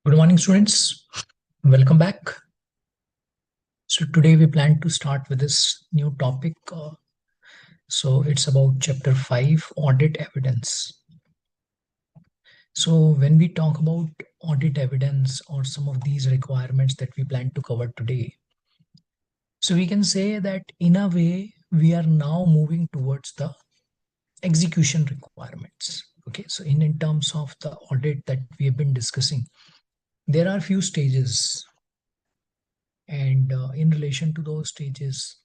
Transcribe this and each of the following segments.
Good morning, students. Welcome back. So today we plan to start with this new topic. So it's about chapter 5, audit evidence. So when we talk about audit evidence or some of these requirements that we plan to cover today, so we can say that in a way we are now moving towards the execution requirements. Okay, so in terms of the audit that we have been discussing, there are few stages, and in relation to those stages,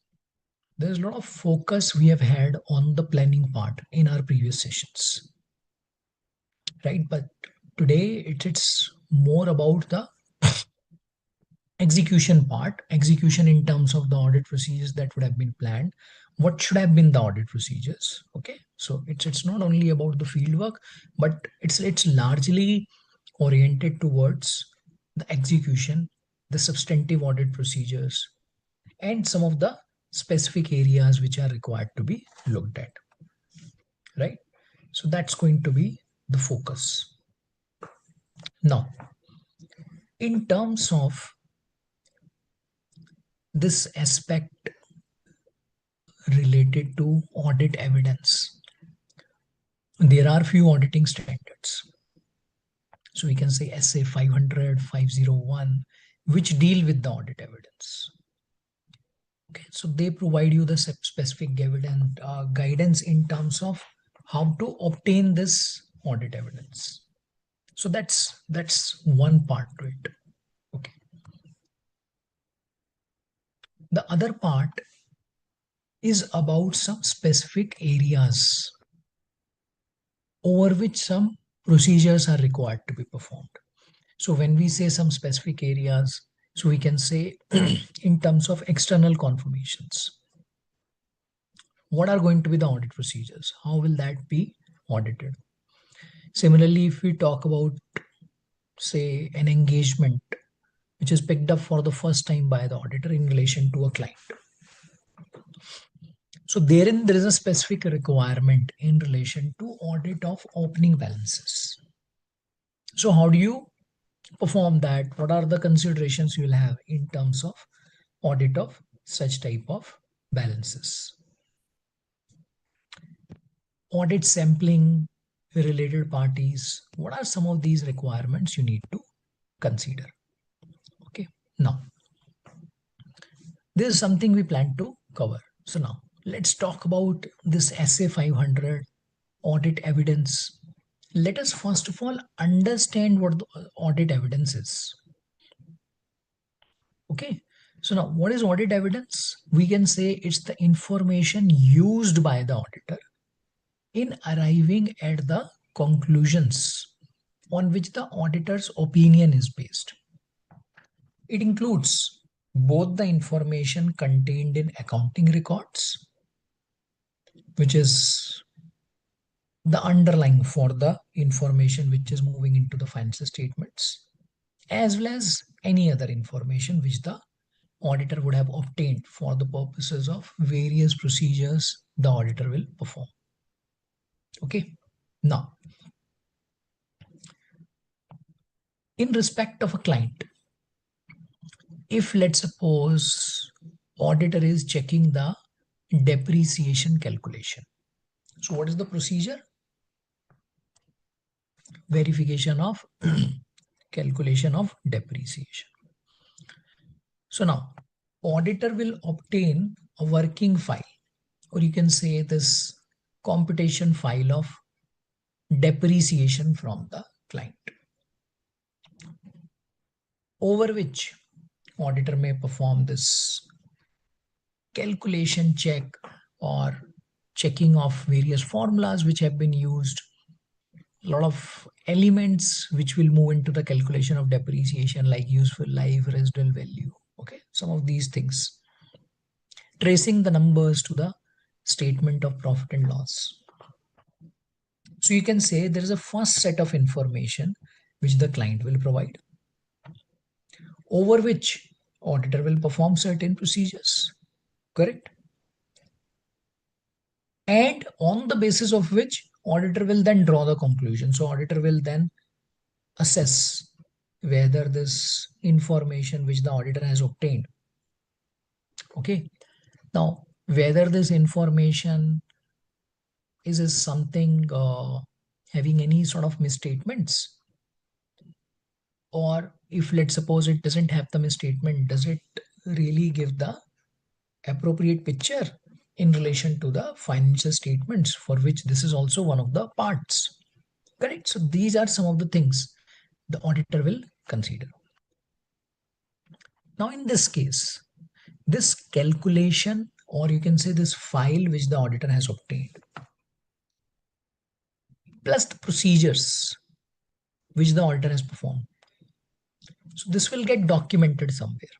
there's a lot of focus we have had on the planning part in our previous sessions, right? But today it's more about the execution part, execution in terms of the audit procedures that would have been planned. What should have been the audit procedures? Okay, so it's not only about the field work, but it's largely oriented towards the execution, the substantive audit procedures, and some of the specific areas which are required to be looked at, right? So that's going to be the focus. Now, in terms of this aspect related to audit evidence, there are few auditing standards. So we can say SA 500, 501, which deal with the audit evidence. Okay, so they provide you the specific guidance in terms of how to obtain this audit evidence. So that's one part to it. Okay. The other part is about some specific areas over which some procedures are required to be performed. So when we say some specific areas, so we can say in terms of external confirmations, what are going to be the audit procedures? How will that be audited? Similarly, if we talk about, say, an engagement which is picked up for the first time by the auditor in relation to a client. So therein there is a specific requirement in relation to audit of opening balances. So how do you perform that? What are the considerations you will have in terms of audit of such type of balances? Audit sampling, related parties. What are some of these requirements you need to consider? Okay, now this is something we plan to cover. So now let's talk about this SA 500 audit evidence. Let us first of all understand what the audit evidence is. Okay, so now what is audit evidence? We can say it's the information used by the auditor in arriving at the conclusions on which the auditor's opinion is based. It includes both the information contained in accounting records, which is the underlying for the information which is moving into the financial statements, as well as any other information which the auditor would have obtained for the purposes of various procedures the auditor will perform. Okay, now in respect of a client, if let's suppose auditor is checking the depreciation calculation, so what is the procedure? Verification of calculation of depreciation. So now auditor will obtain a working file, or you can say this computation file of depreciation from the client, over which auditor may perform this calculation check or checking of various formulas which have been used, a lot of elements which will move into the calculation of depreciation, like useful life, residual value. Okay, some of these things, tracing the numbers to the statement of profit and loss. So you can say there is a first set of information which the client will provide, over which auditor will perform certain procedures, correct? And on the basis of which auditor will then draw the conclusion. So auditor will then assess whether this information which the auditor has obtained, okay, now whether this information is something having any sort of misstatements, or if let's suppose it doesn't have the misstatement, does it really give the appropriate picture in relation to the financial statements, for which this is also one of the parts. Correct. So these are some of the things the auditor will consider. Now in this case, this calculation, or you can say this file which the auditor has obtained, plus the procedures which the auditor has performed, so this will get documented somewhere.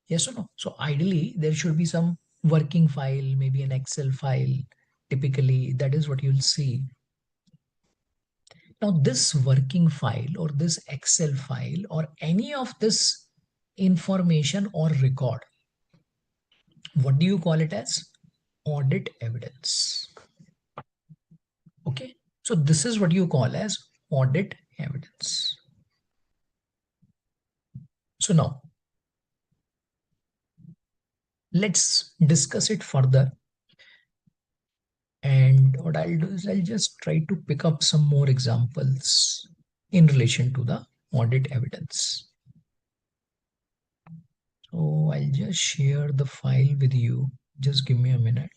Yes or no? So ideally there should be some working file, maybe an Excel file. Typically that is what you'll see. Now this working file or this Excel file or any of this information or record, what do you call it as? Audit evidence. Okay, so this is what you call as audit evidence. So now let's discuss it further. And what I'll do is I'll just try to pick up some more examples in relation to the audit evidence. So I'll just share the file with you. Just give me a minute.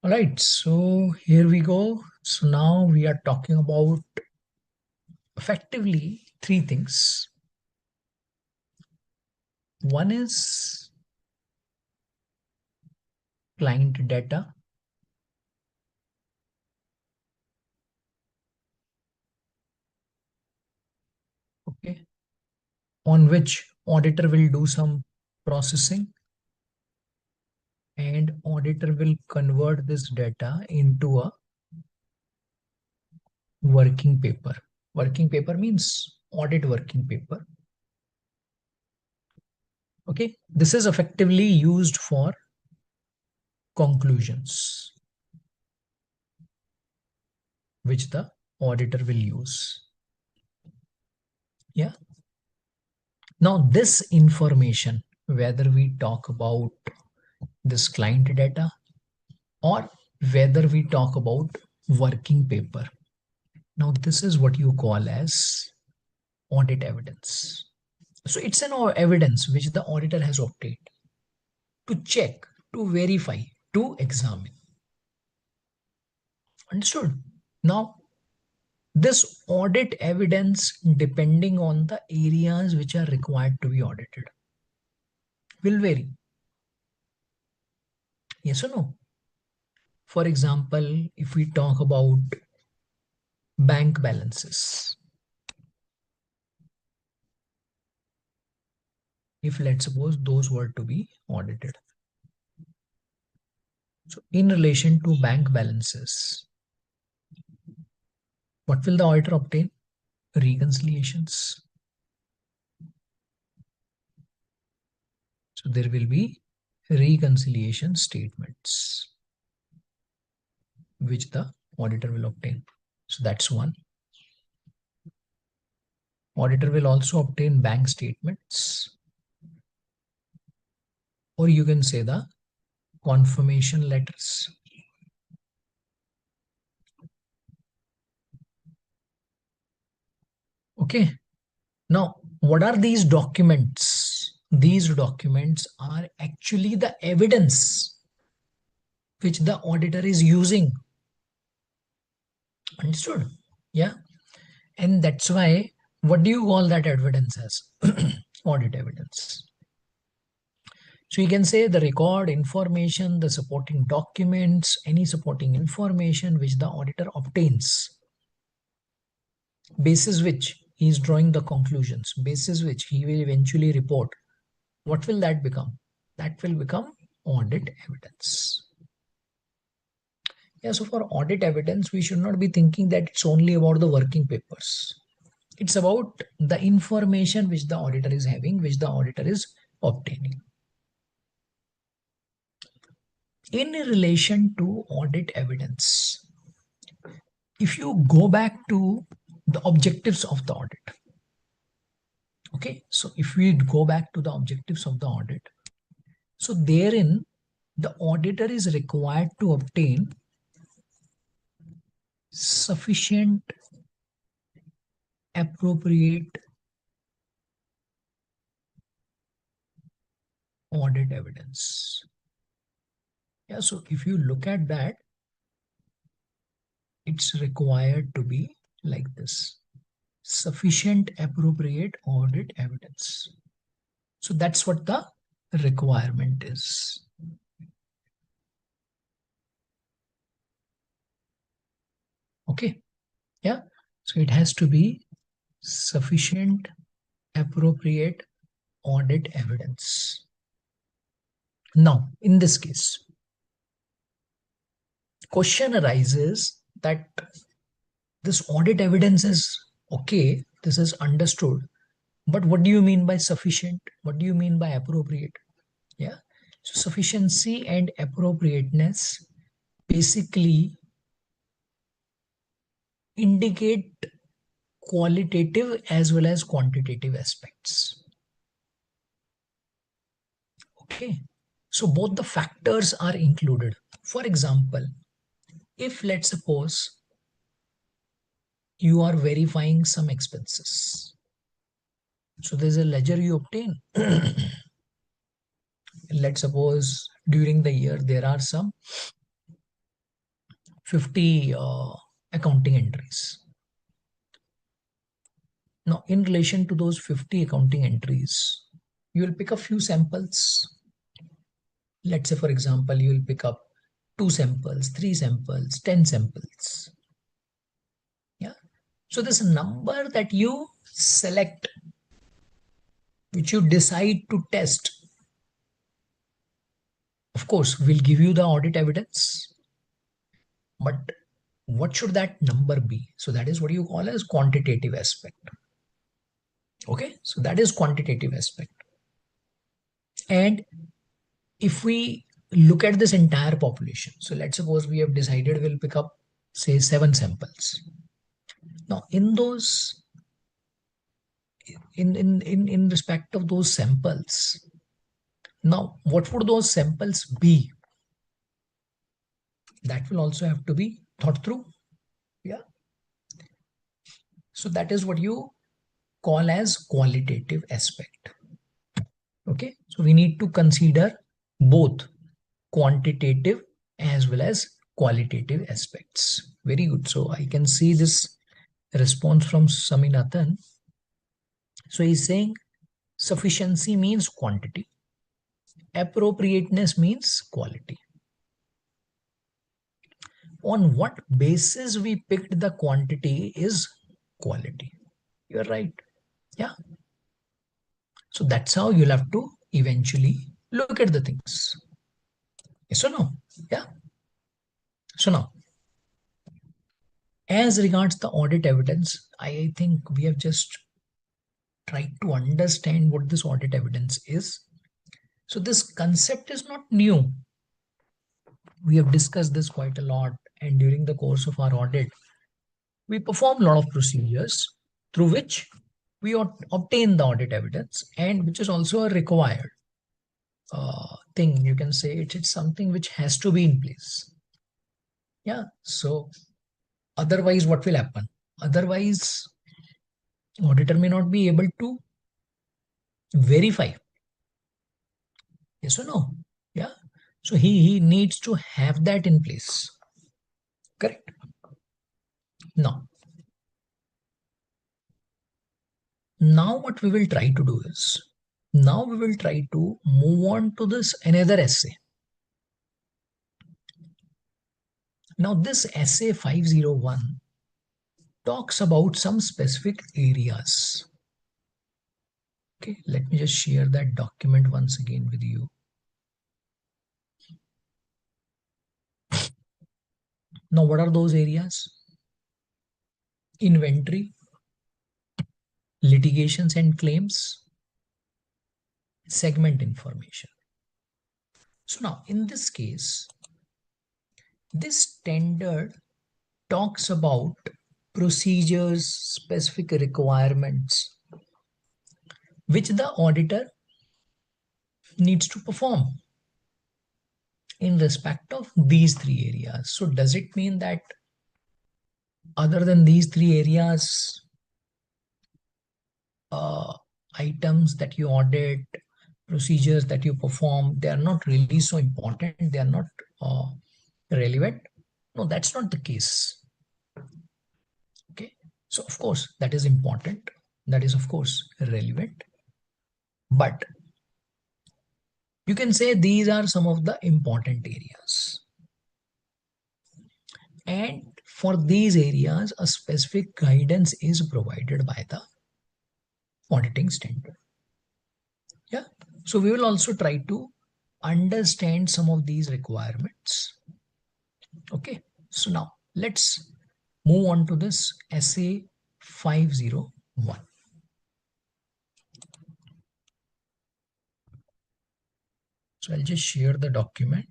All right, so here we go. So now we are talking about effectively three things. One is client data. Okay, on which auditor will do some processing, and auditor will convert this data into a working paper. Working paper means audit working paper. Okay, this is effectively used for conclusions, which the auditor will use. Yeah. Now this information, whether we talk about this client data or whether we talk about working paper, now this is what you call as audit evidence. So it's an evidence which the auditor has obtained to check, to verify, to examine. Understood? Now, this audit evidence, depending on the areas which are required to be audited, will vary. Yes or no? For example, if we talk about bank balances, if let's suppose those were to be audited. So in relation to bank balances, what will the auditor obtain? Reconciliations. So there will be reconciliation statements which the auditor will obtain. So that's one. Auditor will also obtain bank statements, or you can say the confirmation letters. Okay. Now, what are these documents? These documents are actually the evidence which the auditor is using. Understood? Yeah. And that's why, what do you call that evidence as? Audit evidence. So you can say the record information, the supporting documents, any supporting information which the auditor obtains, basis which he is drawing the conclusions, basis which he will eventually report. What will that become? That will become audit evidence. Yeah, so for audit evidence, we should not be thinking that it's only about the working papers. It's about the information which the auditor is having, which the auditor is obtaining. In relation to audit evidence, if you go back to the objectives of the audit, okay, so if we go back to the objectives of the audit, so therein the auditor is required to obtain sufficient, appropriate audit evidence. Yeah, so if you look at that, it's required to be like this: sufficient, appropriate audit evidence. So that's what the requirement is. Okay, yeah, so it has to be sufficient, appropriate audit evidence. Now, in this case, question arises that this audit evidence is okay, this is understood, but what do you mean by sufficient? What do you mean by appropriate? Yeah, so sufficiency and appropriateness basically indicate qualitative as well as quantitative aspects. Okay, so both the factors are included. For example, if let's suppose you are verifying some expenses, so there's a ledger you obtain. Let's suppose during the year there are some 50 accounting entries. Now, in relation to those 50 accounting entries, you will pick a few samples. Let's say, for example, you will pick up 2 samples, 3 samples, 10 samples. Yeah. So this number that you select, which you decide to test, of course, will give you the audit evidence. But what should that number be? So that is what you call as quantitative aspect. Okay, so that is quantitative aspect. And if we look at this entire population, so let's suppose we have decided we'll pick up, say, 7 samples. Now, in those, in respect of those samples, now what would those samples be? That will also have to be thought through. Yeah. So that is what you call as qualitative aspect. Okay, so we need to consider both quantitative as well as qualitative aspects. Very good. So I can see this response from Saminathan. So he's saying sufficiency means quantity, appropriateness means quality. On what basis we picked the quantity is quality. You're right. Yeah. So that's how you'll have to eventually look at the things. Yes or no? Yeah. So now, as regards the audit evidence, I think we have just tried to understand what this audit evidence is. So this concept is not new. We have discussed this quite a lot, and during the course of our audit, we perform a lot of procedures through which we obtain the audit evidence, and which is also a required thing. You can say it's something which has to be in place. Yeah. So otherwise, what will happen? Otherwise, auditor may not be able to verify. Yes or no? Yeah. So he needs to have that in place. Correct. Now what we will try to do is, now we will try to move on to this another essay. Now this essay 501 talks about some specific areas. Okay, let me just share that document once again with you. Now what are those areas? Inventory, litigations and claims, segment information. So now in this case, this standard talks about procedures, specific requirements which the auditor needs to perform in respect of these three areas. So does it mean that other than these three areas, items that you audit, procedures that you perform, they are not really so important, they are not relevant? No, that's not the case. Okay, so of course that is important, that is of course relevant, but you can say these are some of the important areas, and for these areas a specific guidance is provided by the auditing standard. Yeah, so we will also try to understand some of these requirements. Okay, so now let's move on to this SA 501. So I'll just share the document.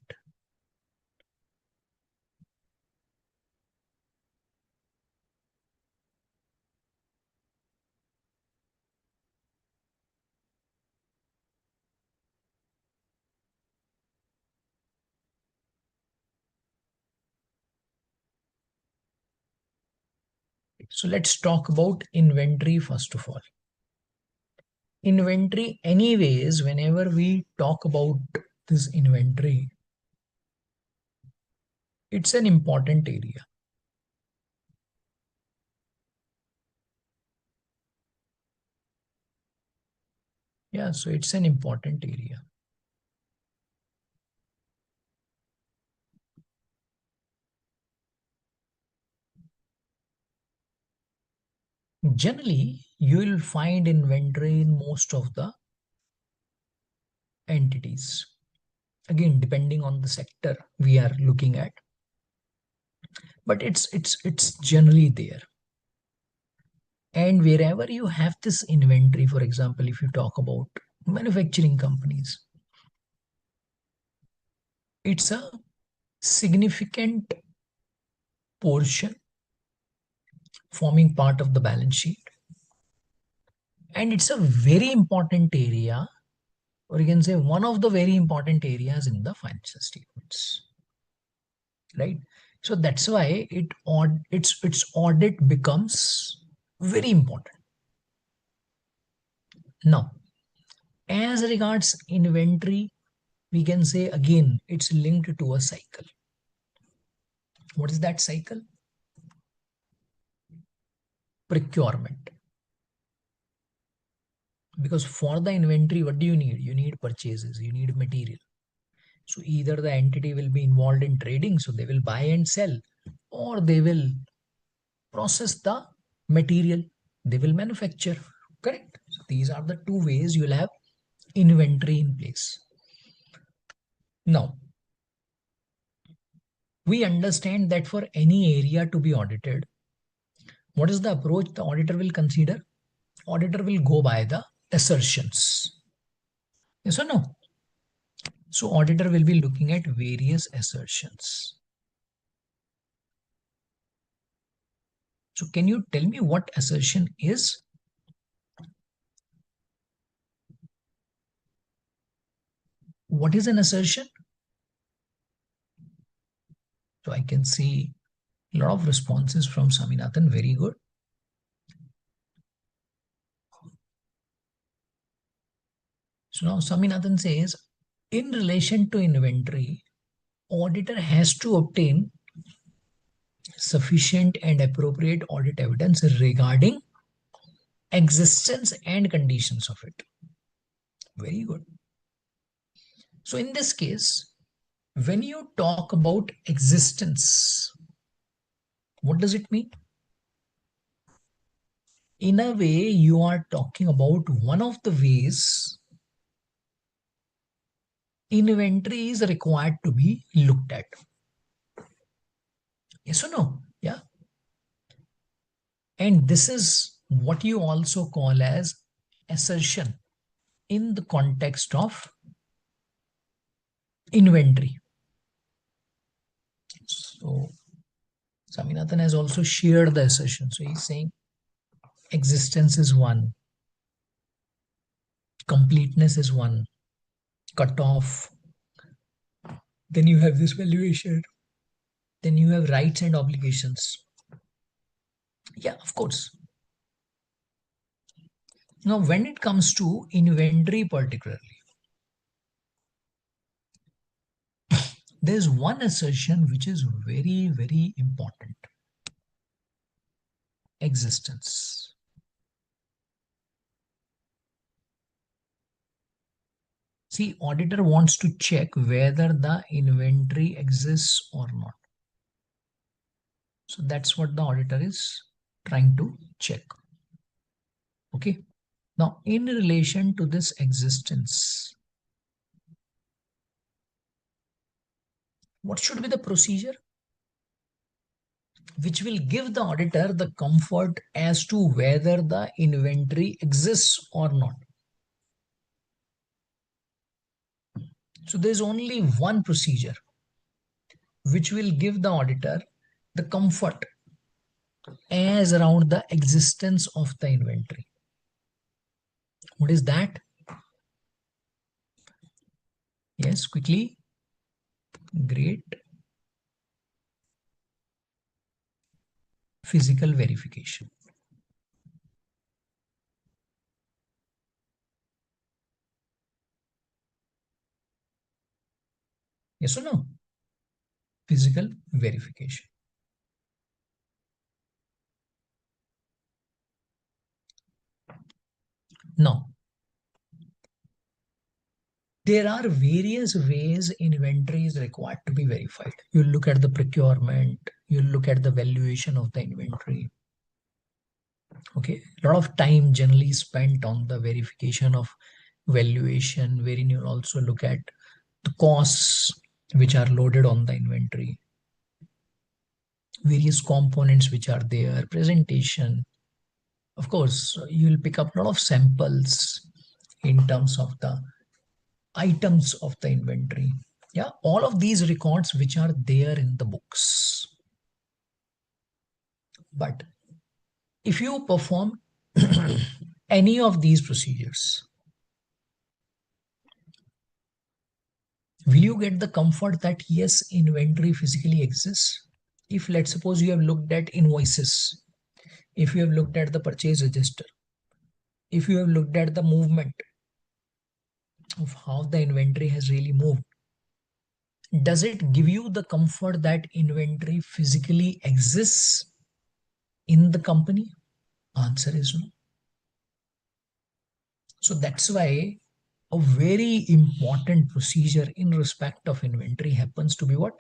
So let's talk about inventory first of all. Inventory, anyways, whenever we talk about this inventory, it's an important area. Yeah, so it's an important area. Generally, you will find inventory in most of the entities. Again, depending on the sector we are looking at, but it's generally there. And wherever you have this inventory, for example, if you talk about manufacturing companies, it's a significant portion forming part of the balance sheet. And it's a very important area, or you can say one of the very important areas in the financial statements, right? So that's why its audit becomes very important. Now, as regards inventory, we can say again it's linked to a cycle. What is that cycle? Procurement. Because for the inventory, what do you need? You need purchases, you need material. So either the entity will be involved in trading, so they will buy and sell, or they will process the material, they will manufacture. Correct? So these are the two ways you will have inventory in place. Now, we understand that for any area to be audited, what is the approach the auditor will consider? Auditor will go by the assertions. Yes or no? So auditor will be looking at various assertions. So can you tell me what assertion is? What is an assertion? So I can see a lot of responses from Saminathan. Very good. So now Saminathan says, in relation to inventory, auditor has to obtain sufficient and appropriate audit evidence regarding existence and conditions of it. Very good. So in this case, when you talk about existence, what does it mean? In a way, you are talking about one of the ways inventory is required to be looked at. Yes or no? Yeah. And this is what you also call as assertion in the context of inventory. So Swaminathan has also shared the assertion. So he's saying existence is one, completeness is one, cutoff. Then you have this valuation. Then you have rights and obligations. Yeah, of course. Now, when it comes to inventory particularly, there's one assertion which is very, very important. Existence. See, auditor wants to check whether the inventory exists or not. So that's what the auditor is trying to check. Okay. Now, in relation to this existence, what should be the procedure which will give the auditor the comfort as to whether the inventory exists or not? So there's only one procedure which will give the auditor the comfort as around the existence of the inventory. What is that? Yes, quickly. Great. Physical verification. Yes or no? Physical verification. Now, there are various ways inventory is required to be verified. You look at the procurement, you look at the valuation of the inventory. Okay, a lot of time generally spent on the verification of valuation, wherein you also look at the costs which are loaded on the inventory, various components which are there, presentation. Of course, you will pick up a lot of samples in terms of the items of the inventory. Yeah, all of these records which are there in the books. But if you perform any of these procedures, will you get the comfort that yes, inventory physically exists? If let's suppose you have looked at invoices, if you have looked at the purchase register, if you have looked at the movement of how the inventory has really moved, does it give you the comfort that inventory physically exists in the company? Answer is no. So that's why a very important procedure in respect of inventory happens to be what?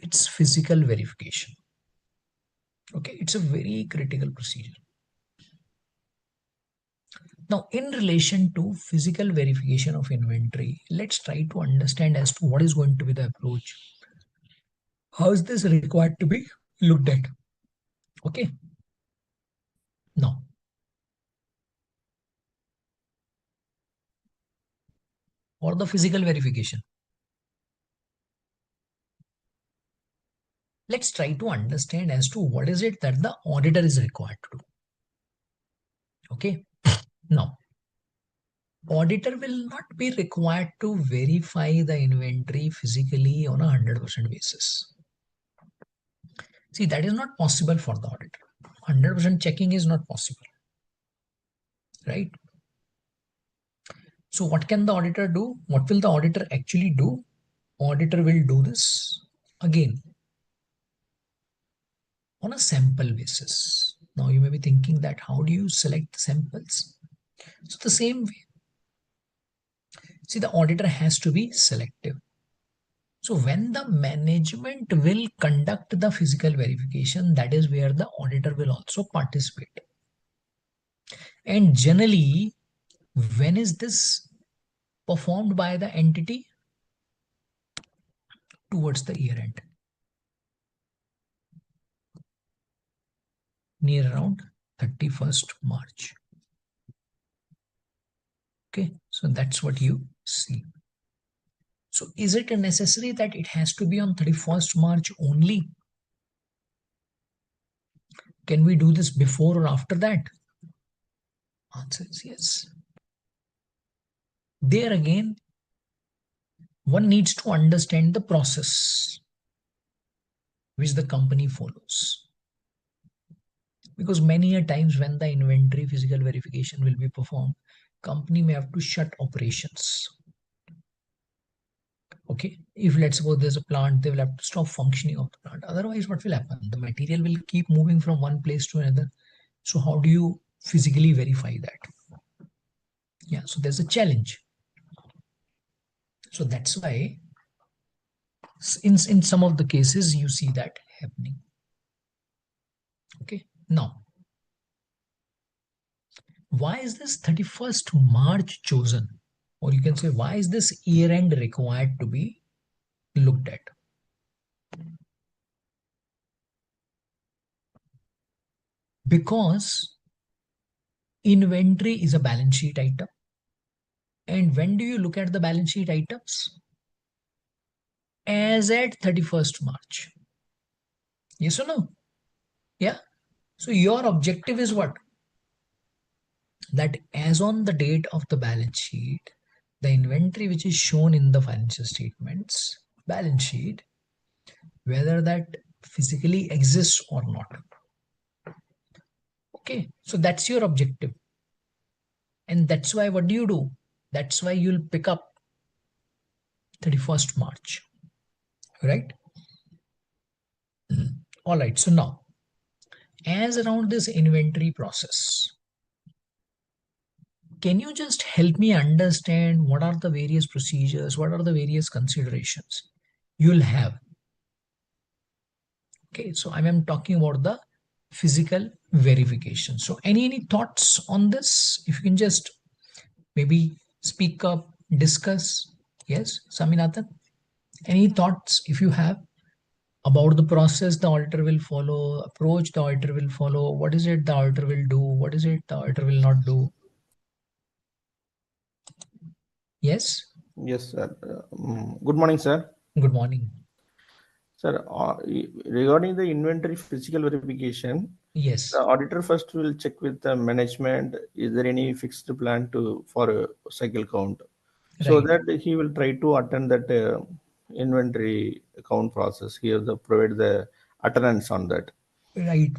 It's physical verification. Okay, it's a very critical procedure. Now, in relation to physical verification of inventory, let's try to understand as to what is going to be the approach. How is this required to be looked at? Okay. Now, for the physical verification, let's try to understand as to what is it that the auditor is required to do. Okay. Now, auditor will not be required to verify the inventory physically on a 100% basis. See, that is not possible for the auditor. 100% checking is not possible, right? So what can the auditor do? What will the auditor actually do? Auditor will do this again on a sample basis. Now you may be thinking that how do you select the samples? So the same way. See, the auditor has to be selective. So when the management will conduct the physical verification, that is where the auditor will also participate. And generally, when is this performed by the entity? Towards the year end. Near around 31st March. Okay, so that's what you see. So is it necessary that it has to be on 31st March only? Can we do this before or after that? Answer is yes. There again, one needs to understand the process which the company follows. Because many a times when the inventory physical verification will be performed, company may have to shut operations. Okay, if let's suppose there's a plant, they will have to stop functioning of the plant. Otherwise, what will happen? The material will keep moving from one place to another. So how do you physically verify that? Yeah, so there's a challenge. So that's why in some of the cases you see that happening. Okay, now why is this 31st March chosen? Or you can say, why is this year end required to be looked at? Because inventory is a balance sheet item. And when do you look at the balance sheet items? As at 31st March. Yes or no? Yeah. So your objective is what? That as on the date of the balance sheet, the inventory which is shown in the financial statements, balance sheet, whether that physically exists or not. Okay, so that's your objective. And that's why what do? That's why you'll pick up 31st March, right? All right, so now, as around this inventory process, can you just help me understand what are the various procedures, what are the various considerations you'll have? Okay, so I am talking about the physical verification. So any thoughts on this? If you can just maybe speak up, discuss. Yes, Saminathan, any thoughts if you have about the process the auditor will follow, approach the auditor will follow, what is it the auditor will do, what is it the auditor will not do? Yes. Yes, sir. Good morning, sir. Good morning. Sir, regarding the inventory physical verification, the Yes. auditor first will check with the management, is there any fixed plan to for a cycle count? So Right. that he will try to attend that inventory count process. He will provide the attendance on that. Right.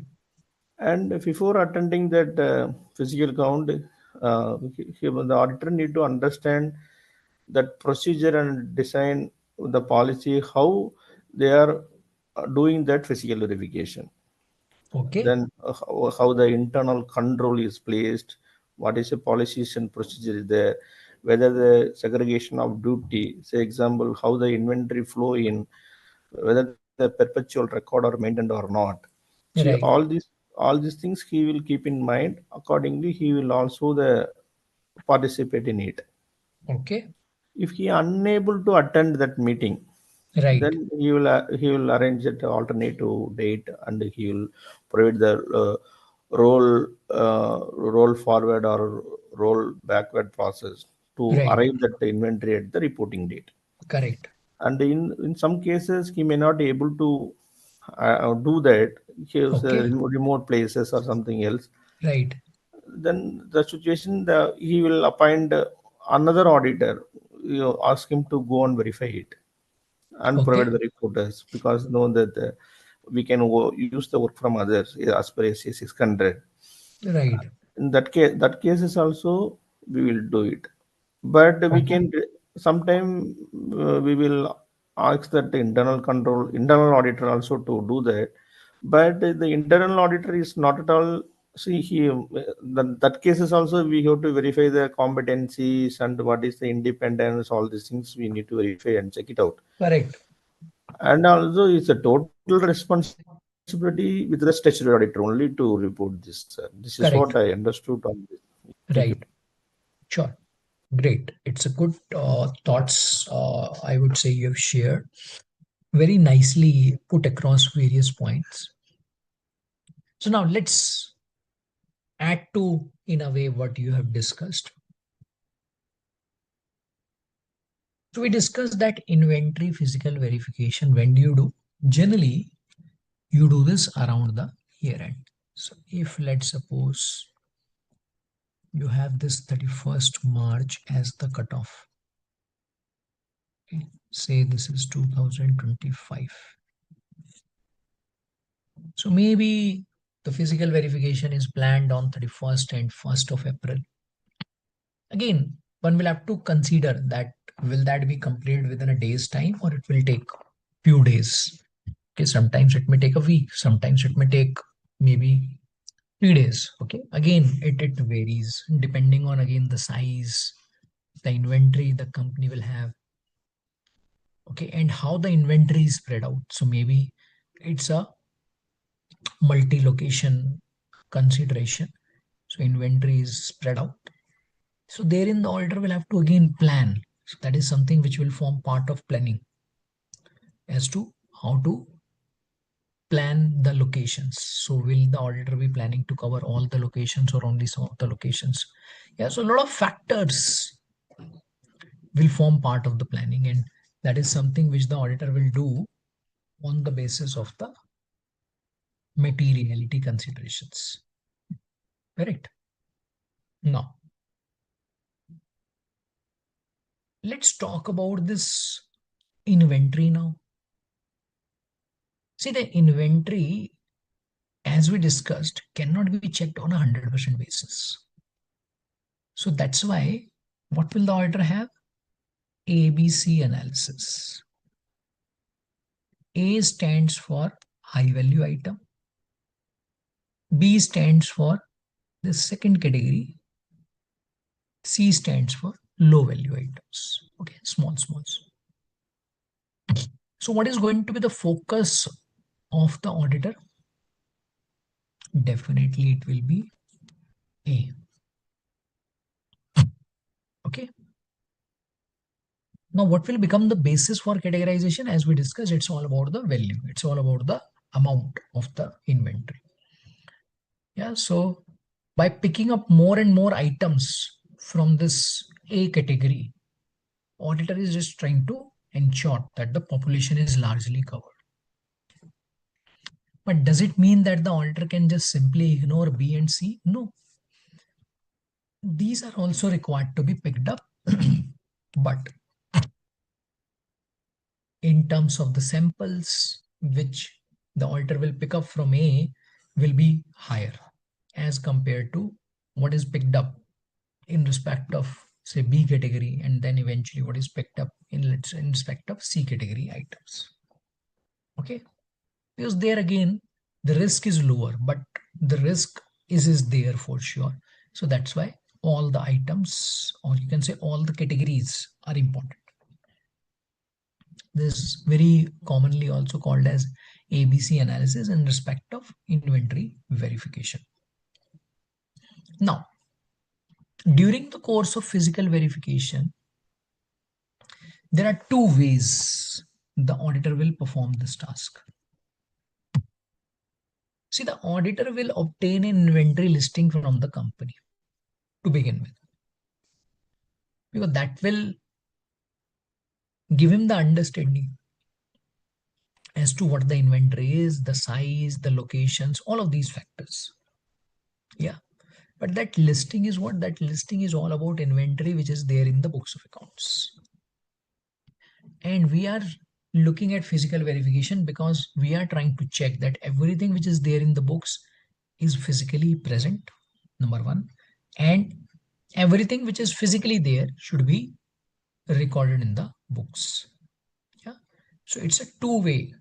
And before attending that physical count, the auditor need to understand that procedure and design the policy, how they are doing that physical verification. Okay. Then how the internal control is placed, what is the policies and procedure is there, whether the segregation of duty, say example, how the inventory flow in, whether the perpetual record are maintained or not. See, Right. all these things he will keep in mind. Accordingly, he will also the participate in it. Okay. If he unable to attend that meeting, Right. then he will arrange an alternative date and he will provide the roll forward or roll backward process to Right. arrive at the inventory at the reporting date. Correct. And in some cases he may not able to do that. He has Okay. remote places or something else. Right. Then the situation, he will appoint another auditor. Ask him to go and verify it and provide Okay. the reporters, because know that we can use the work from others as per AC 600. Right. In that cases also we will do it, but we Okay. can sometime we will ask that the internal auditor also to do that, but the internal auditor is not at all. See, that cases also we have to verify the competencies and what is the independence, all these things we need to verify and check it out. Correct. And also, it's a total responsibility with the statutory auditor only to report this. This is what I Correct. understood on this. Thank you. Right. Sure. Great. It's a good thoughts. I would say you have shared very nicely, put across various points. So now let's add to in a way what you have discussed. So we discussed that inventory physical verification. When do you do? Generally, you do this around the year end. So if let's suppose you have this 31st March as the cutoff. Okay. Say this is 2025. So maybe the physical verification is planned on 31st and 1st of April. Again, one will have to consider that will that be completed within a day's time or it will take few days. Okay, sometimes it may take a week, sometimes it may take maybe 3 days. Okay, again it varies depending on again the size, the inventory the company will have. Okay, and how the inventory is spread out. So maybe it's a multi-location consideration. So inventory is spread out. So therein the auditor will have to again plan. So that is something which will form part of planning as to how to plan the locations. So will the auditor be planning to cover all the locations or only some of the locations? Yeah, so a lot of factors will form part of the planning, and that is something which the auditor will do on the basis of the materiality considerations. Correct. Now, let's talk about this inventory now. See, the inventory, as we discussed, cannot be checked on a 100% basis. So that's why what will the auditor have? ABC analysis. A stands for high value item. B stands for the second category. C stands for low value items. Okay, smalls. So what is going to be the focus of the auditor? Definitely it will be A. Okay. Now what will become the basis for categorization? As we discussed, it's all about the value. It's all about the amount of the inventory. Yeah. So by picking up more and more items from this A category, auditor is just trying to ensure that the population is largely covered. But does it mean that the auditor can just simply ignore B and C? No. These are also required to be picked up. But in terms of the samples which the auditor will pick up from A will be higher as compared to what is picked up in respect of say B category, and then eventually what is picked up in let's say in respect of C category items. Okay, because there again the risk is lower, but the risk is there for sure. So that's why all the items, or you can say all the categories, are important. This is very commonly also called as ABC analysis in respect of inventory verification. Now, during the course of physical verification, there are two ways the auditor will perform this task. See, the auditor will obtain an inventory listing from the company to begin with, because that will give him the understanding as to what the inventory is, the size, the locations, all of these factors. Yeah. But that listing is what? That listing is all about inventory which is there in the books of accounts. And we are looking at physical verification because we are trying to check that everything which is there in the books is physically present, number one. And everything which is physically there should be recorded in the books. Yeah. So it's a two-way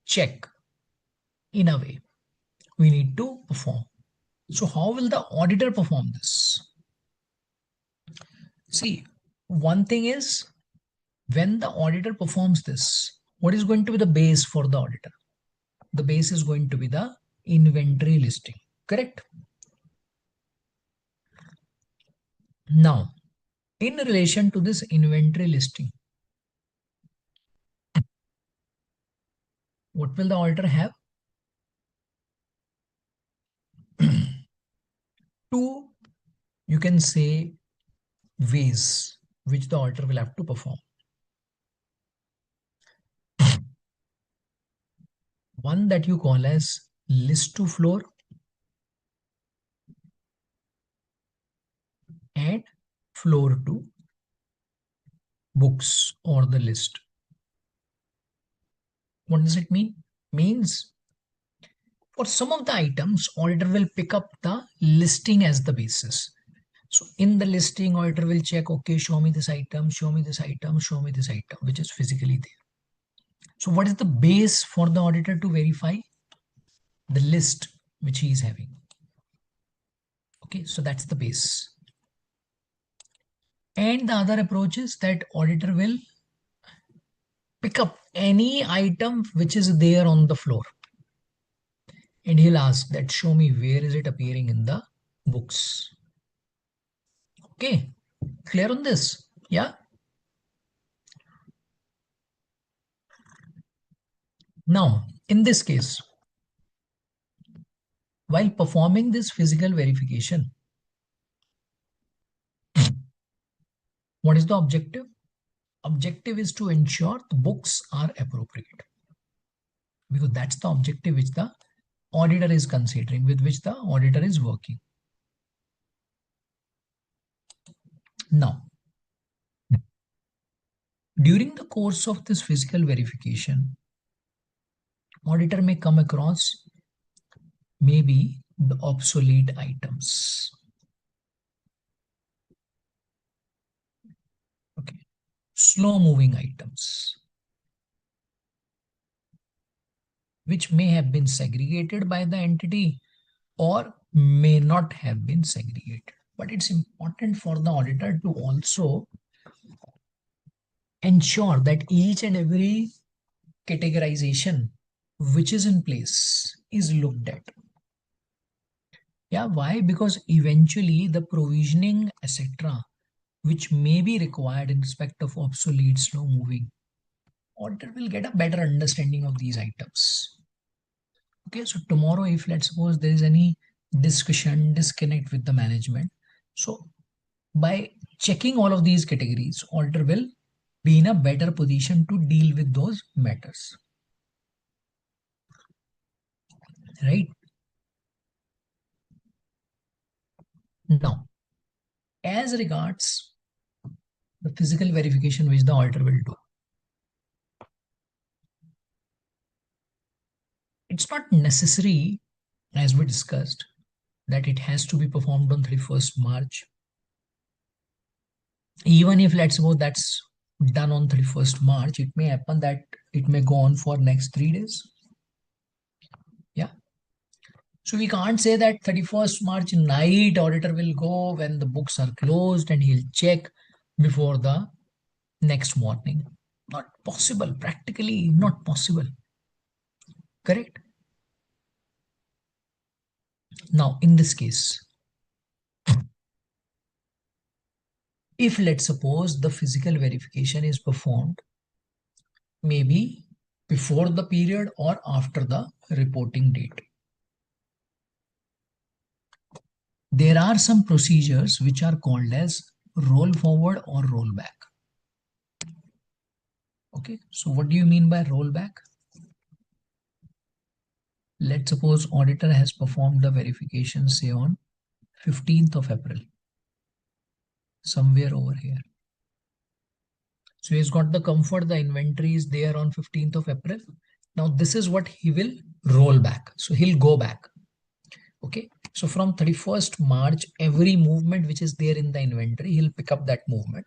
check in a way we need to perform. So how will the auditor perform this? See, one thing is when the auditor performs this, what is going to be the base for the auditor? The base is going to be the inventory listing, correct? Now, in relation to this inventory listing, what will the auditor have? two, you can say, ways which the auditor will have to perform. One that you call as list to floor and floor to books or the list. What does it mean? Means for some of the items, auditor will pick up the listing as the basis. So in the listing, auditor will check, okay, show me this item, show me this item, show me this item, which is physically there. So what is the base for the auditor to verify? The list which he is having. Okay, so that's the base. And the other approach is that auditor will pick up any item which is there on the floor. And he'll ask that show me where is it appearing in the books. Okay, clear on this? Yeah. Now, in this case, while performing this physical verification, what is the objective? Objective is to ensure the books are appropriate, because that's the objective which the auditor is considering, with which the auditor is working. Now, during the course of this physical verification, auditor may come across maybe the obsolete items. Okay, slow moving items, which may have been segregated by the entity or may not have been segregated. But it's important for the auditor to also ensure that each and every categorization which is in place is looked at. Yeah, why? Because eventually the provisioning, etc., which may be required in respect of obsolete, slow moving, auditor will get a better understanding of these items. Okay, so tomorrow, if let's suppose there is any discussion, disconnect with the management, so by checking all of these categories, auditor will be in a better position to deal with those matters. Right? Now, as regards the physical verification which the auditor will do, it's not necessary, as we discussed, that it has to be performed on 31st March. Even if let's suppose that's done on 31st March, it may happen that it may go on for next 3 days. Yeah. So we can't say that 31st March night auditor will go when the books are closed and he'll check before the next morning. Not possible, practically not possible. Correct? Now, in this case, if let's suppose the physical verification is performed maybe before the period or after the reporting date, there are some procedures which are called as roll forward or roll back. Okay, so what do you mean by roll back? Let's suppose auditor has performed the verification, say on 15th of April, somewhere over here. So he's got the comfort, the inventory is there on 15th of April. Now this is what he will roll back. So he'll go back. Okay, so from 31st March, every movement which is there in the inventory, he'll pick up that movement,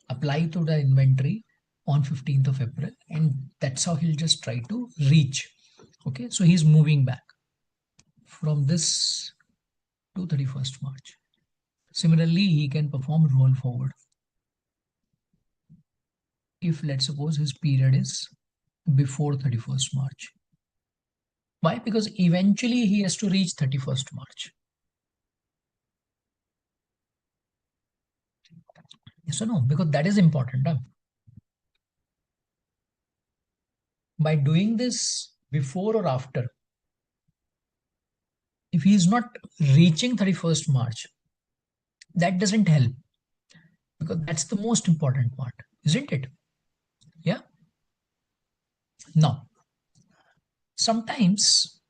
apply to the inventory on 15th of April, and that's how he'll just try to reach. Okay, so he's moving back from this to 31st March. Similarly, he can perform roll forward if let's suppose his period is before 31st March. Why? Because eventually he has to reach 31st March. Yes or no? Because that is important. Huh? By doing this before or after, if he is not reaching 31st March, that doesn't help, because that's the most important part, isn't it? Yeah. Now, sometimes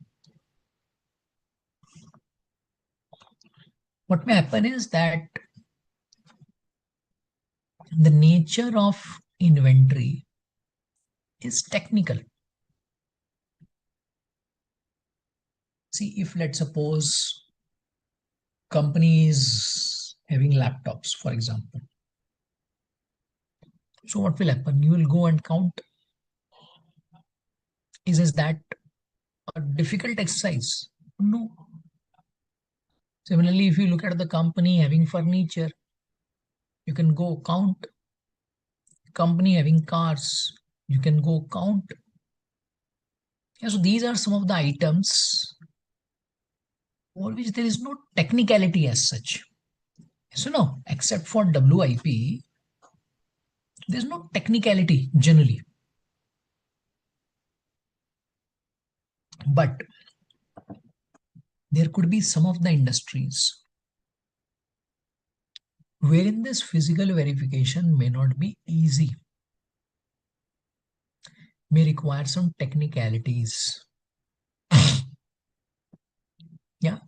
what may happen is that the nature of inventory is technical. See, if let's suppose company is having laptops, for example. So what will happen? You will go and count. Is that a difficult exercise? No. Similarly, if you look at the company having furniture, you can go count. Company having cars, you can go count. Yeah, so these are some of the items for which there is no technicality as such. So no, except for WIP, there's no technicality generally. But there could be some of the industries wherein this physical verification may not be easy, may require some technicalities. Yeah.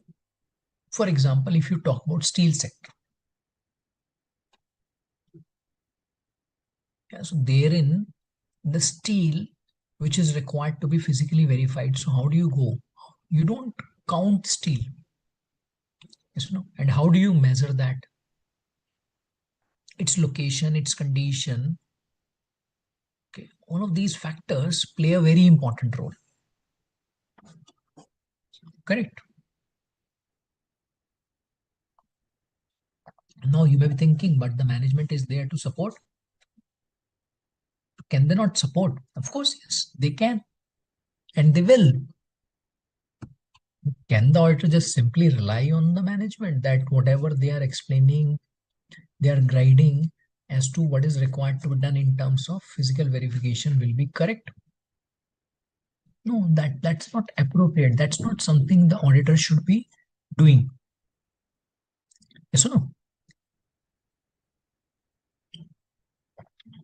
For example, if you talk about steel sector, yeah, so therein the steel which is required to be physically verified. So how do you go? You don't count steel. Yes, no. And how do you measure that? Its location, its condition. Okay. All of these factors play a very important role. Correct. Now you may be thinking, but the management is there to support. Can they not support? Of course, yes, they can. And they will. Can the auditor just simply rely on the management that whatever they are explaining, they are guiding as to what is required to be done in terms of physical verification will be correct? No, that's not appropriate. That's not something the auditor should be doing. Yes or no?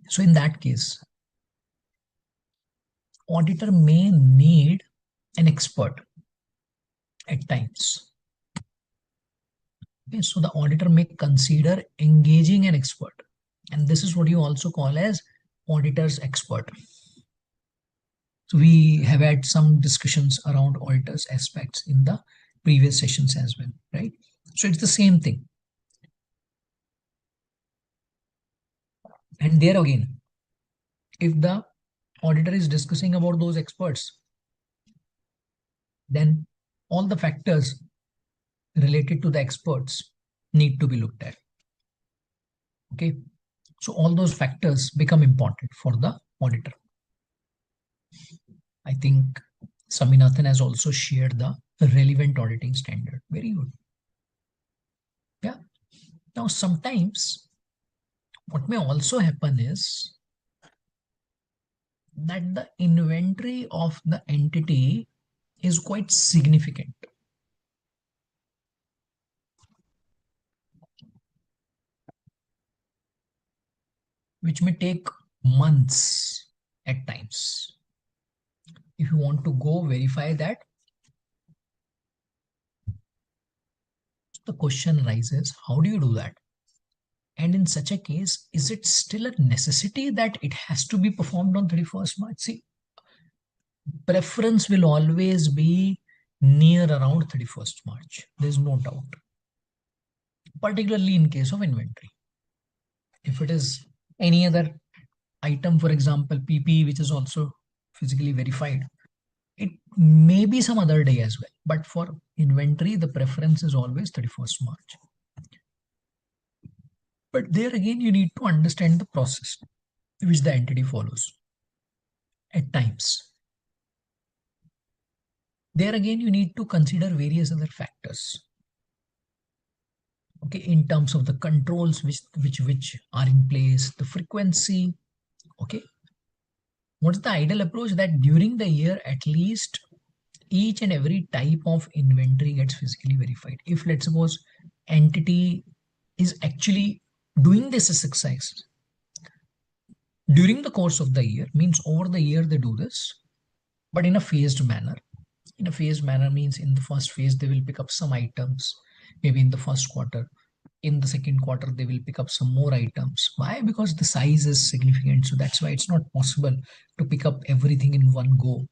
So in that case, auditor may need an expert at times. Okay, so the auditor may consider engaging an expert. And this is what you also call as auditor's expert. So we have had some discussions around auditors aspects in the previous sessions as well, right? So it's the same thing. And there again, if the auditor is discussing about those experts, then all the factors related to the experts need to be looked at. Okay, so all those factors become important for the auditor. I think Saminathan has also shared the relevant auditing standard. Very good. Yeah. Now, sometimes what may also happen is that the inventory of the entity is quite significant. Which may take months at times. If you want to go verify that, the question arises, how do you do that? And in such a case, is it still a necessity that it has to be performed on 31st March? See, preference will always be near around 31st March. There's no doubt. Particularly in case of inventory. If it is any other item, for example, PPE, which is also physically verified, it may be some other day as well. But for inventory, the preference is always 31st March. But there again, you need to understand the process which the entity follows at times. There again, you need to consider various other factors. Okay, in terms of the controls which are in place, the frequency. Okay, what's the ideal approach? That during the year, at least each and every type of inventory gets physically verified. If let's suppose entity is actually doing this exercise during the course of the year, means over the year they do this, but in a phased manner. In a phased manner means in the first phase they will pick up some items, maybe in the first quarter. In the second quarter they will pick up some more items. Why? Because the size is significant, so that's why it's not possible to pick up everything in one go.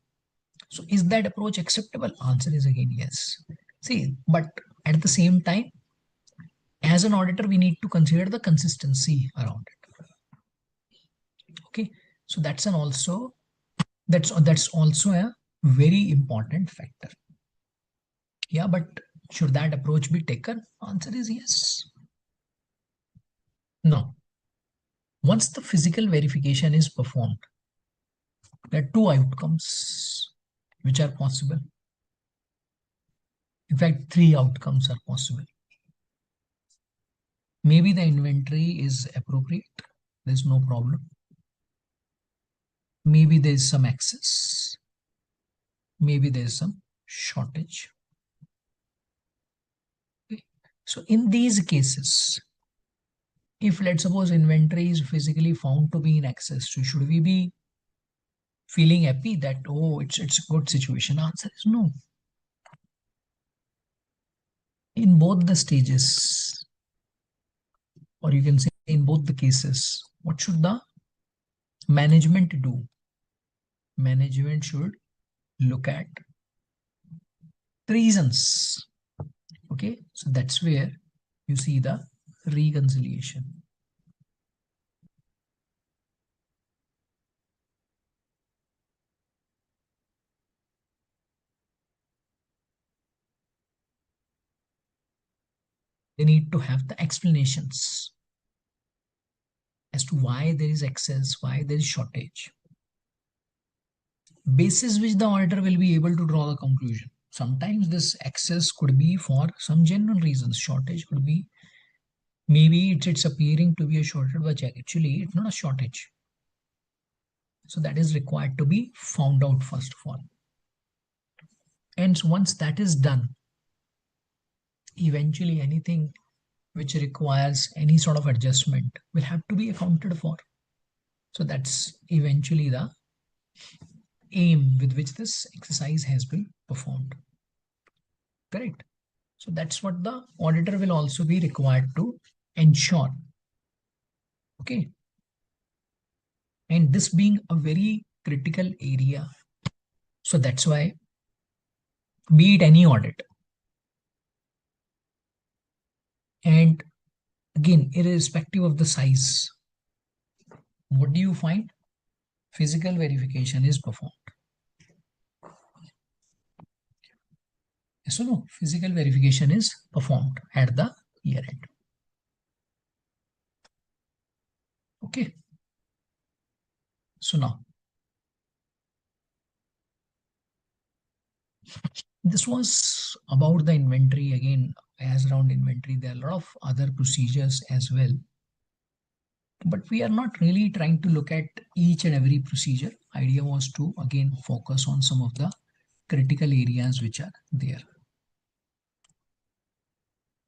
So is that approach acceptable? Answer is again yes. See, but at the same time, as an auditor, we need to consider the consistency around it. Okay, so that's also a very important factor. Yeah, but should that approach be taken? Answer is yes. Now, once the physical verification is performed, there are two outcomes which are possible. In fact, three outcomes are possible. Maybe the inventory is appropriate, there's no problem. Maybe there's some excess. Maybe there's some shortage. Okay. So in these cases, if let's suppose inventory is physically found to be in excess, so should we be feeling happy that oh it's a good situation? Answer is no. In both the stages, or you can say in both the cases, what should the management do? Management should look at the reasons. Okay, so that's where you see the reconciliation. They need to have the explanations as to why there is excess, why there is shortage. Basis which the auditor will be able to draw the conclusion. Sometimes this excess could be for some genuine reasons. Shortage could be maybe it's appearing to be a shortage, but actually it's not a shortage. So that is required to be found out first of all. And once that is done, eventually anything which requires any sort of adjustment will have to be accounted for. So that's eventually the aim with which this exercise has been performed. Correct. So that's what the auditor will also be required to ensure. Okay. And this being a very critical area, so that's why, be it any audit, and again, irrespective of the size, what do you find? Physical verification is performed. So no, physical verification is performed at the year end. Okay. So now, this was about the inventory. Again, as around inventory, there are a lot of other procedures as well. But we are not really trying to look at each and every procedure. Idea was to again focus on some of the critical areas which are there.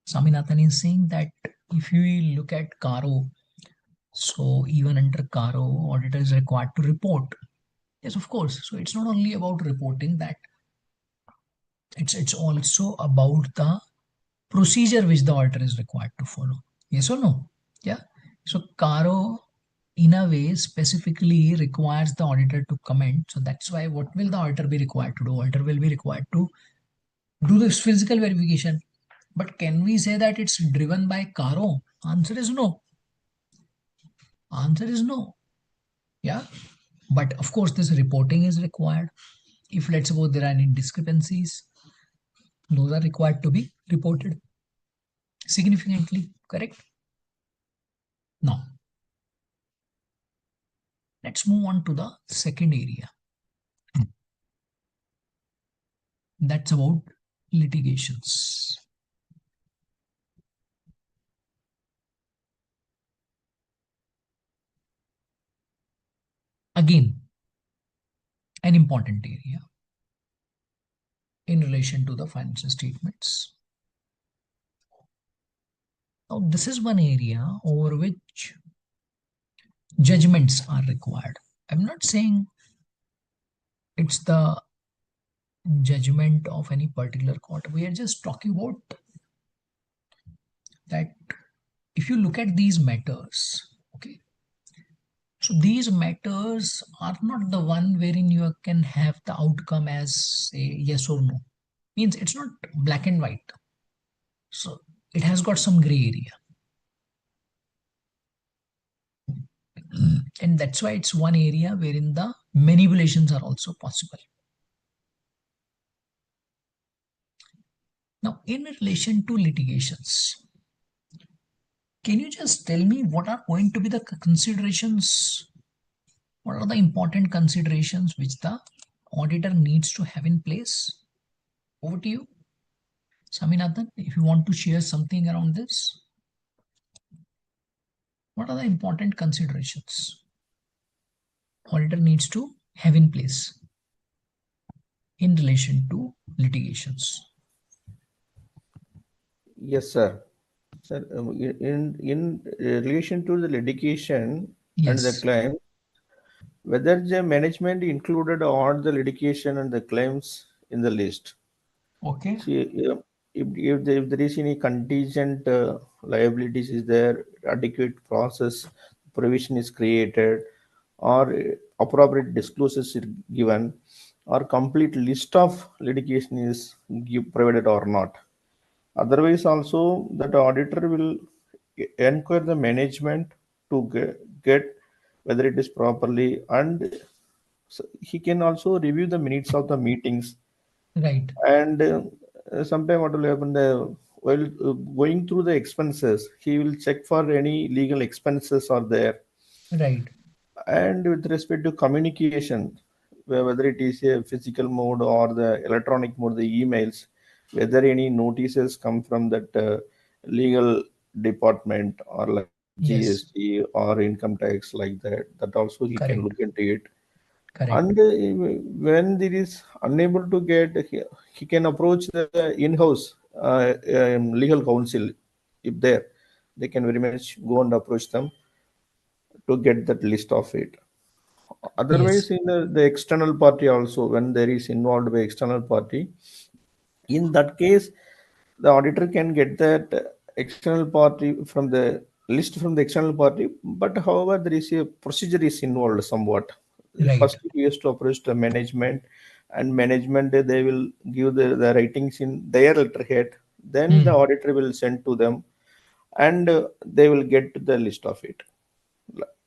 Saminathan is saying that if you look at Caro, so even under Caro, auditor is required to report. Yes, of course. So it's not only about reporting that, it's also about the procedure which the auditor is required to follow. Yes or no? Yeah. So Caro in a way specifically requires the auditor to comment. So that's why what will the auditor be required to do? Auditor will be required to do this physical verification. But can we say that it's driven by Caro? Answer is no. Answer is no. Yeah. But of course, this reporting is required. If let's suppose there are any discrepancies, those are required to be reported significantly. Correct? Now, let's move on to the second area. That's about litigations. Again, an important area. in relation to the financial statements. Now, this is one area over which judgments are required. I'm not saying it's the judgment of any particular court. We are just talking about that if you look at these matters, okay, so these matters are not the one wherein you can have the outcome as say yes or no. Means it's not black and white. So it has got some gray area. And that's why it's one area wherein the manipulations are also possible. Now, in relation to litigations, can you just tell me what are going to be the considerations? What are the important considerations which the auditor needs to have in place? Over to you, Saminathan, if you want to share something around this. What are the important considerations auditor needs to have in place in relation to litigations? Yes, sir. Sir, in relation to the litigation and the Yes. claim, whether the management included all the litigation and the claims in the list. Okay. See, if there is any contingent liabilities, is there adequate process provision is created, or appropriate disclosures is given, or complete list of litigation is provided or not. Otherwise, also that auditor will enquire the management to get whether it is properly, and he can also review the minutes of the meetings. Right. And sometime what will happen, while going through the expenses, he will check for any legal expenses are there. Right. And with respect to communication, whether it is a physical mode or the electronic mode, the emails, whether any notices come from that legal department or like Yes. GST or income tax, like that also he can look Correct. into it. Correct. And when there is unable to get, he can approach the in-house legal counsel. If there, they can very much go and approach them to get that list of it. Yes. Otherwise, in the external party also, when there is involved by external party, in that case, the auditor can get that external party from the list from the external party. But however, there is a procedure is involved somewhat. Right. First, he has to approach the management, and management they will give the writings in their letterhead. Then the Hmm. auditor will send to them, and they will get the list of it.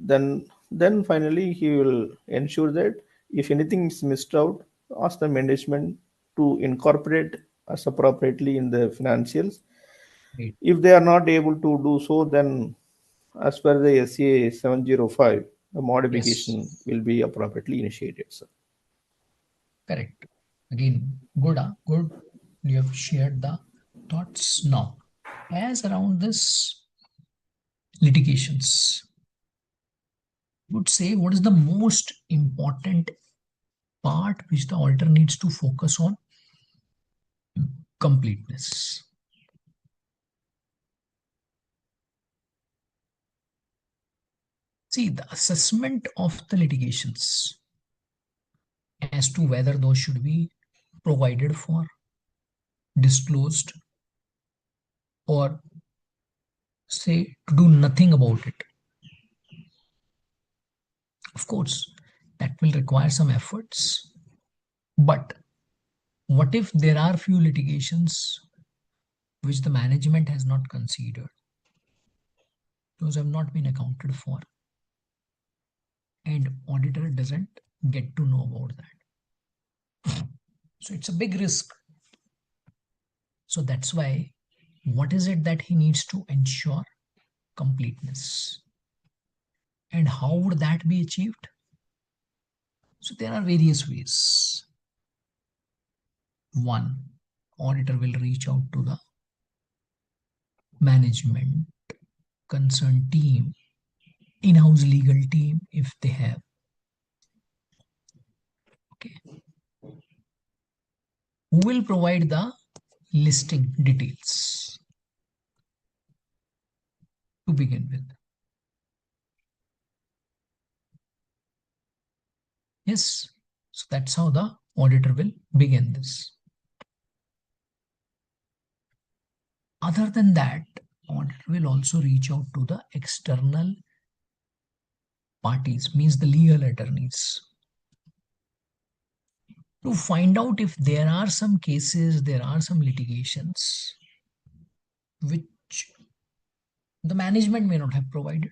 Then finally he will ensure that if anything is missed out, ask the management to incorporate as appropriately in the financials. Right. If they are not able to do so, then as per the SCA 705, the Yes. modification will be appropriately initiated, sir. Correct. Again, good. Good. You have shared the thoughts now. As around this litigations, I would say what is the most important part which the auditor needs to focus on? Completeness. See, the assessment of the litigations as to whether those should be provided for, disclosed, or say to do nothing about it. Of course, that will require some efforts. But what if there are few litigations which the management has not considered? Those have not been accounted for, and auditor doesn't get to know about that. So it's a big risk. So that's why what is it that he needs to ensure? Completeness. And how would that be achieved? So there are various ways. One, auditor will reach out to the management, concerned team, in-house legal team if they have. Okay. who will provide the listing details to begin with? Yes. So that's how the auditor will begin this. Other than that, auditor will also reach out to the external parties, means the legal attorneys, to find out if there are some cases, there are some litigations which the management may not have provided.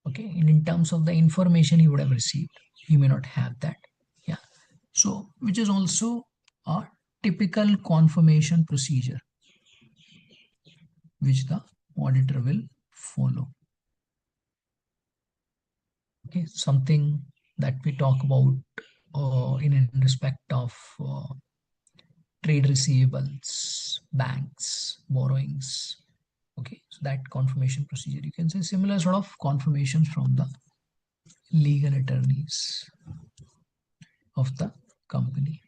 Okay, and in terms of the information he would have received, he may not have that. Yeah. So, which is also a typical confirmation procedure which the auditor will follow. Okay, something that we talk about in respect of trade receivables, banks, borrowings. Okay, so that confirmation procedure, you can say similar sort of confirmations from the legal attorneys of the company.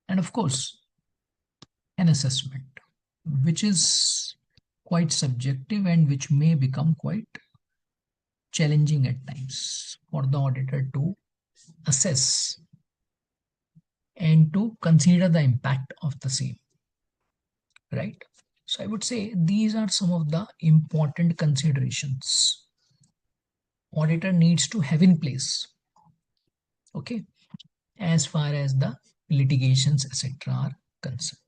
And of course, an assessment, which is quite subjective and which may become quite challenging at times for the auditor to assess and to consider the impact of the same, right? So I would say these are some of the important considerations auditor needs to have in place, okay, as far as the litigations, etc. are concerned.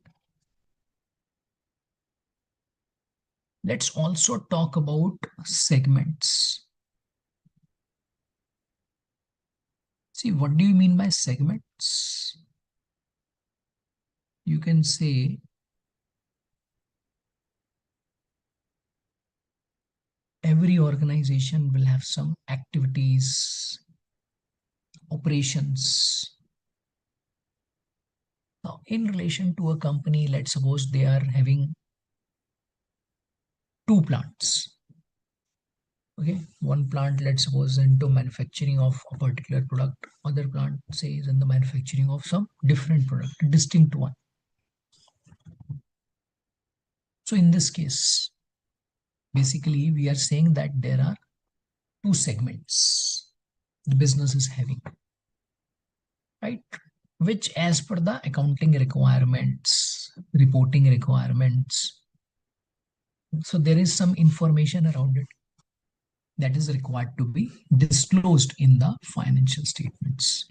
Let's also talk about segments. See, what do you mean by segments? You can say every organization will have some activities, operations. Now, in relation to a company, let's suppose they are having two plants. Okay, one plant, let's suppose, into manufacturing of a particular product, other plant says in the manufacturing of some different product, distinct one. So in this case, basically we are saying that there are two segments the business is having, right? Which, as per the accounting requirements, reporting requirements, so there is some information around it that is required to be disclosed in the financial statements.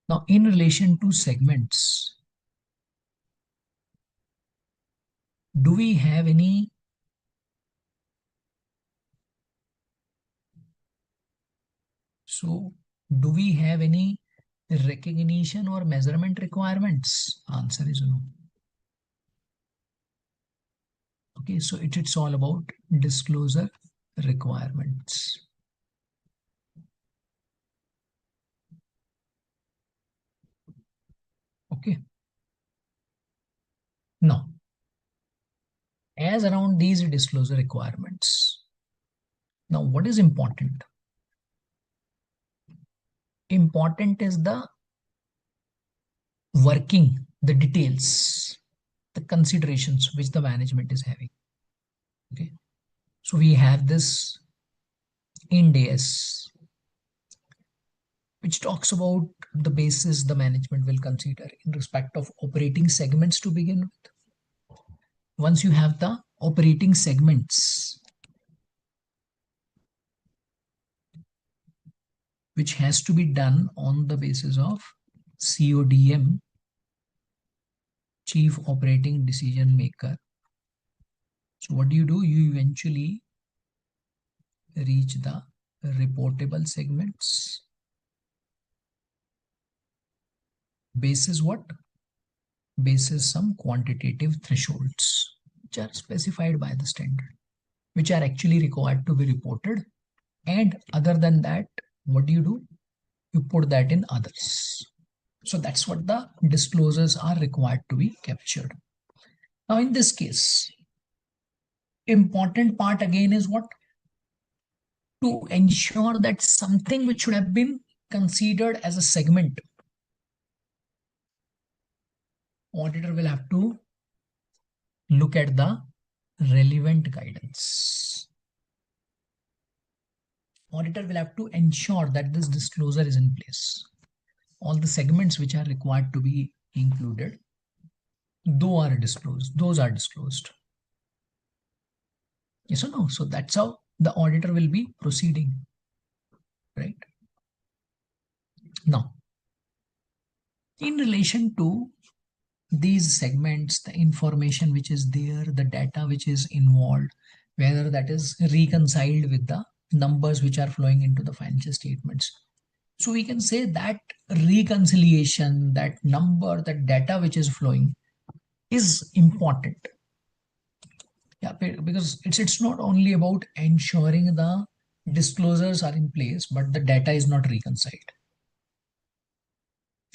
Now, in relation to segments, do we have any recognition or measurement requirements? Answer is no. Okay, so it's all about disclosure requirements. Okay. Now, as around these disclosure requirements, now what is important? Important is the working, the details, the considerations which the management is having. Okay, so we have this Ind AS, which talks about the basis the management will consider in respect of operating segments to begin with. Once you have the operating segments, which has to be done on the basis of CODM, Chief Operating Decision Maker. So what do? You eventually reach the reportable segments. Basis what? Basis some quantitative thresholds which are specified by the standard, which are actually required to be reported. And other than that, what do? You put that in others. So that's what the disclosures are required to be captured. Now in this case, important part again is what? to ensure that something which should have been considered as a segment, auditor will have to look at the relevant guidance. Auditor will have to ensure that this disclosure is in place. All the segments which are required to be included, those are disclosed. Yes or no? So that's how the auditor will be proceeding, right? Now, in relation to these segments, the information which is there, the data which is involved, whether that is reconciled with the numbers which are flowing into the financial statements. So we can say that reconciliation, that number, that data which is flowing is important. Yeah, because it's not only about ensuring the disclosures are in place, but the data is not reconciled.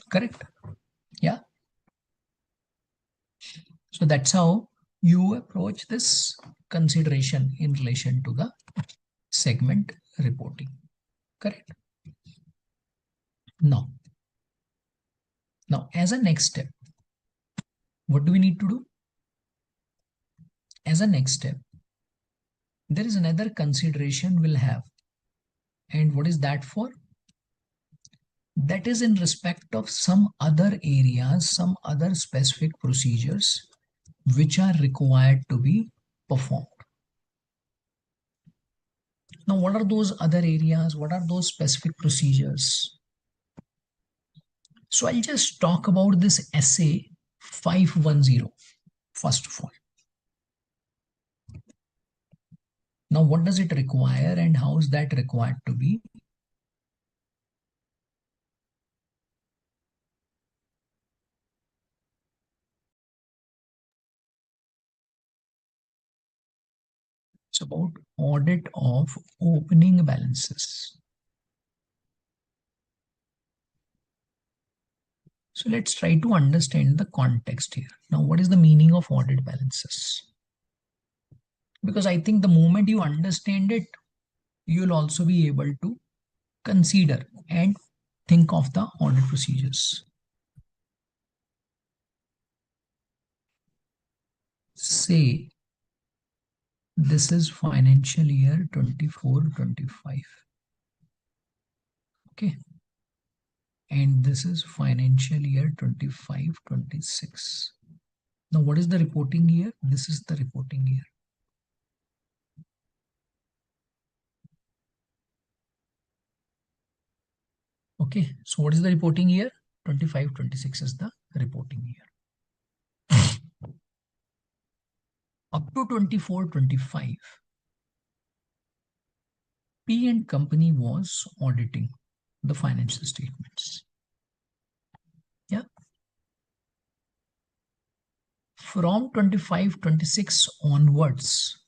Correct? Yeah. So that's how you approach this consideration in relation to the segment reporting. Correct? Now, as a next step, what do we need to do? As a next step, there is another consideration we'll have. And what is that for? That is in respect of some other areas, some other specific procedures which are required to be performed. Now, what are those other areas? What are those specific procedures? So I'll just talk about this SA 510 first of all. Now, what does it require and how is that required to be? It's about audit of opening balances. So let's try to understand the context here. Now, what is the meaning of audit balances? Because I think the moment you understand it, you'll also be able to consider and think of the audit procedures. Say this is financial year 24-25. Okay. And this is financial year 25-26. Now, what is the reporting year? This is the reporting year. Okay, so what is the reporting year? 25-26 is the reporting year. Up to 24-25, P and company was auditing the financial statements. Yeah. From 25-26 onwards,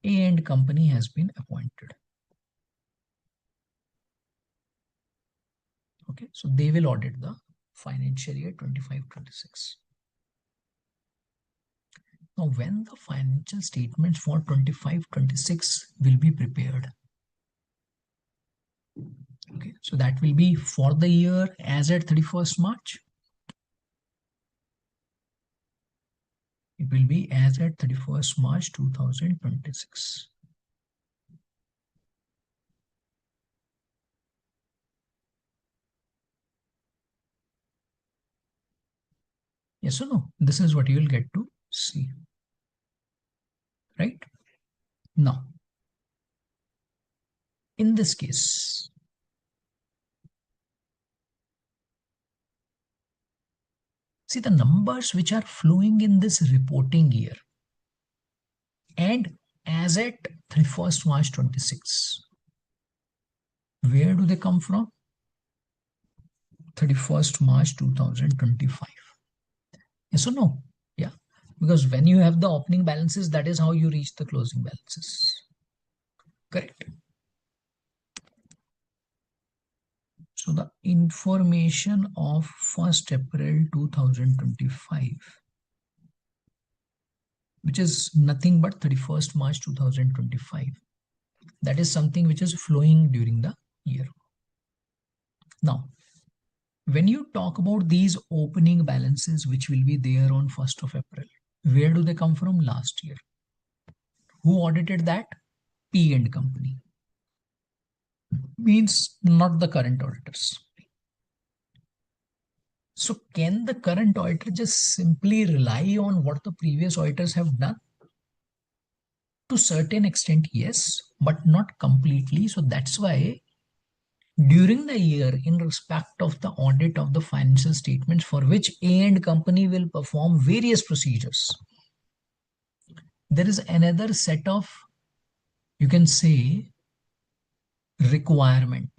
A and company has been appointed. Okay, so they will audit the financial year 25-26. Now, when the financial statements for 25-26 will be prepared. Okay, so that will be for the year as at 31st March. It will be as at 31st March 2026. Yes or no? This is what you will get to see. Right? Now, in this case, see the numbers which are flowing in this reporting year and as at 31st March 26. Where do they come from? 31st March 2025. Yes or no? Yeah. Because when you have the opening balances, that is how you reach the closing balances. Correct. So the information of 1st April 2025 which is nothing but 31st March 2025. That is something which is flowing during the year. Now, when you talk about these opening balances which will be there on 1st of April, where do they come from? Last year. Who audited that? P and company. Means not the current auditors. So can the current auditor just simply rely on what the previous auditors have done? To certain extent, yes, but not completely. So that's why during the year, in respect of the audit of the financial statements for which A and company will perform various procedures, there is another set of, you can say, requirement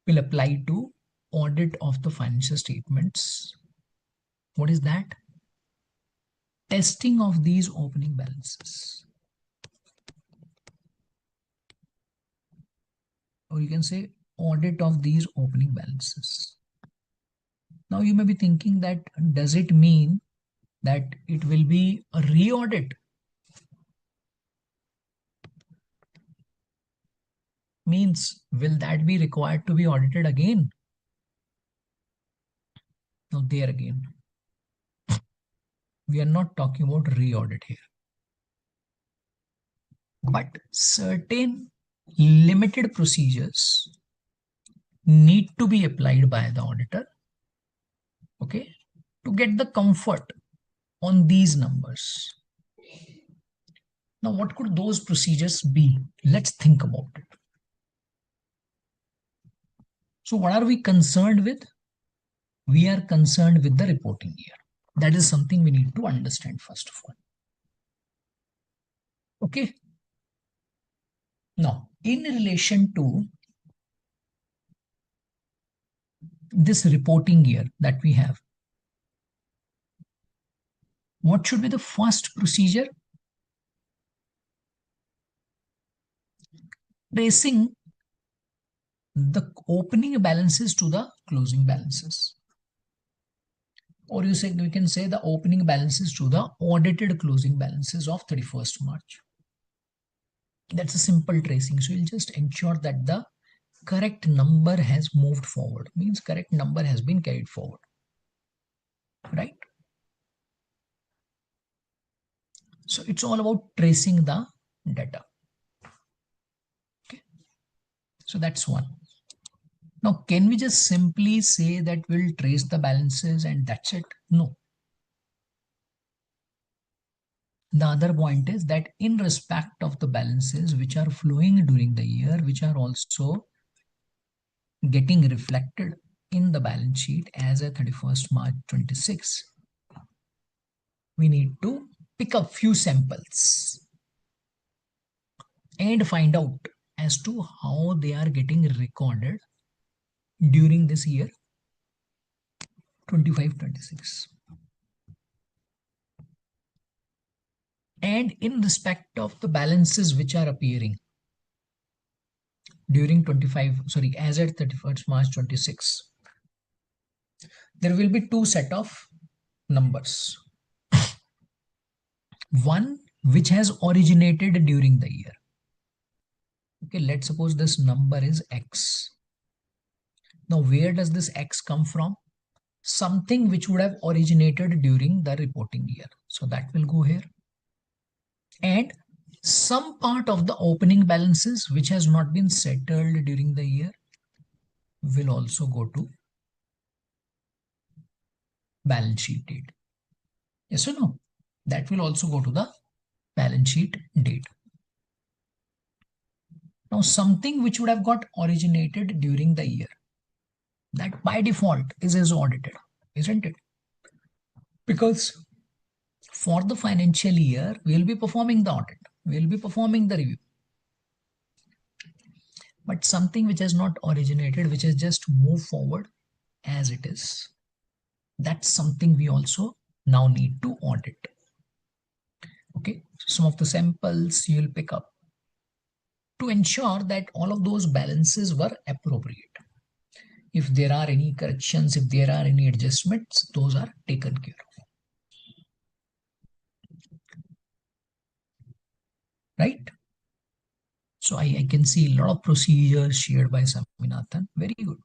will apply to audit of the financial statements. What is that? Testing of these opening balances. Or you can say audit of these opening balances. Now you may be thinking that does it mean that it will be a re-audit? Means will that be required to be audited again? Now there again, we are not talking about re-audit here. But certain limited procedures need to be applied by the auditor, okay, to get the comfort on these numbers. Now, what could those procedures be? Let's think about it. So what are we concerned with? We are concerned with the reporting year. That is something we need to understand first of all. Okay. Now, in relation to this reporting year that we have, what should be the first procedure? Tracing the opening balances to the closing balances. Or we can say the opening balances to the audited closing balances of 31st March. That's a simple tracing. So you'll just ensure that the correct number has moved forward. Means correct number has been carried forward. Right? So it's all about tracing the data. Okay. So that's one. Now, can we just simply say that we'll trace the balances and that's it? No. The other point is that in respect of the balances which are flowing during the year, which are also getting reflected in the balance sheet as a 31st March 26, we need to pick up few samples and find out as to how they are getting recorded during this year 25-26. And in respect of the balances which are appearing during as at 31st March 26, there will be two set of numbers. One which has originated during the year. Okay, let's suppose this number is X. Now, where does this X come from? Something which would have originated during the reporting year. So that will go here. And some part of the opening balances which has not been settled during the year will also go to balance sheet date. Yes or no? That will also go to the balance sheet date. Now, something which would have got originated during the year, that by default is audited, isn't it? Because for the financial year, we'll be performing the audit, we'll be performing the review. But something which has not originated, which has just moved forward as it is, that's something we also now need to audit. Okay, some of the samples you'll pick up to ensure that all of those balances were appropriate. If there are any corrections, if there are any adjustments, those are taken care of. right? So I can see a lot of procedures shared by Swaminathan. Very good.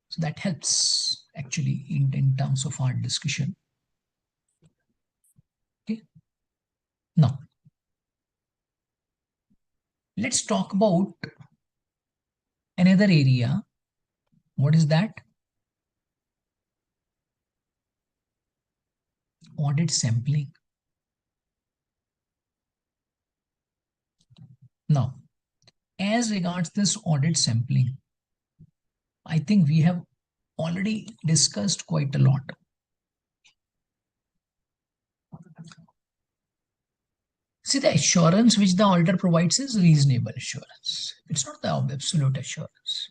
So that helps actually in terms of our discussion. Okay. Now, let's talk about another area. What is that? Audit sampling. Now, as regards this audit sampling, I think we have already discussed quite a lot. See, the assurance which the auditor provides is reasonable assurance. It's not the absolute assurance.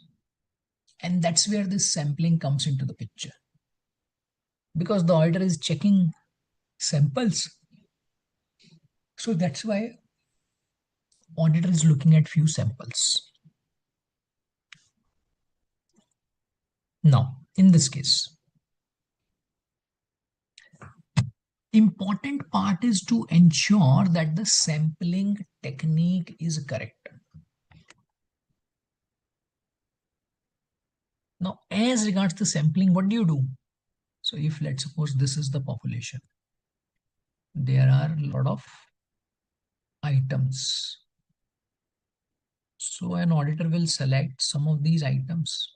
And that's where this sampling comes into the picture. Because the auditor is checking samples. So that's why auditor is looking at few samples. Now, in this case, important part is to ensure that the sampling technique is correct. Now, as regards the sampling, what do you do? So if let's suppose this is the population, there are a lot of items. So an auditor will select some of these items.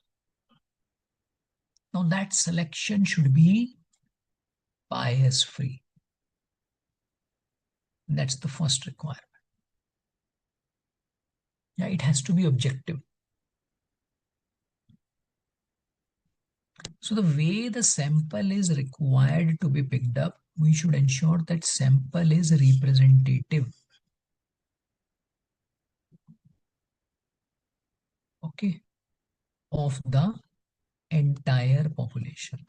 Now that selection should be bias free. That's the first requirement. Yeah, it has to be objective. So the way the sample is required to be picked up, we should ensure that sample is representative. Okay, of the entire population.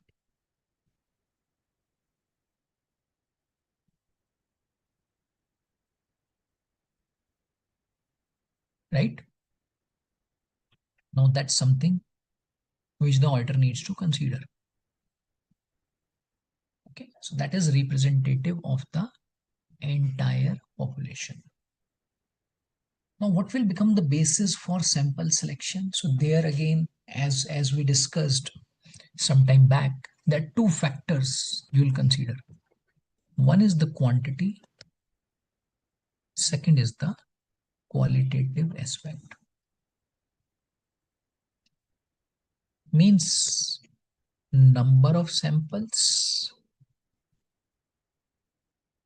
Right? Now that's something which the auditor needs to consider. Okay, so that is representative of the entire population. Now, what will become the basis for sample selection? So there again, as we discussed some time back, there are two factors you will consider. One is the quantity, second is the qualitative aspect. Means number of samples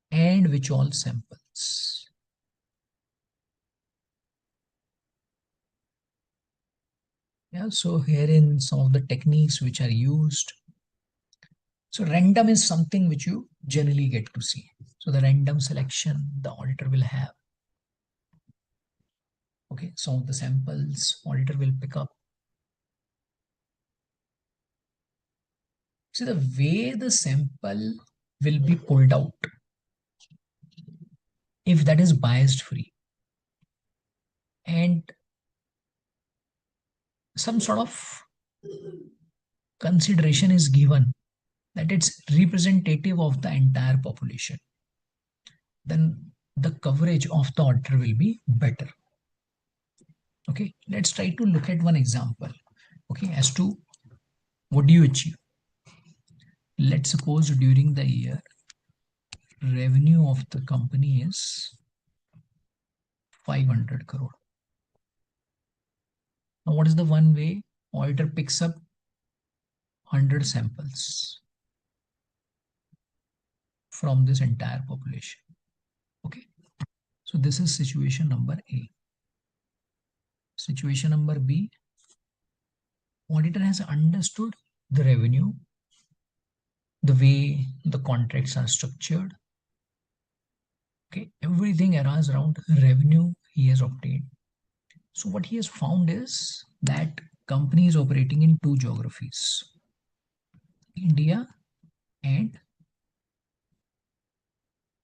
and which all samples. Yeah, so here in some of the techniques which are used. So random is something which you generally get to see. So the random selection the auditor will have. Okay, some of the samples auditor will pick up. So the way the sample will be pulled out, if that is biased free and some sort of consideration is given that it's representative of the entire population, then the coverage of the auditor will be better. Okay, let's try to look at one example. Okay, as to what do you achieve? Let's suppose during the year revenue of the company is 500 crore. Now what is the one way auditor picks up 100 samples from this entire population? Okay, so this is situation number A. Situation number B, auditor has understood the revenue, the way the contracts are structured. Okay, everything around revenue he has obtained. So what he has found is that company is operating in two geographies, India and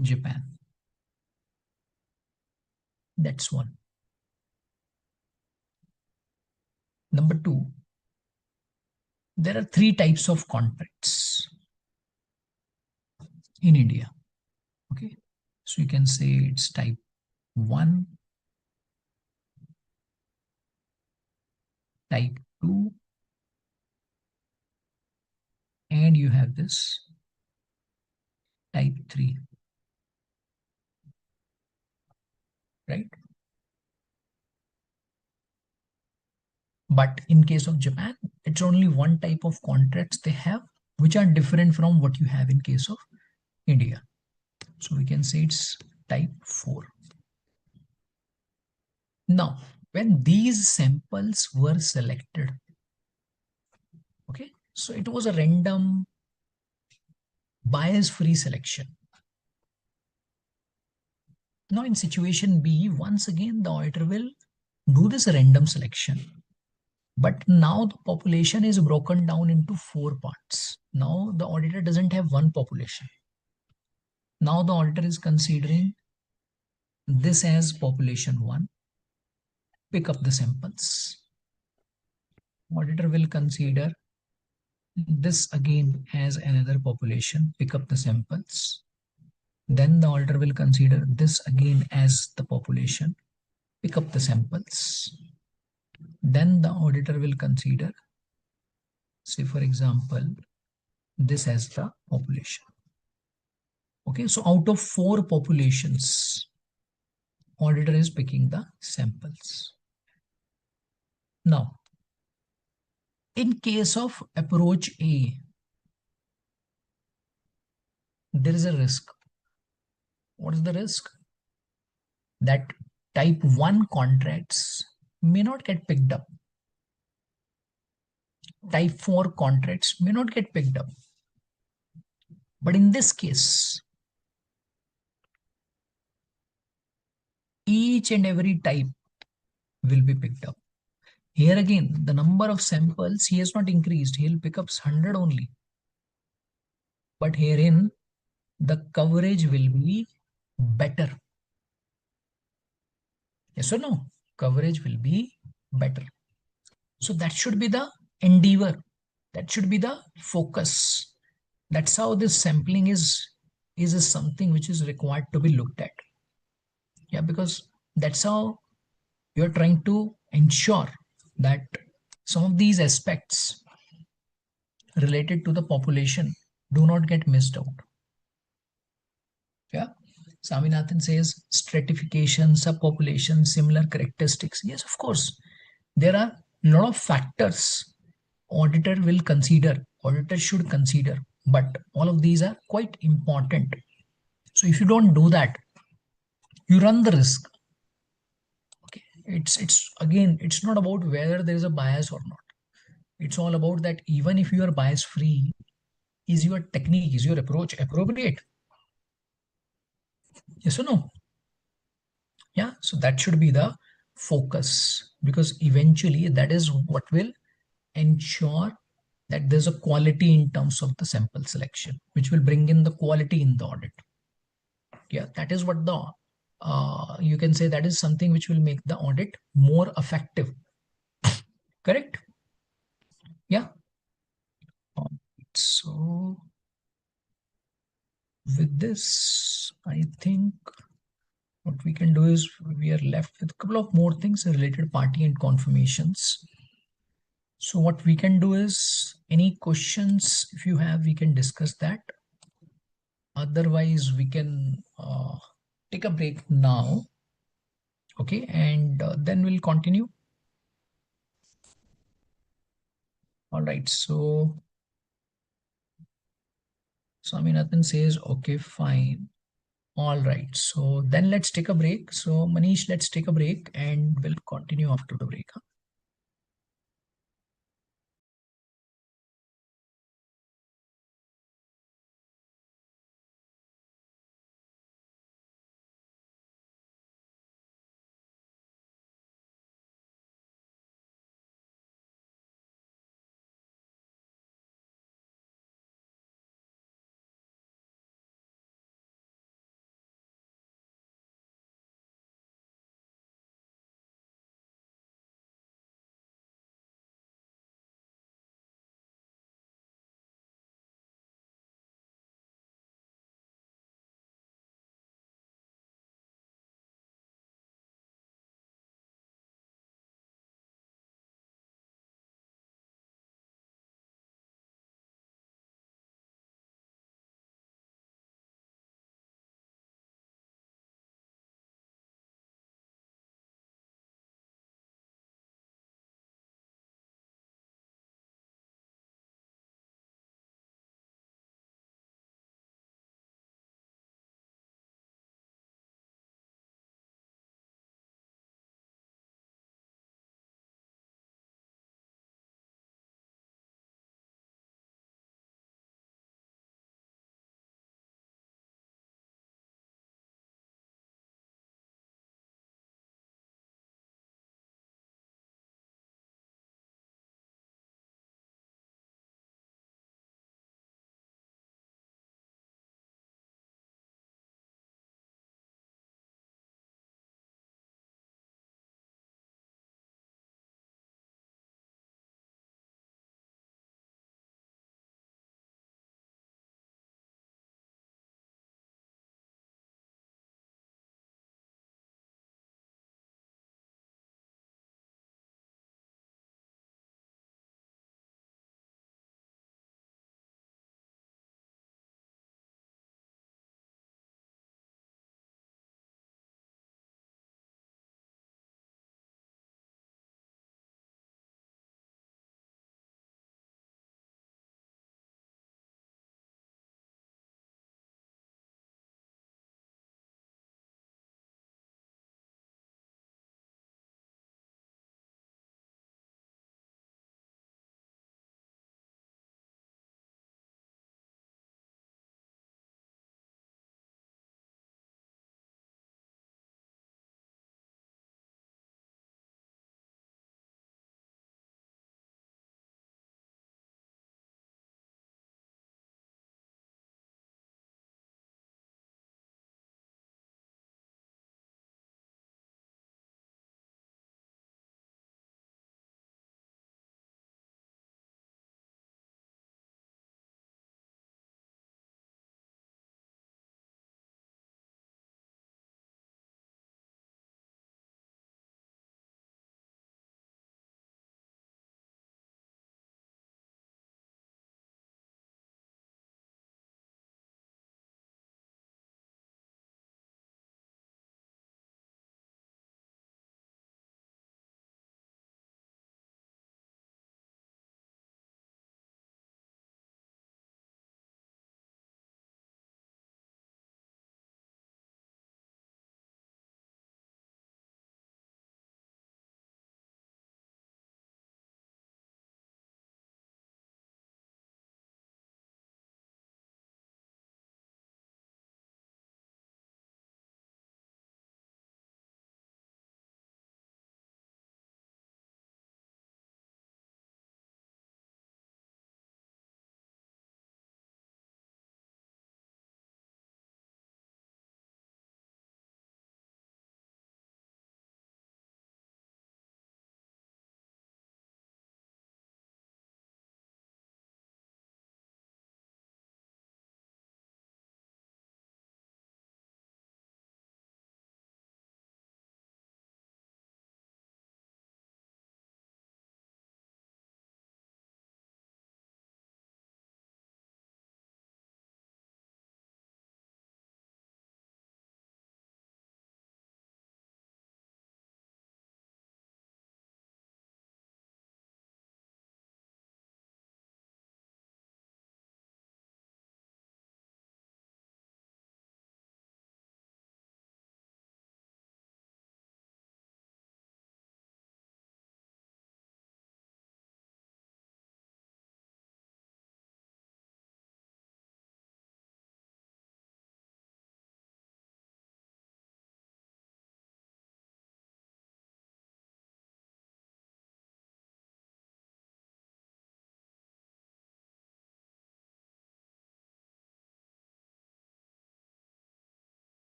Japan. That's one. Number two, there are three types of contracts in India. Okay, so you can say it's type 1, type 2, and you have this type 3, right? But in case of Japan, it's only one type of contracts they have, which are different from what you have in case of India. So we can say it's type 4. Now, when these samples were selected, okay, so it was a random bias-free selection. Now in situation B, once again, the auditor will do this random selection. But now the population is broken down into 4 parts. Now the auditor doesn't have one population. Now the auditor is considering this as population 1. Pick up the samples. Auditor will consider this again as another population. Pick up the samples. Then the auditor will consider this again as the population. Pick up the samples. Then the auditor will consider, say for example, this as the population. Okay, so out of 4 populations, auditor is picking the samples. Now, in case of approach A, there is a risk. What is the risk? That type 1 contracts may not get picked up. Type 4 contracts may not get picked up. But in this case, each and every type will be picked up. Here again, the number of samples he has not increased. He'll pick up 100 only. But herein, the coverage will be better. Yes or no? Coverage will be better. So that should be the endeavor. That should be the focus. That's how this sampling is something which is required to be looked at. Yeah, because that's how you're trying to ensure that some of these aspects related to the population do not get missed out. Yeah. Swaminathan says stratification, subpopulation, similar characteristics. Yes, of course. There are a lot of factors auditor will consider, auditor should consider, but all of these are quite important. So if you don't do that, you run the risk. Okay. It's again, it's not about whether there is a bias or not. It's all about that even if you are bias free, is your technique, is your approach appropriate? Yes or no? Yeah, so that should be the focus, because eventually that is what will ensure that there's a quality in terms of the sample selection, which will bring in the quality in the audit. Yeah, that is what the you can say that is something which will make the audit more effective. Correct? Yeah. So with this, I think what we can do is we are left with a couple of more things, related party and confirmations. So what we can do is, any questions if you have, we can discuss that. Otherwise, we can take a break now. Okay, and then we'll continue. All right, so Swaminathan says, okay, fine. All right, so then let's take a break. So Manish, let's take a break and we'll continue after the break. Huh?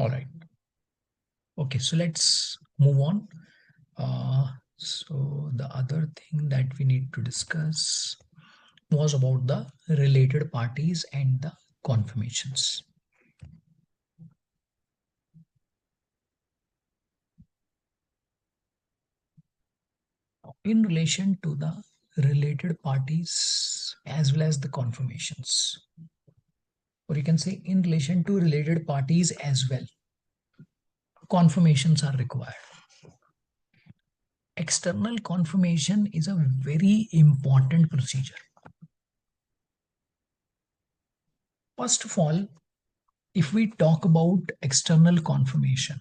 All right. Okay, so let's move on. So the other thing that we need to discuss was about the related parties and the confirmations. In relation to the related parties as well as the confirmations, or you can say in relation to related parties as well, confirmations are required. External confirmation is a very important procedure. First of all, if we talk about external confirmation,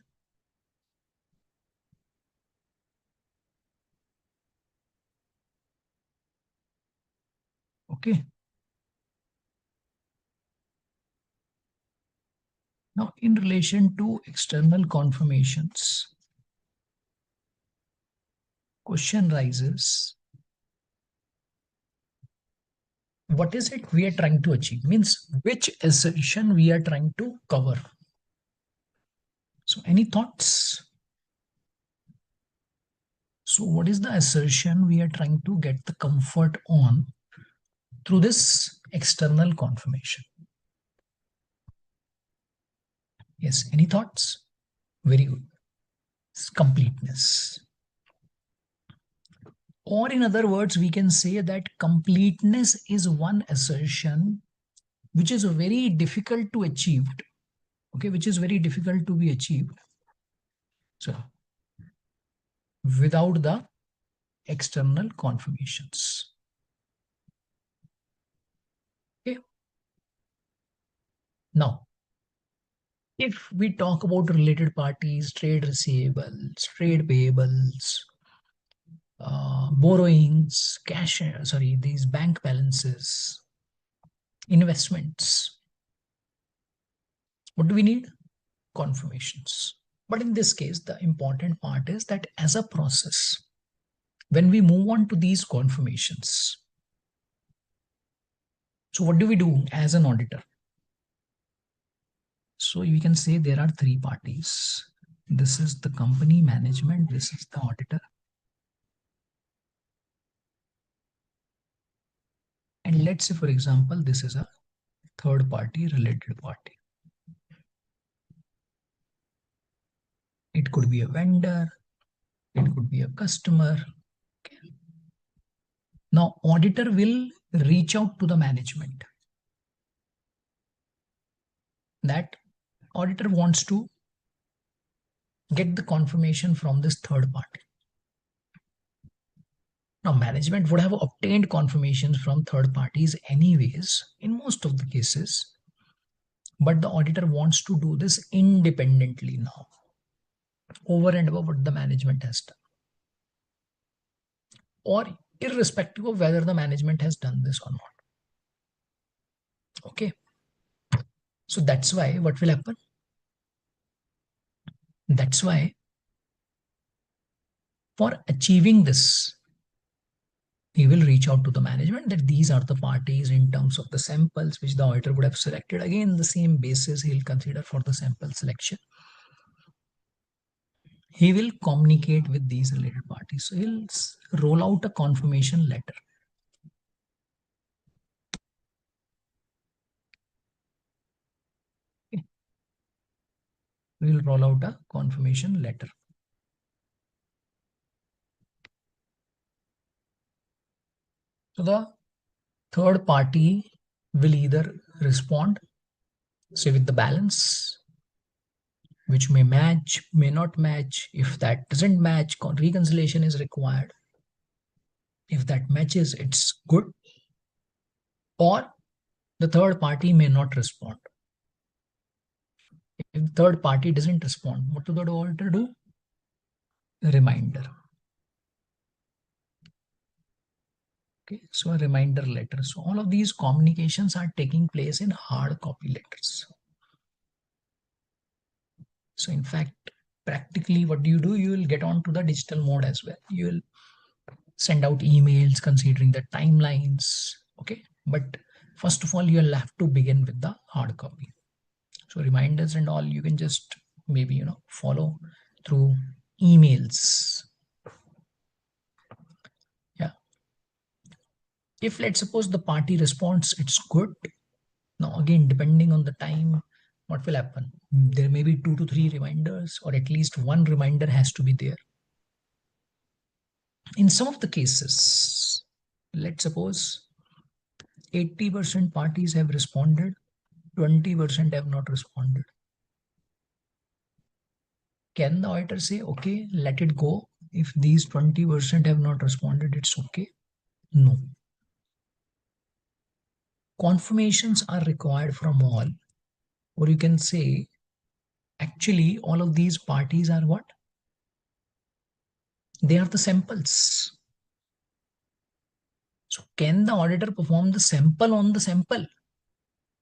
okay, now in relation to external confirmations, question rises, what is it we are trying to achieve? Means which assertion we are trying to cover. So any thoughts? So what is the assertion we are trying to get the comfort on through this external confirmation? Yes, any thoughts? Very good. It's completeness. Or in other words, we can say that completeness is one assertion which is very difficult to achieve. Okay, which is very difficult to be achieved. So without the external confirmations. Okay. Now, if we talk about related parties, trade receivables, trade payables, borrowings, cash, sorry, these bank balances, investments, what do we need? Confirmations. But in this case, the important part is that as a process, when we move on to these confirmations, so what do we do as an auditor? So you can say there are three parties. This is the company management, this is the auditor, and let's say, for example, this is a third party, related party. It could be a vendor, it could be a customer. Now, auditor will reach out to the management. That auditor wants to get the confirmation from this third party. Now, management would have obtained confirmations from third parties anyways, in most of the cases, but the auditor wants to do this independently now, over and above what the management has done, or irrespective of whether the management has done this or not. Okay. So that's why what will happen? That's why for achieving this, he will reach out to the management that these are the parties in terms of the samples which the auditor would have selected. Again, the same basis he'll consider for the sample selection. He will communicate with these related parties. So he'll roll out a confirmation letter. Okay. We'll roll out a confirmation letter. So the third party will either respond, say with the balance, which may match, may not match. If that doesn't match, reconciliation is required. If that matches, it's good. Or the third party may not respond. If the third party doesn't respond, what do the auditor do? A reminder. Okay, so a reminder letter. So all of these communications are taking place in hard copy letters. So in fact, practically what do? You will get on to the digital mode as well. You will send out emails considering the timelines. Okay, but first of all, you'll have to begin with the hard copy. So reminders and all, you can just maybe follow through emails. Yeah. If let's suppose the party responds it's good, now again depending on the time, what will happen? There may be 2 to 3 reminders, or at least one reminder has to be there. In some of the cases, let's suppose 80% parties have responded, 20% have not responded. Can the auditor say, okay, let it go? If these 20% have not responded, it's okay? No. Confirmations are required from all. Or you can say, actually, all of these parties are what? They are the samples. So, can the auditor perform the sample on the sample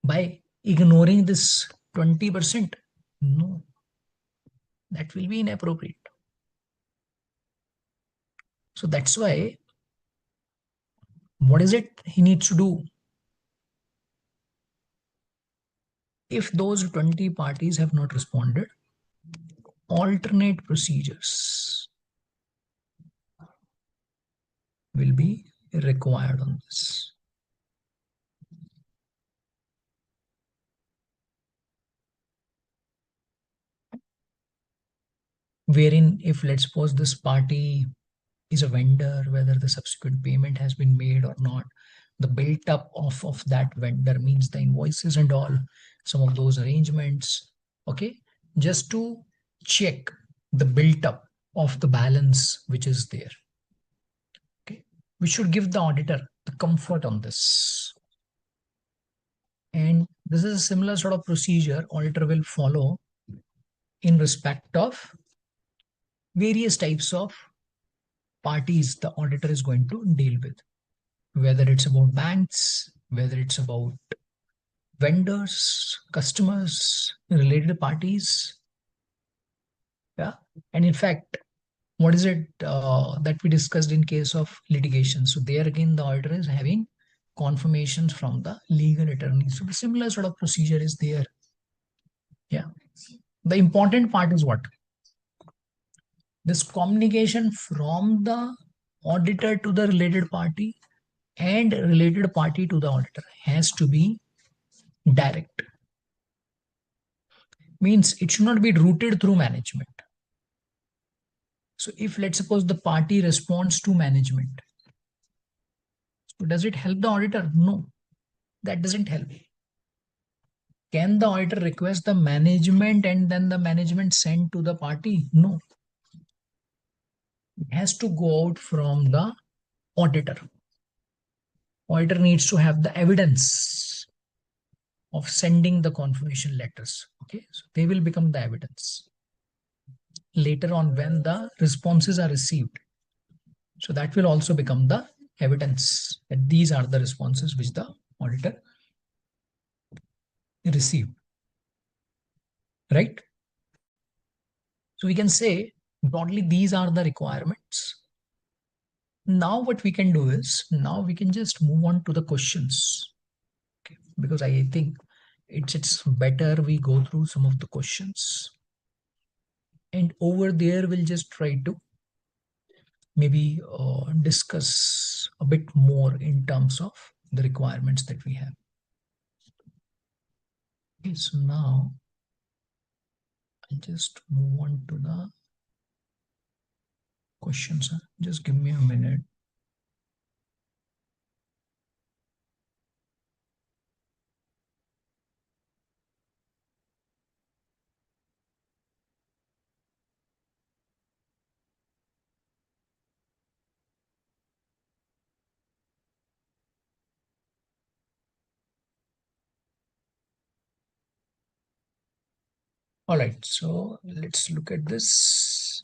by ignoring this 20%? No, that will be inappropriate. So, that's why what is it he needs to do? If those 20 parties have not responded, alternate procedures will be required on this. Wherein, if let's suppose this party is a vendor, whether the subsequent payment has been made or not, the built up of that vendor means the invoices and all, some of those arrangements, okay, just to check the built up of the balance which is there. Okay, we should give the auditor the comfort on this. And this is a similar sort of procedure auditor will follow in respect of various types of parties the auditor is going to deal with, whether it's about banks, whether it's about vendors, customers, related parties. Yeah. And in fact, what is it that we discussed in case of litigation? So there again, the auditor is having confirmations from the legal attorney. So the similar sort of procedure is there. Yeah. The important part is what? This communication from the auditor to the related party and related party to the auditor has to be direct. Means it should not be routed through management. So if let's suppose the party responds to management, so does it help the auditor? No, that doesn't help. Can the auditor request the management and then the management send to the party? No. It has to go out from the auditor. Auditor needs to have the evidence of sending the confirmation letters. Okay, so they will become the evidence later on when the responses are received. So that will also become the evidence that these are the responses which the auditor received. Right? So we can say broadly these are the requirements. Now what we can do is, now we can just move on to the questions. Okay, because I think it's better we go through some of the questions. And over there we'll just try to maybe discuss a bit more in terms of the requirements that we have. Okay, so now I'll just move on to the questions. Just give me a minute. All right, so let's look at this.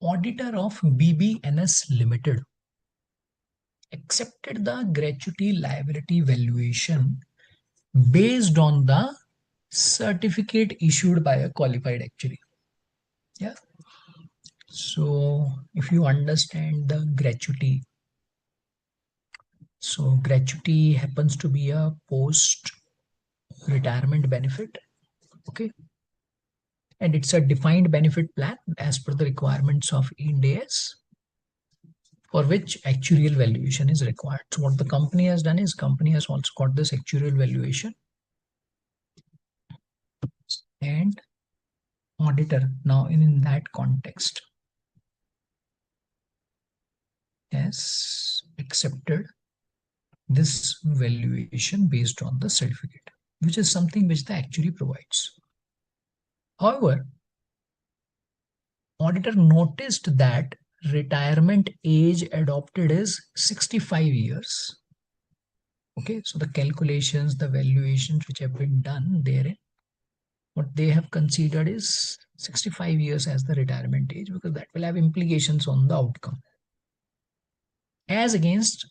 Auditor of BBNS Limited accepted the gratuity liability valuation based on the certificate issued by a qualified actuary. Yeah. So if you understand the gratuity, So gratuity happens to be a post retirement benefit. Okay. And it's a defined benefit plan as per the requirements of Ind AS, for which actuarial valuation is required. So what the company has done is company has also got this actuarial valuation, and auditor now in that context has accepted this valuation based on the certificate, which is something which the actuary provides. However, auditor noticed that retirement age adopted is 65 years. Okay, so the calculations, the valuations which have been done therein, what they have considered is 65 years as the retirement age, because that will have implications on the outcome, as against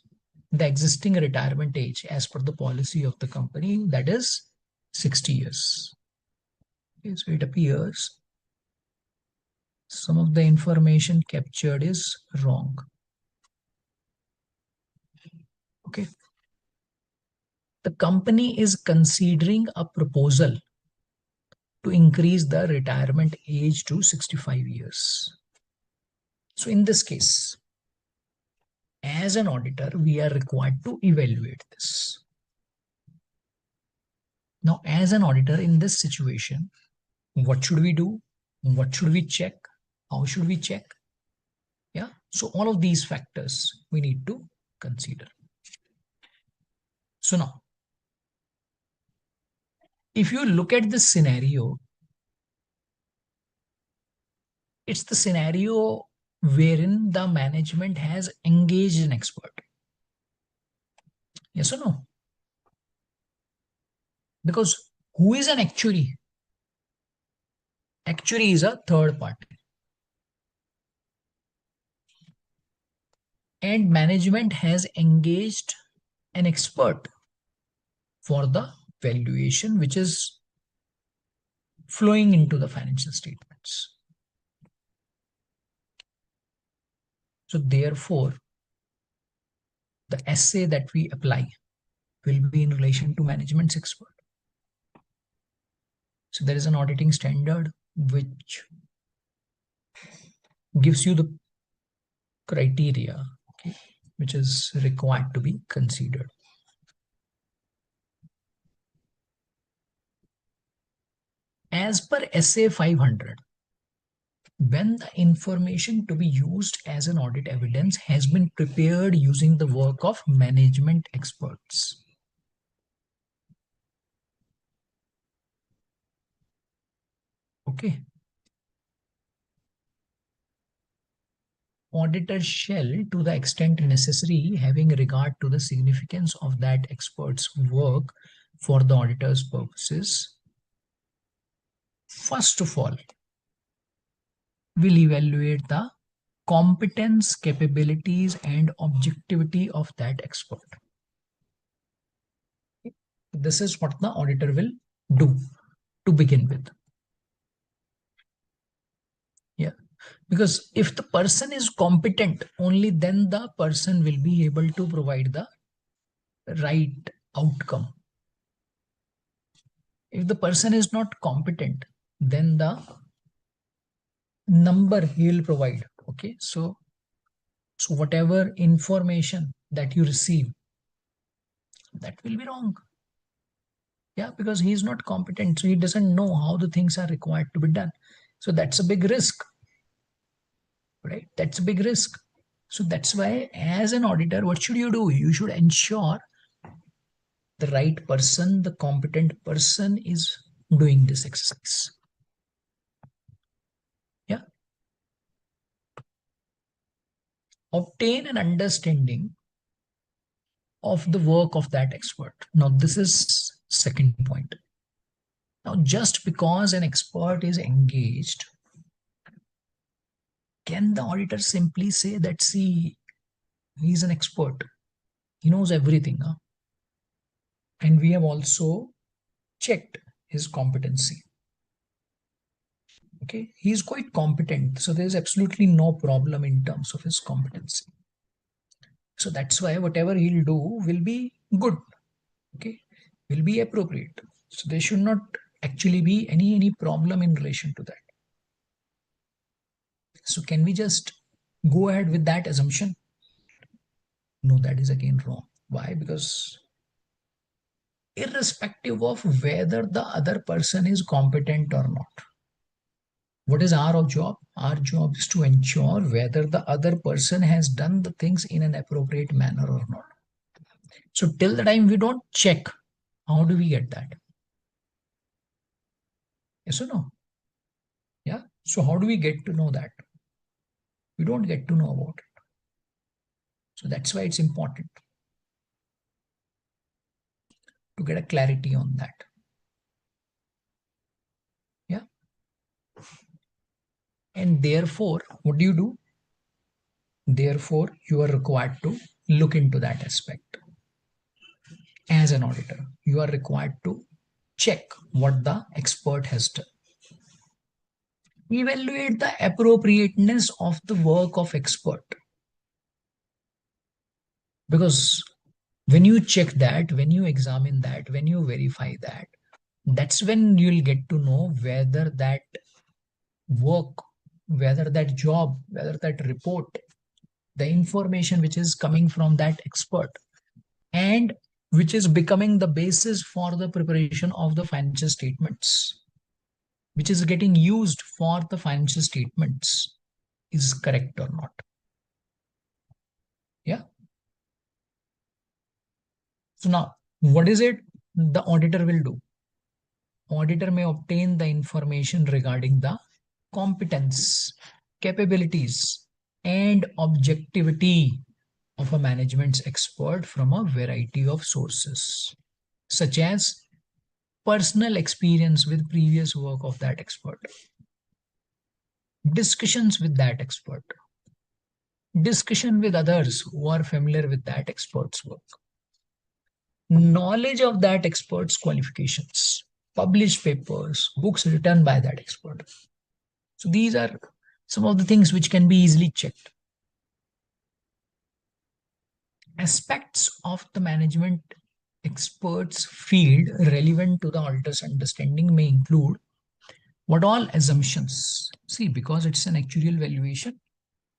the existing retirement age as per the policy of the company, that is 60 years. Okay, so it appears some of the information captured is wrong. Okay. The company is considering a proposal to increase the retirement age to 65 years. So in this case, as an auditor, we are required to evaluate this. Now, as an auditor in this situation, what should we do? What should we check? How should we check? Yeah. So all of these factors we need to consider. So now, if you look at this scenario, it's the scenario wherein the management has engaged an expert. Yes or no? Because who is an actuary? Actuary is a third party. And management has engaged an expert for the valuation which is flowing into the financial statements. So therefore, the essay that we apply will be in relation to management's expert. So there is an auditing standard which gives you the criteria, okay, which is required to be considered. As per SA 500, when the information to be used as an audit evidence has been prepared using the work of management experts. Okay. Auditors shall, to the extent necessary, having regard to the significance of that expert's work for the auditor's purposes, first of all, will evaluate the competence, capabilities, and objectivity of that expert. This is what the auditor will do to begin with. Yeah. Because if the person is competent, only then the person will be able to provide the right outcome. If the person is not competent, then the number he will provide. Okay. So whatever information that you receive, that will be wrong. Yeah, because he is not competent. So he doesn't know how the things are required to be done. So that's a big risk, right? That's a big risk. So that's why as an auditor, what should you do? You should ensure the right person, the competent person is doing this exercise. Yeah. Obtain an understanding of the work of that expert. Now, this is second point. Now, just because an expert is engaged, can the auditor simply say that, see, he's an expert, he knows everything, huh? And we have also checked his competency. Okay, he is quite competent, so there is absolutely no problem in terms of his competency. So that's why whatever he'll do will be good, okay, will be appropriate. So there should not actually be any problem in relation to that. So can we just go ahead with that assumption? No, that is again wrong. Why? Because irrespective of whether the other person is competent or not, what is our job? Our job is to ensure whether the other person has done the things in an appropriate manner or not. So till the time we don't check, how do we get that? Yes or no? Yeah. So how do we get to know that? We don't get to know about it. So that's why it's important to get a clarity on that. Yeah. And therefore, what do you do? Therefore, you are required to look into that aspect. As an auditor, you are required to check what the expert has done. Evaluate the appropriateness of the work of expert. Because when you check that, when you examine that, when you verify that, that's when you'll get to know whether that work, whether that job, whether that report, the information which is coming from that expert and which is becoming the basis for the preparation of the financial statements, which is getting used for the financial statements, is correct or not. Yeah. So now, what is it the auditor will do? Auditor may obtain the information regarding the competence, capabilities, and objectivity of a management expert from a variety of sources, such as personal experience with previous work of that expert, discussions with that expert, discussion with others who are familiar with that expert's work, knowledge of that expert's qualifications, published papers, books written by that expert. So these are some of the things which can be easily checked. Aspects of the management expert's field relevant to the auditor's understanding may include what all assumptions. See, because it's an actuarial valuation,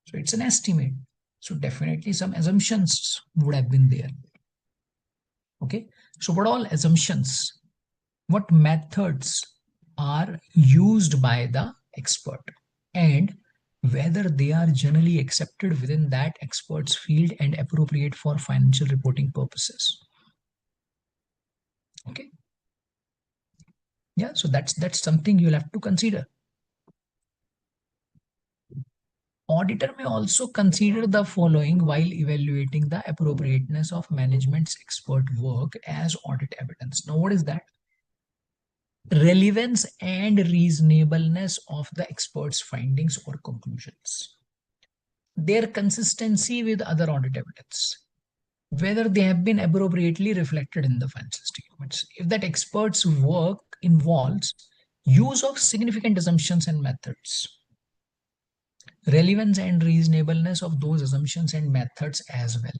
so it's an estimate. So definitely some assumptions would have been there. Okay. So what all assumptions, what methods are used by the expert, and whether they are generally accepted within that expert's field and appropriate for financial reporting purposes. Okay. Yeah. So that's something you'll have to consider. Auditor may also consider the following while evaluating the appropriateness of management's expert work as audit evidence. Now, what is that? Relevance and reasonableness of the expert's findings or conclusions. Their consistency with other audit evidence. Whether they have been appropriately reflected in the financial statements. If that expert's work involves use of significant assumptions and methods, relevance and reasonableness of those assumptions and methods as well.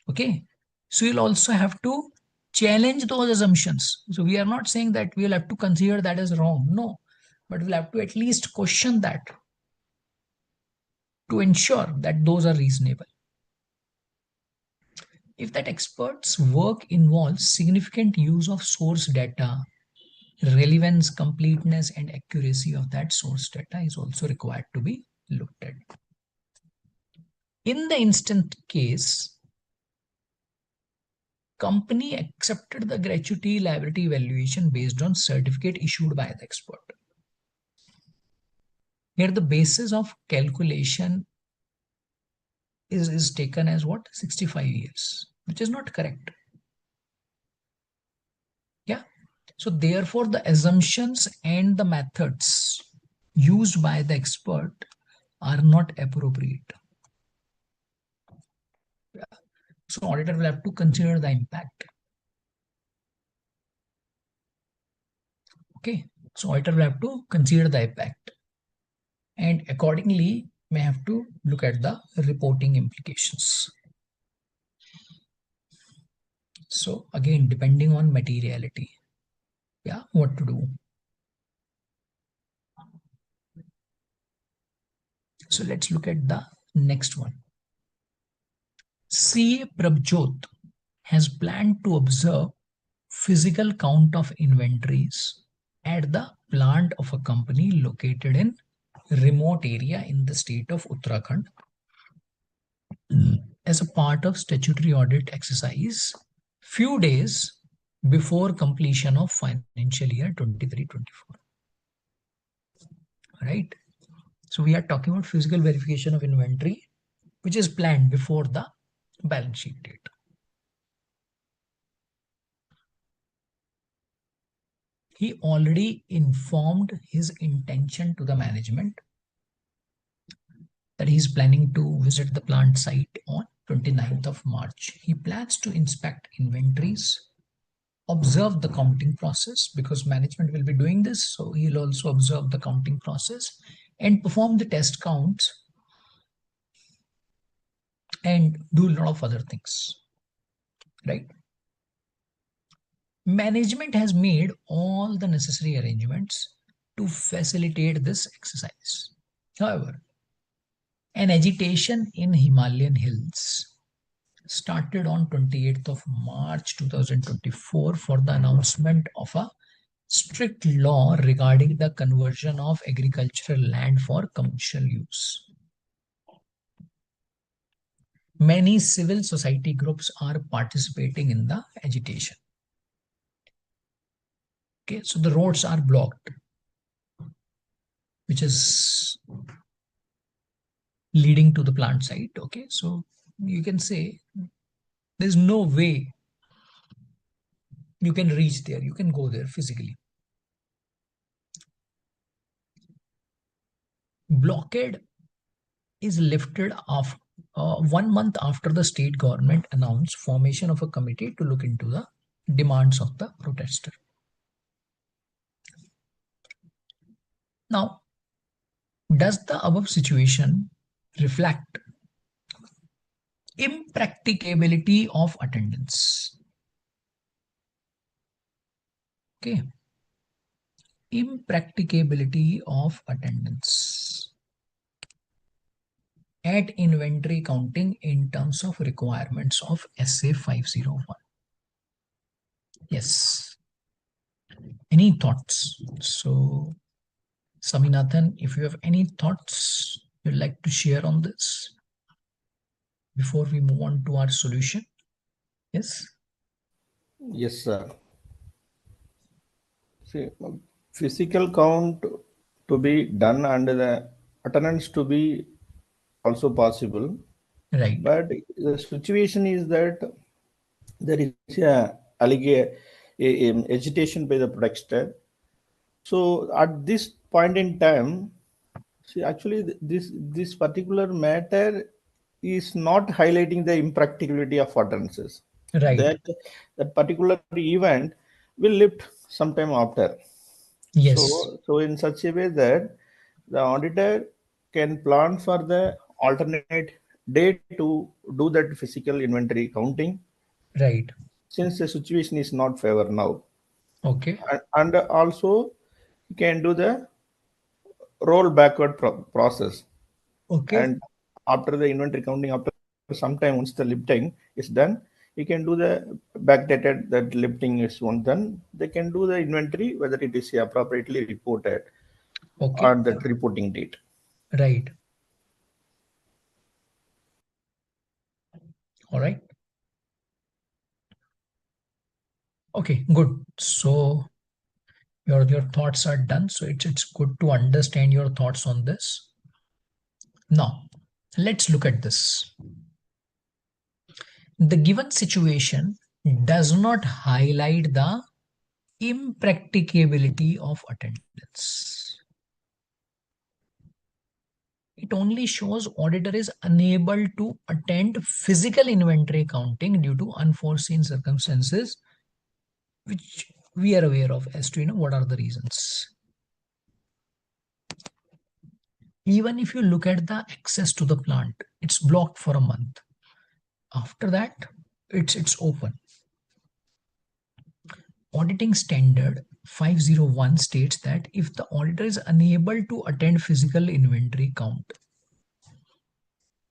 Okay. So you'll also have to challenge those assumptions. So we are not saying that we'll have to consider that as wrong. No. But we'll have to at least question that to ensure that those are reasonable. If that expert's work involves significant use of source data, relevance, completeness, and accuracy of that source data is also required to be looked at. In the instant case, company accepted the gratuity liability valuation based on certificate issued by the expert. Here the basis of calculation is taken as what? 65 years, which is not correct. Yeah. So therefore the assumptions and the methods used by the expert are not appropriate. So auditor will have to consider the impact. Okay. So auditor will have to consider the impact. And accordingly, may have to look at the reporting implications. So again, depending on materiality, yeah, what to do. So let's look at the next one. CA Prabjot has planned to observe physical count of inventories at the plant of a company located in remote area in the state of Uttarakhand as a part of statutory audit exercise few days before completion of financial year 23-24. Right? So we are talking about physical verification of inventory which is planned before the balance sheet date. He already informed his intention to the management that he's planning to visit the plant site on 29th of March. He plans to inspect inventories, observe the counting process because management will be doing this. So he'll also observe the counting process and perform the test counts and do a lot of other things, right? Management has made all the necessary arrangements to facilitate this exercise. However, an agitation in Himalayan hills started on 28th of March 2024 for the announcement of a strict law regarding the conversion of agricultural land for commercial use. Many civil society groups are participating in the agitation. Okay, so the roads are blocked, which is leading to the plant site. Okay, so you can say there's no way you can reach there, you can go there physically. Blockade is lifted off 1 month after the state government announced formation of a committee to look into the demands of the protester. Now, does the above situation reflect impracticability of attendance? Okay, impracticability of attendance at inventory counting in terms of requirements of SA 501. Yes. Any thoughts? So, Saminathan, if you have any thoughts you'd like to share on this before we move on to our solution. Yes. Yes, sir. See, physical count to be done and the attendance to be also possible. Right. But the situation is that there is agitation by the protester. So at this point in time, see, actually, this particular matter is not highlighting the impracticability of utterances. Right. That particular event will lift sometime after. Yes. So in such a way that the auditor can plan for the alternate day to do that physical inventory counting, Right. since the situation is not favor now. Okay. And also you can do the roll backward process. Okay. And after the inventory counting, after some time, once the lifting is done, you can do the backdated that lifting is one done. They can do the inventory whether it is appropriately reported Okay. on that reporting date. Right. All right. Okay. Good. So your thoughts are done. So it's good to understand your thoughts on this. Now, let's look at this. The given situation does not highlight the impracticability of attendance. It only shows auditor is unable to attend physical inventory counting due to unforeseen circumstances, which we are aware of as to what are the reasons. Even if you look at the access to the plant, it's blocked for a month. After that, it's open. Auditing standard 501 states that if the auditor is unable to attend physical inventory count,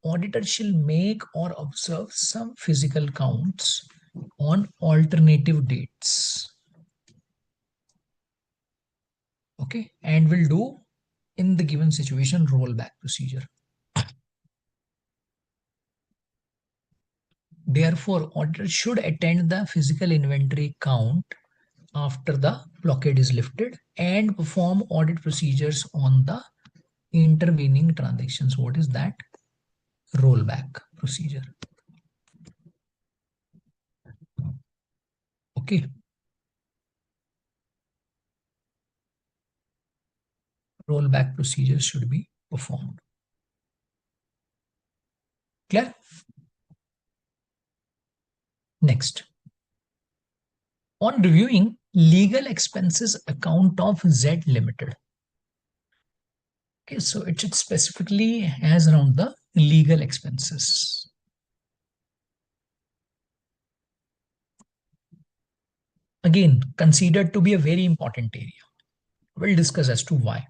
auditor shall make or observe some physical counts on alternative dates. Okay, and will do in the given situation rollback procedure. Therefore, auditor should attend the physical inventory count after the blockade is lifted and perform audit procedures on the intervening transactions. What is that? Rollback procedure. Okay. Rollback procedures should be performed. Clear? Next. On reviewing legal expenses account of Z Limited. Okay, so it specifically has around the legal expenses. Again, considered to be a very important area. We'll discuss as to why.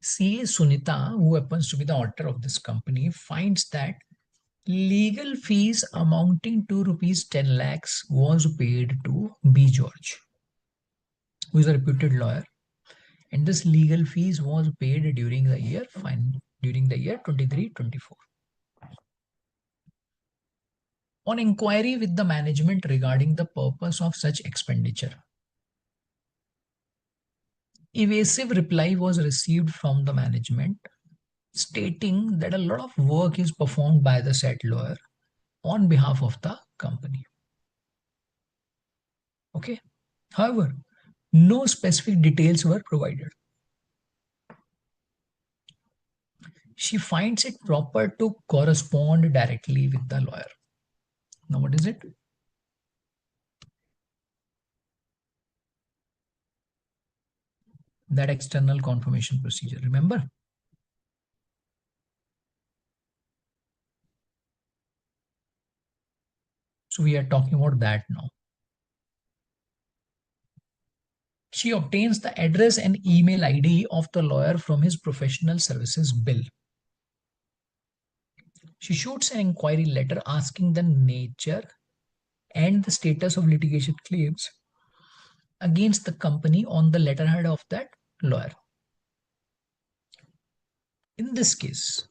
CA Sunita, who happens to be the auditor of this company, finds that legal fees amounting to rupees 10 lakhs was paid to B. George, who is a reputed lawyer, and this legal fees was paid during the year 23-24. On inquiry with the management regarding the purpose of such expenditure, evasive reply was received from the management stating that a lot of work is performed by the said lawyer on behalf of the company. Okay. However, no specific details were provided. She finds it proper to correspond directly with the lawyer. Now, what is it? That external confirmation procedure. Remember? So we are talking about that now. She obtains the address and email ID of the lawyer from his professional services bill. She shoots an inquiry letter asking the nature and the status of litigation claims against the company on the letterhead of that lawyer. In this case,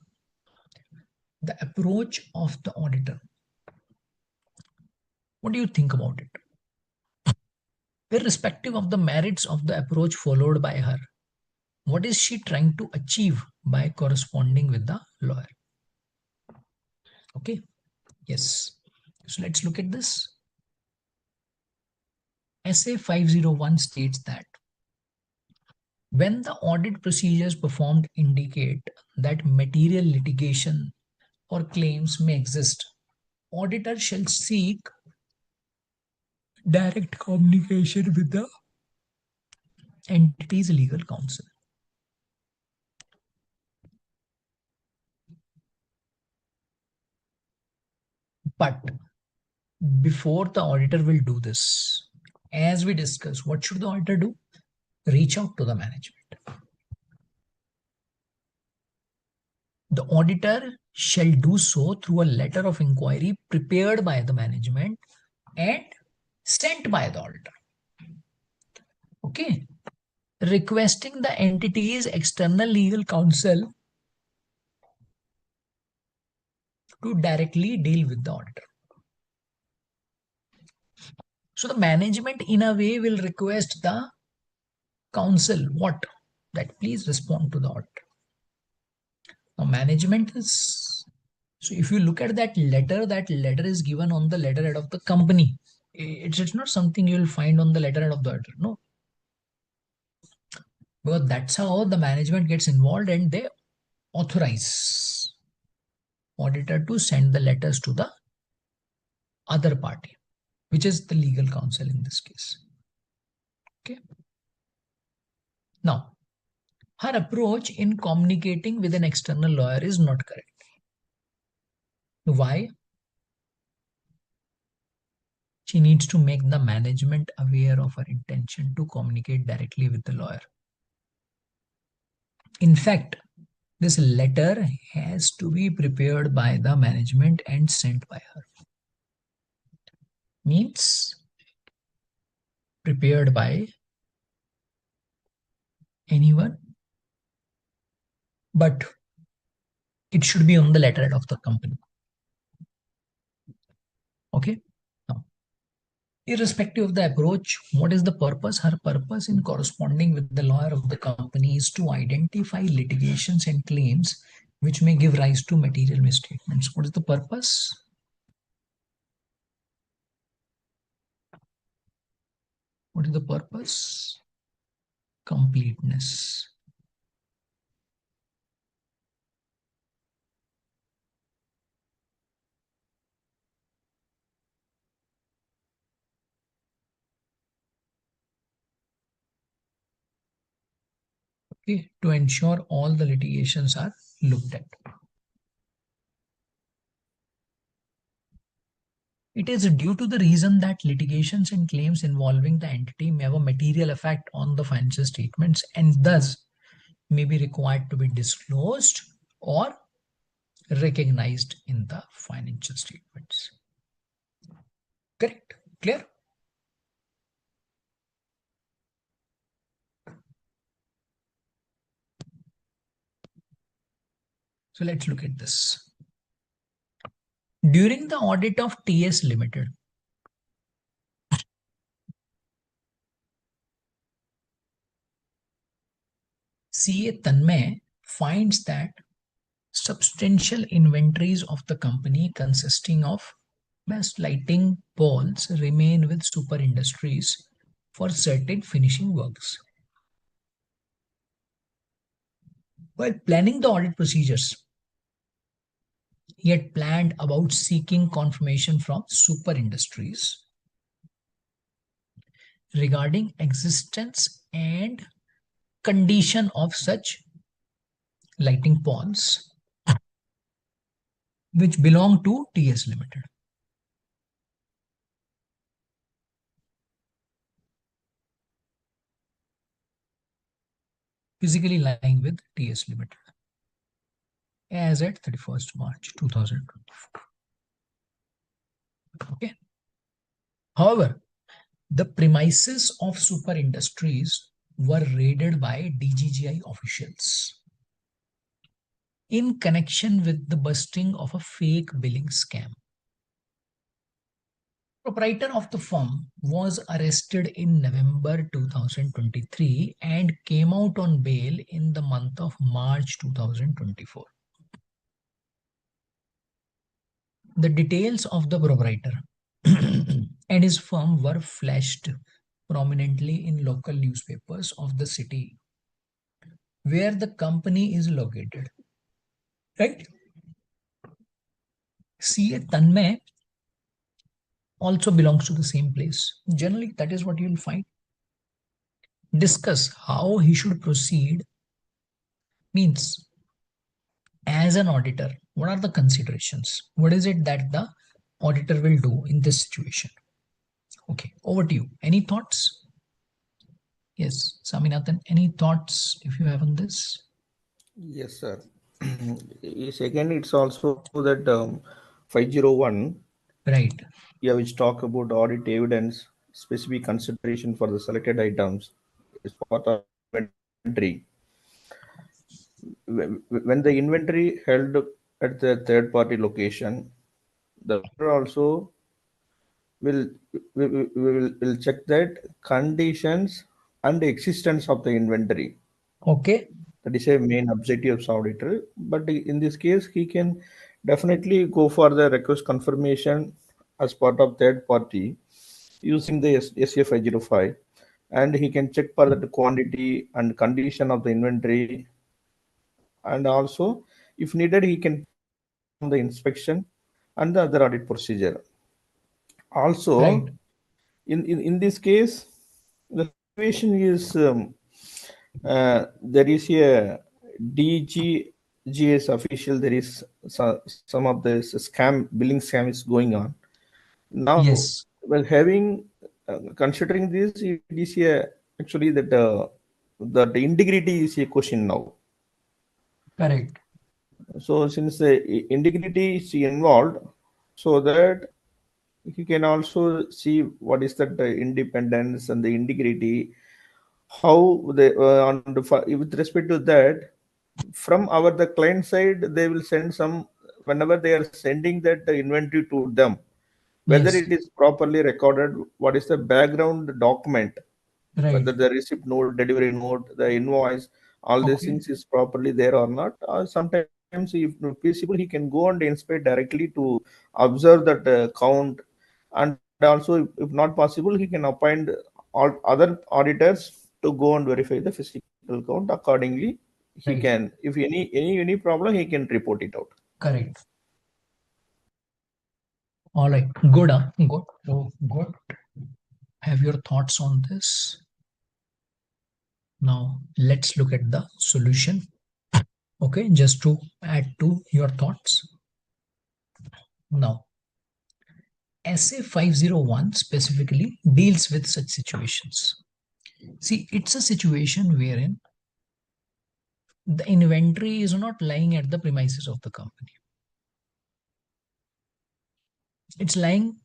the approach of the auditor. What do you think about it? Irrespective of the merits of the approach followed by her, what is she trying to achieve by corresponding with the lawyer? Okay, yes. So let's look at this. SA 501 states that when the audit procedures performed indicate that material litigation or claims may exist, auditor shall seek direct communication with the entity's legal counsel. But before the auditor will do this, as we discussed, what should the auditor do? Reach out to the management. The auditor shall do so through a letter of inquiry prepared by the management and sent by the auditor. Okay. Requesting the entity's external legal counsel to directly deal with the auditor. So the management in a way will request the counsel what? That please respond to the auditor. Now management is, so if you look at that letter is given on the letterhead of the company. It's not something you will find on the letterhead of the auditor. No. Because that's how the management gets involved and they authorize auditor to send the letters to the other party, which is the legal counsel in this case. Okay. Now, her approach in communicating with an external lawyer is not correct. Why? She needs to make the management aware of her intention to communicate directly with the lawyer. In fact, this letter has to be prepared by the management and sent by her. Means prepared by anyone, but it should be on the letterhead of the company. Okay. Now, irrespective of the approach, what is the purpose? Her purpose in corresponding with the lawyer of the company is to identify litigations and claims which may give rise to material misstatements. What is the purpose? What is the purpose? Completeness. Okay, to ensure all the litigations are looked at. It is due to the reason that litigations and claims involving the entity may have a material effect on the financial statements and thus may be required to be disclosed or recognized in the financial statements. Correct? Clear? So let's look at this. During the audit of TS Limited, CA Tanmay finds that substantial inventories of the company consisting of best lighting poles remain with Super Industries for certain finishing works. While planning the audit procedures, he had planned about seeking confirmation from Super Industries regarding existence and condition of such lighting poles which belong to TS Limited. Physically lying with TS Limited as at 31st March 2024. Okay. However, the premises of Super Industries were raided by DGGI officials in connection with the busting of a fake billing scam. Proprietor of the firm was arrested in November 2023 and came out on bail in the month of March 2024. The details of the proprietor and his firm were flashed prominently in local newspapers of the city where the company is located. Right? CA Tanmay also belongs to the same place. Generally, that is what you'll find. Discuss how he should proceed means as an auditor, what are the considerations? What is it that the auditor will do in this situation? Okay, over to you. Any thoughts? Yes, Saminathan, any thoughts if you have on this? Yes, sir. Second, it's also that 501, Right. yeah, which talk about audit evidence, specific consideration for the selected items is part of inventory. When the inventory held at the third party location, the auditor also will will check that conditions and existence of the inventory. Okay. That is a main objective of auditor. But in this case, he can definitely go for the request confirmation as part of third party using the SA 505, and he can check for the quantity and condition of the inventory, and also if needed he can perform the inspection and the other audit procedure. Right. Also, in this case, the situation is There is a DGGS official. There is some of the scam billing scam is going on now. Yes, Well, having considering this, it is a actually that the integrity is a question now. correct. So since the integrity is involved, so that you can also see what is that independence and the integrity, how they with respect to that, from our the client side they will send some, whenever they are sending that inventory to them, whether Yes, it is properly recorded, what is the background document, right. whether the receipt note, delivery note, the invoice, all these Okay, things is properly there or not. Sometimes, if feasible, he can go and inspect directly to observe that count, and also, if not possible, he can appoint all other auditors to go and verify the physical count. Accordingly, he right. can, if any problem, he can report it out. Correct. All right. Good. Good. So good. Have your thoughts on this? Now let's look at the solution. Okay, just to add to your thoughts. Now, SA 501 specifically deals with such situations. See, it's a situation wherein the inventory is not lying at the premises of the company. It's lying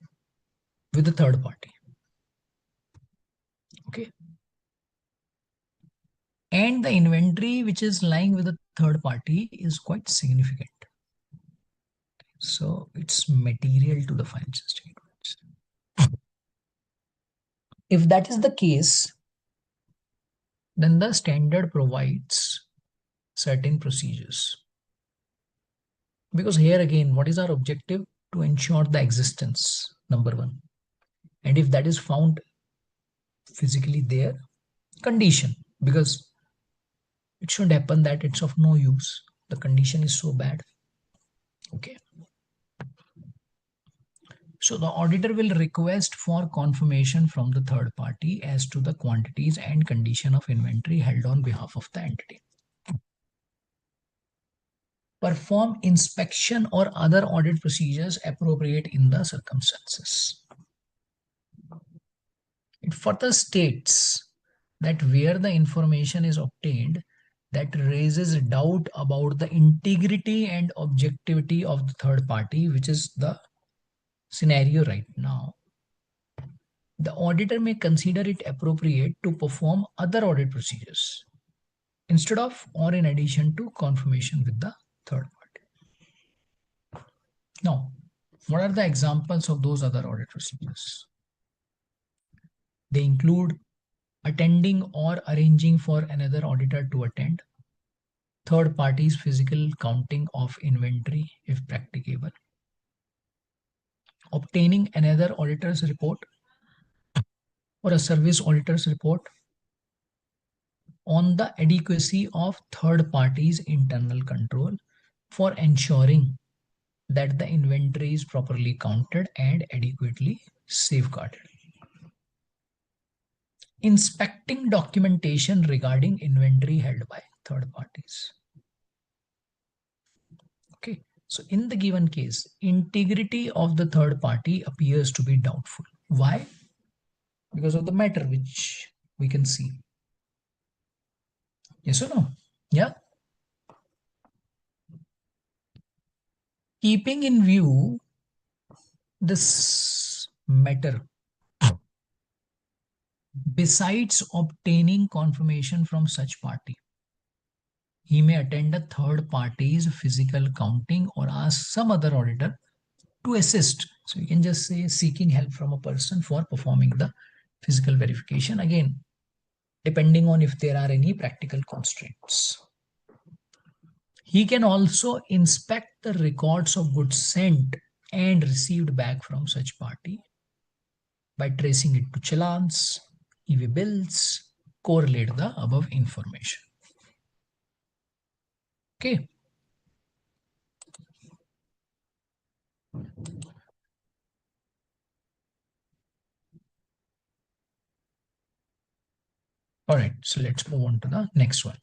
with the third party. Okay. And the inventory which is lying with the third party is quite significant. So it's material to the financial statements. If that is the case, then the standard provides certain procedures. Because here again, what is our objective? To ensure the existence, number one. And if that is found physically there, condition. Because it should happen that it's of no use. The condition is so bad. Okay. So the auditor will request for confirmation from the third party as to the quantities and condition of inventory held on behalf of the entity. Perform inspection or other audit procedures appropriate in the circumstances. It further states that where the information is obtained that raises doubt about the integrity and objectivity of the third party, which is the scenario right now, the auditor may consider it appropriate to perform other audit procedures instead of or in addition to confirmation with the third party. Now, what are the examples of those other audit procedures? They include attending or arranging for another auditor to attend, third parties physical counting of inventory if practicable, obtaining another auditor's report or a service auditor's report on the adequacy of third parties internal control for ensuring that the inventory is properly counted and adequately safeguarded. Inspecting documentation regarding inventory held by third parties. Okay, so in the given case, integrity of the third party appears to be doubtful. Why? Because of the matter which we can see. Yes or no? Yeah. Keeping in view this matter, besides obtaining confirmation from such party, he may attend a third party's physical counting or ask some other auditor to assist. So you can just say seeking help from a person for performing the physical verification. Again, depending on if there are any practical constraints. He can also inspect the records of goods sent and received back from such party by tracing it to challans, EV bills, correlate the above information. Okay. All right, so let's move on to the next one.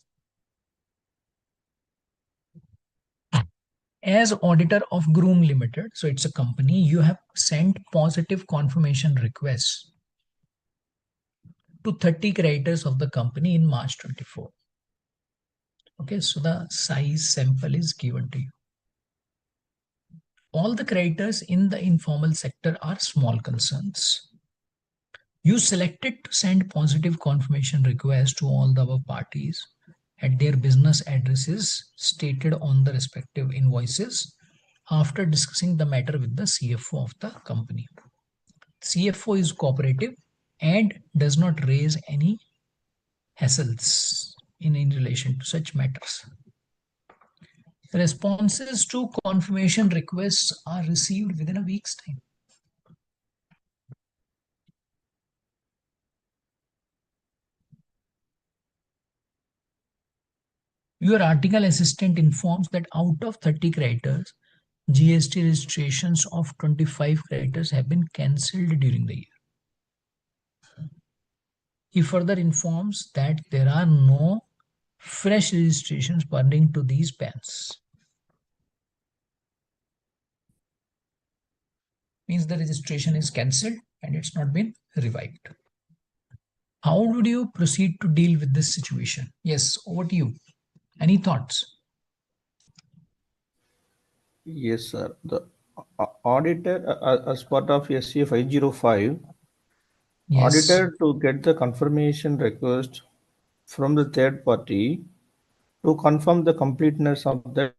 As auditor of Groom Limited, so it's a company, you have sent positive confirmation requests to 30 creditors of the company in March 24. Okay, so the size sample is given to you. All the creditors in the informal sector are small concerns. You selected to send positive confirmation requests to all the above parties at their business addresses stated on the respective invoices after discussing the matter with the CFO of the company. CFO is cooperative and does not raise any hassles in relation to such matters. Responses to confirmation requests are received within a week's time. Your article assistant informs that out of 30 creditors, GST registrations of 25 creditors have been cancelled during the year. He further informs that there are no fresh registrations pertaining to these PANs. Means the registration is cancelled and it's not been revived. How would you proceed to deal with this situation? Yes, over to you. Any thoughts? Yes, sir. The auditor, as part of SCA 505, Yes. auditor to get the confirmation request from the third party to confirm the completeness of that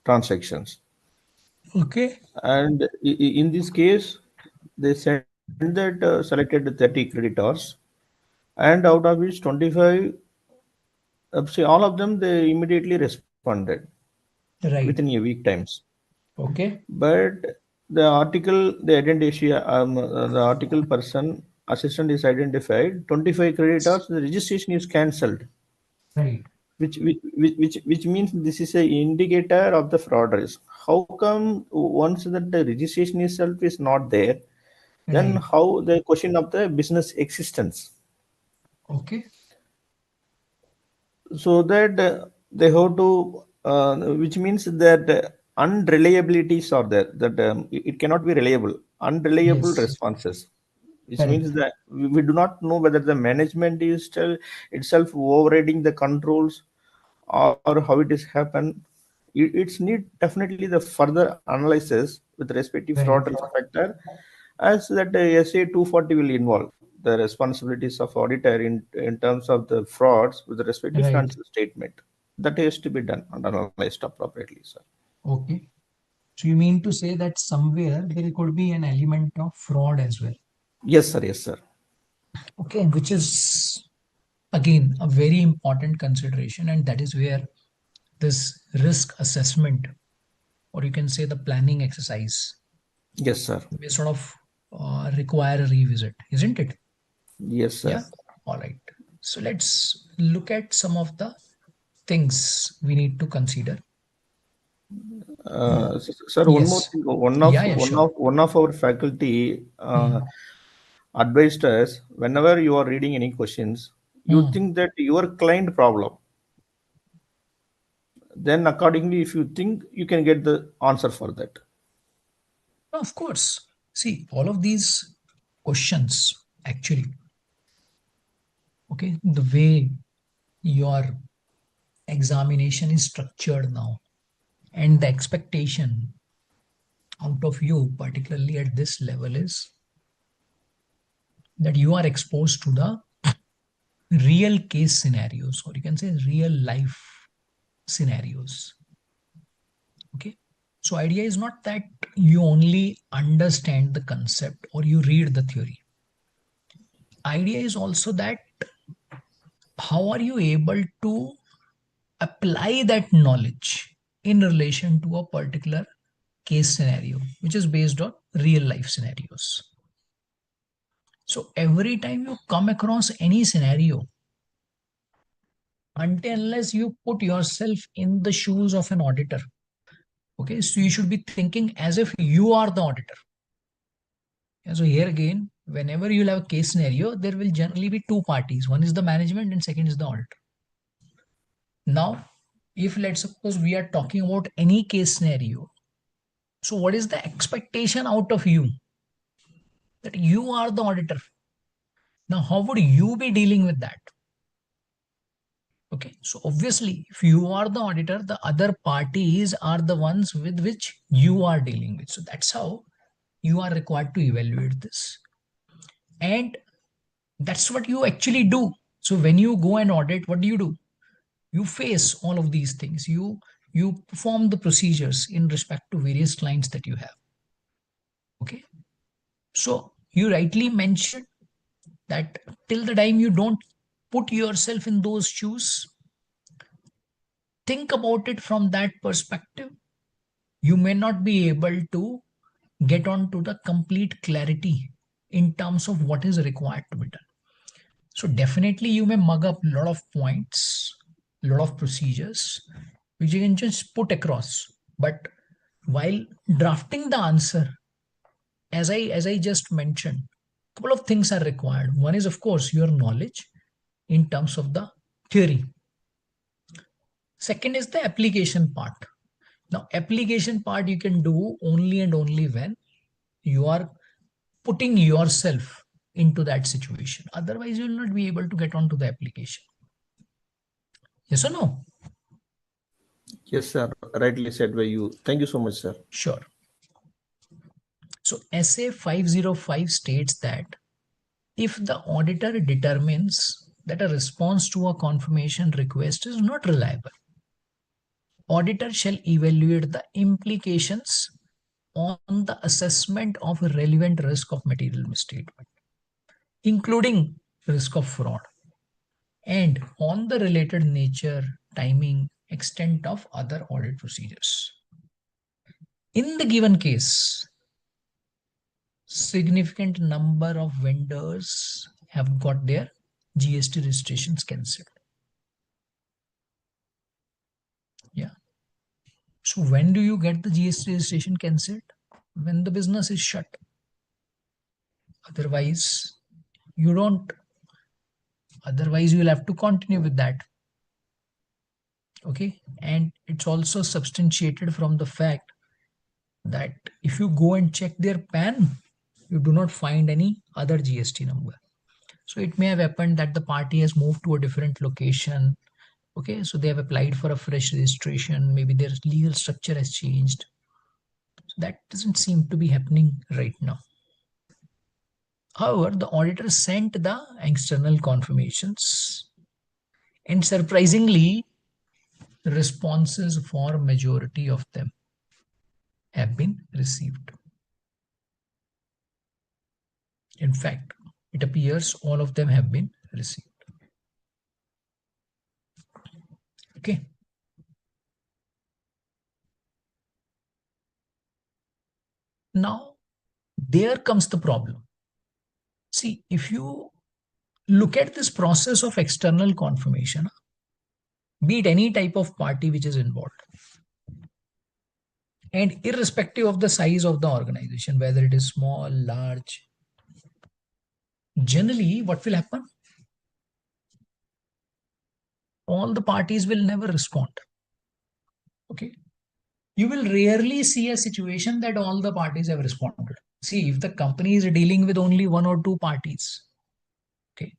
transactions. Okay. And in this case, they send that selected 30 creditors, and out of which 25, see, all of them, they immediately responded within a Right. week times. Okay. But the article, the article person, assistant is identified, 25 creditors, the registration is cancelled, Right. which means this is a indicator of the fraud risk. How come once that the registration itself is not there, then Right. how the question of the business existence? Okay. So that they have to, which means that unreliabilities are there, that it cannot be reliable, unreliable Yes. responses, which means Correct. that we do not know whether the management is still itself overriding the controls or how it is happened. It's need definitely the further analysis with respective fraud Right. risk factor, as that SA 240 will involve the responsibilities of auditor in terms of the frauds with respect to Right. financial statement. That has to be done and analyzed appropriately, sir. Okay. So you mean to say that somewhere there could be an element of fraud as well. Yes, sir. Yes, sir. Okay, which is again a very important consideration, and that is where this risk assessment, or you can say the planning exercise, Yes, sir. may sort of require a revisit, isn't it? Yes, sir. Yeah. All right. So let's look at some of the things we need to consider. Sir, one more Yes. thing. Yeah, yeah, sure. One of our faculty Hmm. advised us, whenever you are reading any questions, you Hmm. think that your client problem, then accordingly, if you think, you can get the answer for that. Of course. See, all of these questions actually, okay, the way your examination is structured now and the expectation out of you, particularly at this level, is that you are exposed to the real case scenarios, or you can say real life scenarios. Okay. So idea is not that you only understand the concept or you read the theory. Idea is also that how are you able to apply that knowledge in relation to a particular case scenario, which is based on real life scenarios. So every time you come across any scenario, until unless you put yourself in the shoes of an auditor, okay, so you should be thinking as if you are the auditor. And so here again, whenever you'll have a case scenario, there will generally be two parties. One is the management and second is the auditor. Now, if let's suppose we are talking about any case scenario, so what is the expectation out of you? That you are the auditor. Now, how would you be dealing with that? Okay, so obviously, if you are the auditor, the other parties are the ones with which you are dealing with. So that's how you are required to evaluate this. And that's what you actually do. So when you go and audit, what do? You face all of these things. You perform the procedures in respect to various clients that you have. Okay. So you rightly mentioned that till the time you don't put yourself in those shoes, think about it from that perspective, you may not be able to get on to the complete clarity in terms of what is required to be done. So definitely you may mug up a lot of points, a lot of procedures, which you can just put across. But while drafting the answer, as I just mentioned, a couple of things are required. One is, of course, your knowledge in terms of the theory. Second is the application part. Now, application part you can do only and only when you are putting yourself into that situation. Otherwise, you will not be able to get onto the application. Yes or no? Yes, sir. Rightly said by you. Thank you so much, sir. Sure. So SA 505 states that if the auditor determines that a response to a confirmation request is not reliable, auditor shall evaluate the implications on the assessment of relevant risk of material misstatement, including risk of fraud, and on the related nature, timing, extent of other audit procedures. In the given case, significant number of vendors have got their GST registrations cancelled. Yeah. So when do you get the GST registration cancelled? When the business is shut. Otherwise, you don't. Otherwise, you will have to continue with that. Okay. And it's also substantiated from the fact that if you go and check their PAN, you do not find any other GST number. So it may have happened that the party has moved to a different location. Okay, so they have applied for a fresh registration. Maybe their legal structure has changed. So that doesn't seem to be happening right now. However, the auditor sent the external confirmations, and surprisingly, responses for majority of them have been received. In fact, it appears all of them have been received. Okay. Now, there comes the problem. See, if you look at this process of external confirmation, be it any type of party which is involved, and irrespective of the size of the organization, whether it is small, large, generally what will happen? All the parties will never respond. Okay. You will rarely see a situation that all the parties have responded. See, if the company is dealing with only one or two parties, okay,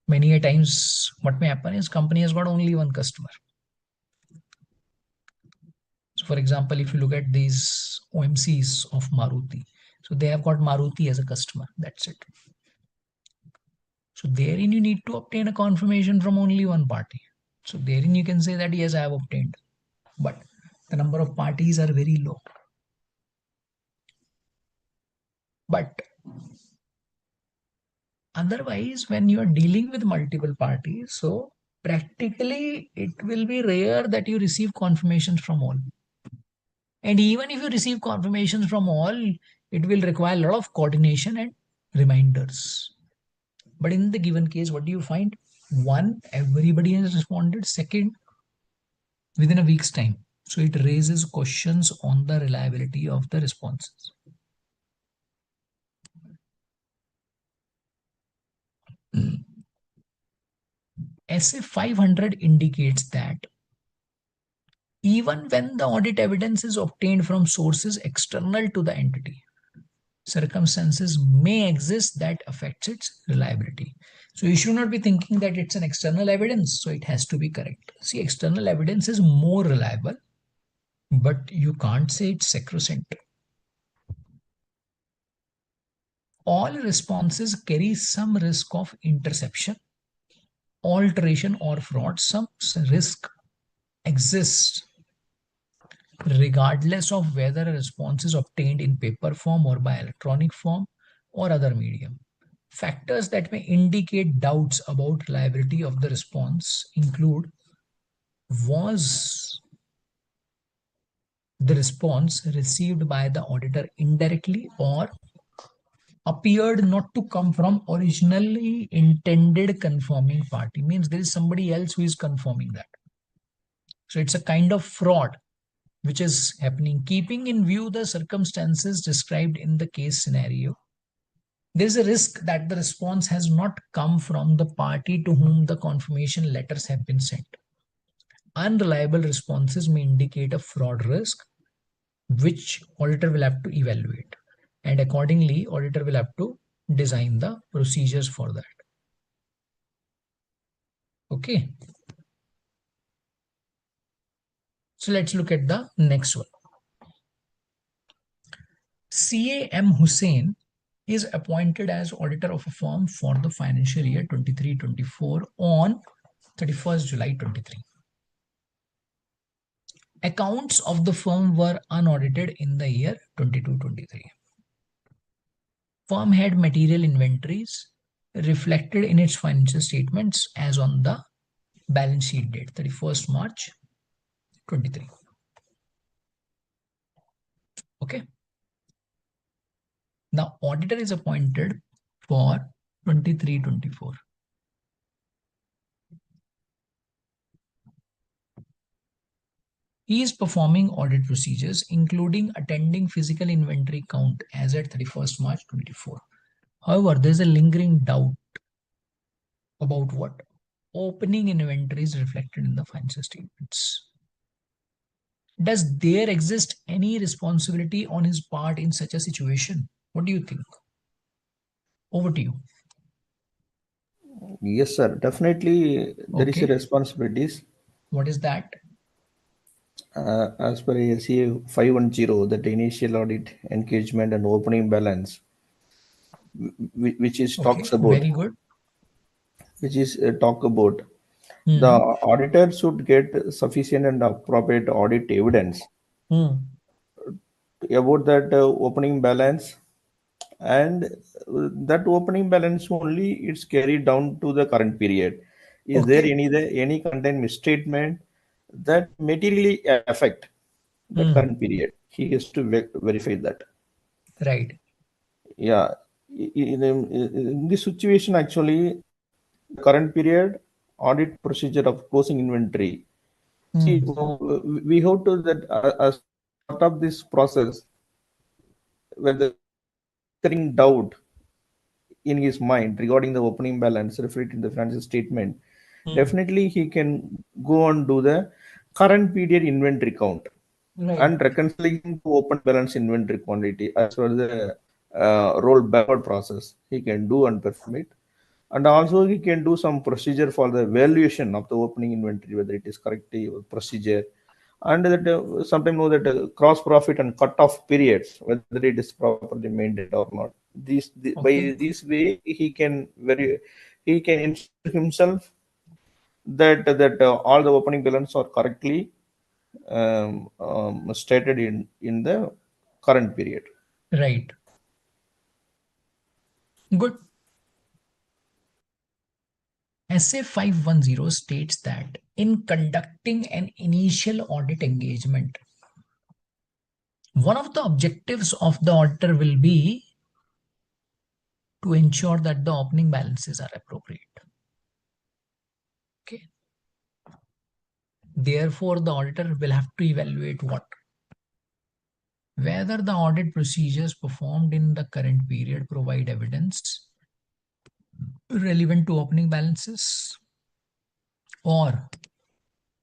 many a times what may happen is company has got only one customer. So for example, if you look at these OMCs of Maruti, so they have got Maruti as a customer. That's it. So therein you need to obtain a confirmation from only one party. So therein you can say that yes, I have obtained, but the number of parties are very low. But otherwise, when you are dealing with multiple parties, so practically it will be rare that you receive confirmations from all. And even if you receive confirmations from all, it will require a lot of coordination and reminders. But in the given case, what do you find? One, everybody has responded. Second, within a week's time. So it raises questions on the reliability of the responses. SA 500 indicates that even when the audit evidence is obtained from sources external to the entity, circumstances may exist that affects its reliability. So you should not be thinking that it's an external evidence, so it has to be correct. See, external evidence is more reliable, but you can't say it's sacrosanct. All responses carry some risk of interception, alteration, or fraud. Some risk exists regardless of whether a response is obtained in paper form or by electronic form or other medium. Factors that may indicate doubts about reliability of the response include: was the response received by the auditor indirectly or appeared not to come from originally intended confirming party? Means there is somebody else who is confirming that. So it's a kind of fraud which is happening. Keeping in view the circumstances described in the case scenario, there is a risk that the response has not come from the party to whom the confirmation letters have been sent. Unreliable responses may indicate a fraud risk, which auditor will have to evaluate. And accordingly, auditor will have to design the procedures for that. Okay. So let's look at the next one. CAM Hussain is appointed as auditor of a firm for the financial year 23-24 on 31st July 23. Accounts of the firm were unaudited in the year 22-23. Firm had material inventories reflected in its financial statements as on the balance sheet date 31st March 23. Okay. Now auditor is appointed for 23-24. He is performing audit procedures, including attending physical inventory count as at 31st March 24. However, there is a lingering doubt about what? Opening inventory is reflected in the financial statements. Does there exist any responsibility on his part in such a situation? What do you think? Over to you. Yes, sir. Definitely, there is a Okay. responsibilities. What is that? As per ACA 510, that initial audit engagement and opening balance, which is Okay. talks about, Very good. which is talk about the Hmm. auditor should get sufficient and appropriate audit evidence Hmm. about that opening balance, and that opening balance only it's carried down to the current period. Is there Okay. any content misstatement that materially affect that Hmm. current period? He has to verify that. Right. Yeah, in this situation, actually, the current period audit procedure of closing inventory. See, Hmm. we hope to that as part of this process, when there is any lingering doubt in his mind regarding the opening balance reflected in the financial statement, Hmm. definitely he can go and do the current period inventory count Right. and reconciling to open balance inventory quantity as well as the roll backward process. He can do and perform it. And also he can do some procedure for the valuation of the opening inventory, whether it is correct procedure, and that sometimes know that cross profit and cut off periods, whether it is properly maintained or not. By Okay. this way he can ensure himself that all the opening balance are correctly stated in the current period. Right. Good. SA 510 states that in conducting an initial audit engagement, one of the objectives of the auditor will be to ensure that the opening balances are appropriate. Okay. Therefore, the auditor will have to evaluate what? Whether the audit procedures performed in the current period provide evidence relevant to opening balances, or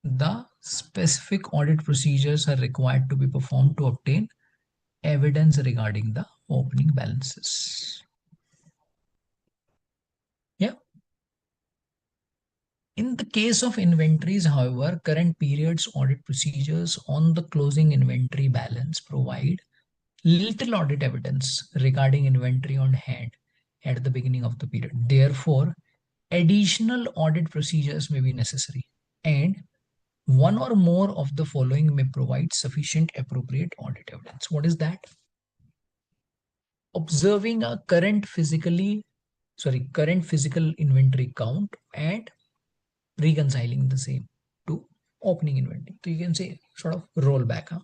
the specific audit procedures are required to be performed to obtain evidence regarding the opening balances. Yeah. In the case of inventories, however, current period's audit procedures on the closing inventory balance provide little audit evidence regarding inventory on hand at the beginning of the period. Therefore, additional audit procedures may be necessary, and one or more of the following may provide sufficient appropriate audit evidence. What is that? Observing a current physical inventory count and reconciling the same to opening inventory. So you can say sort of rollback. Huh?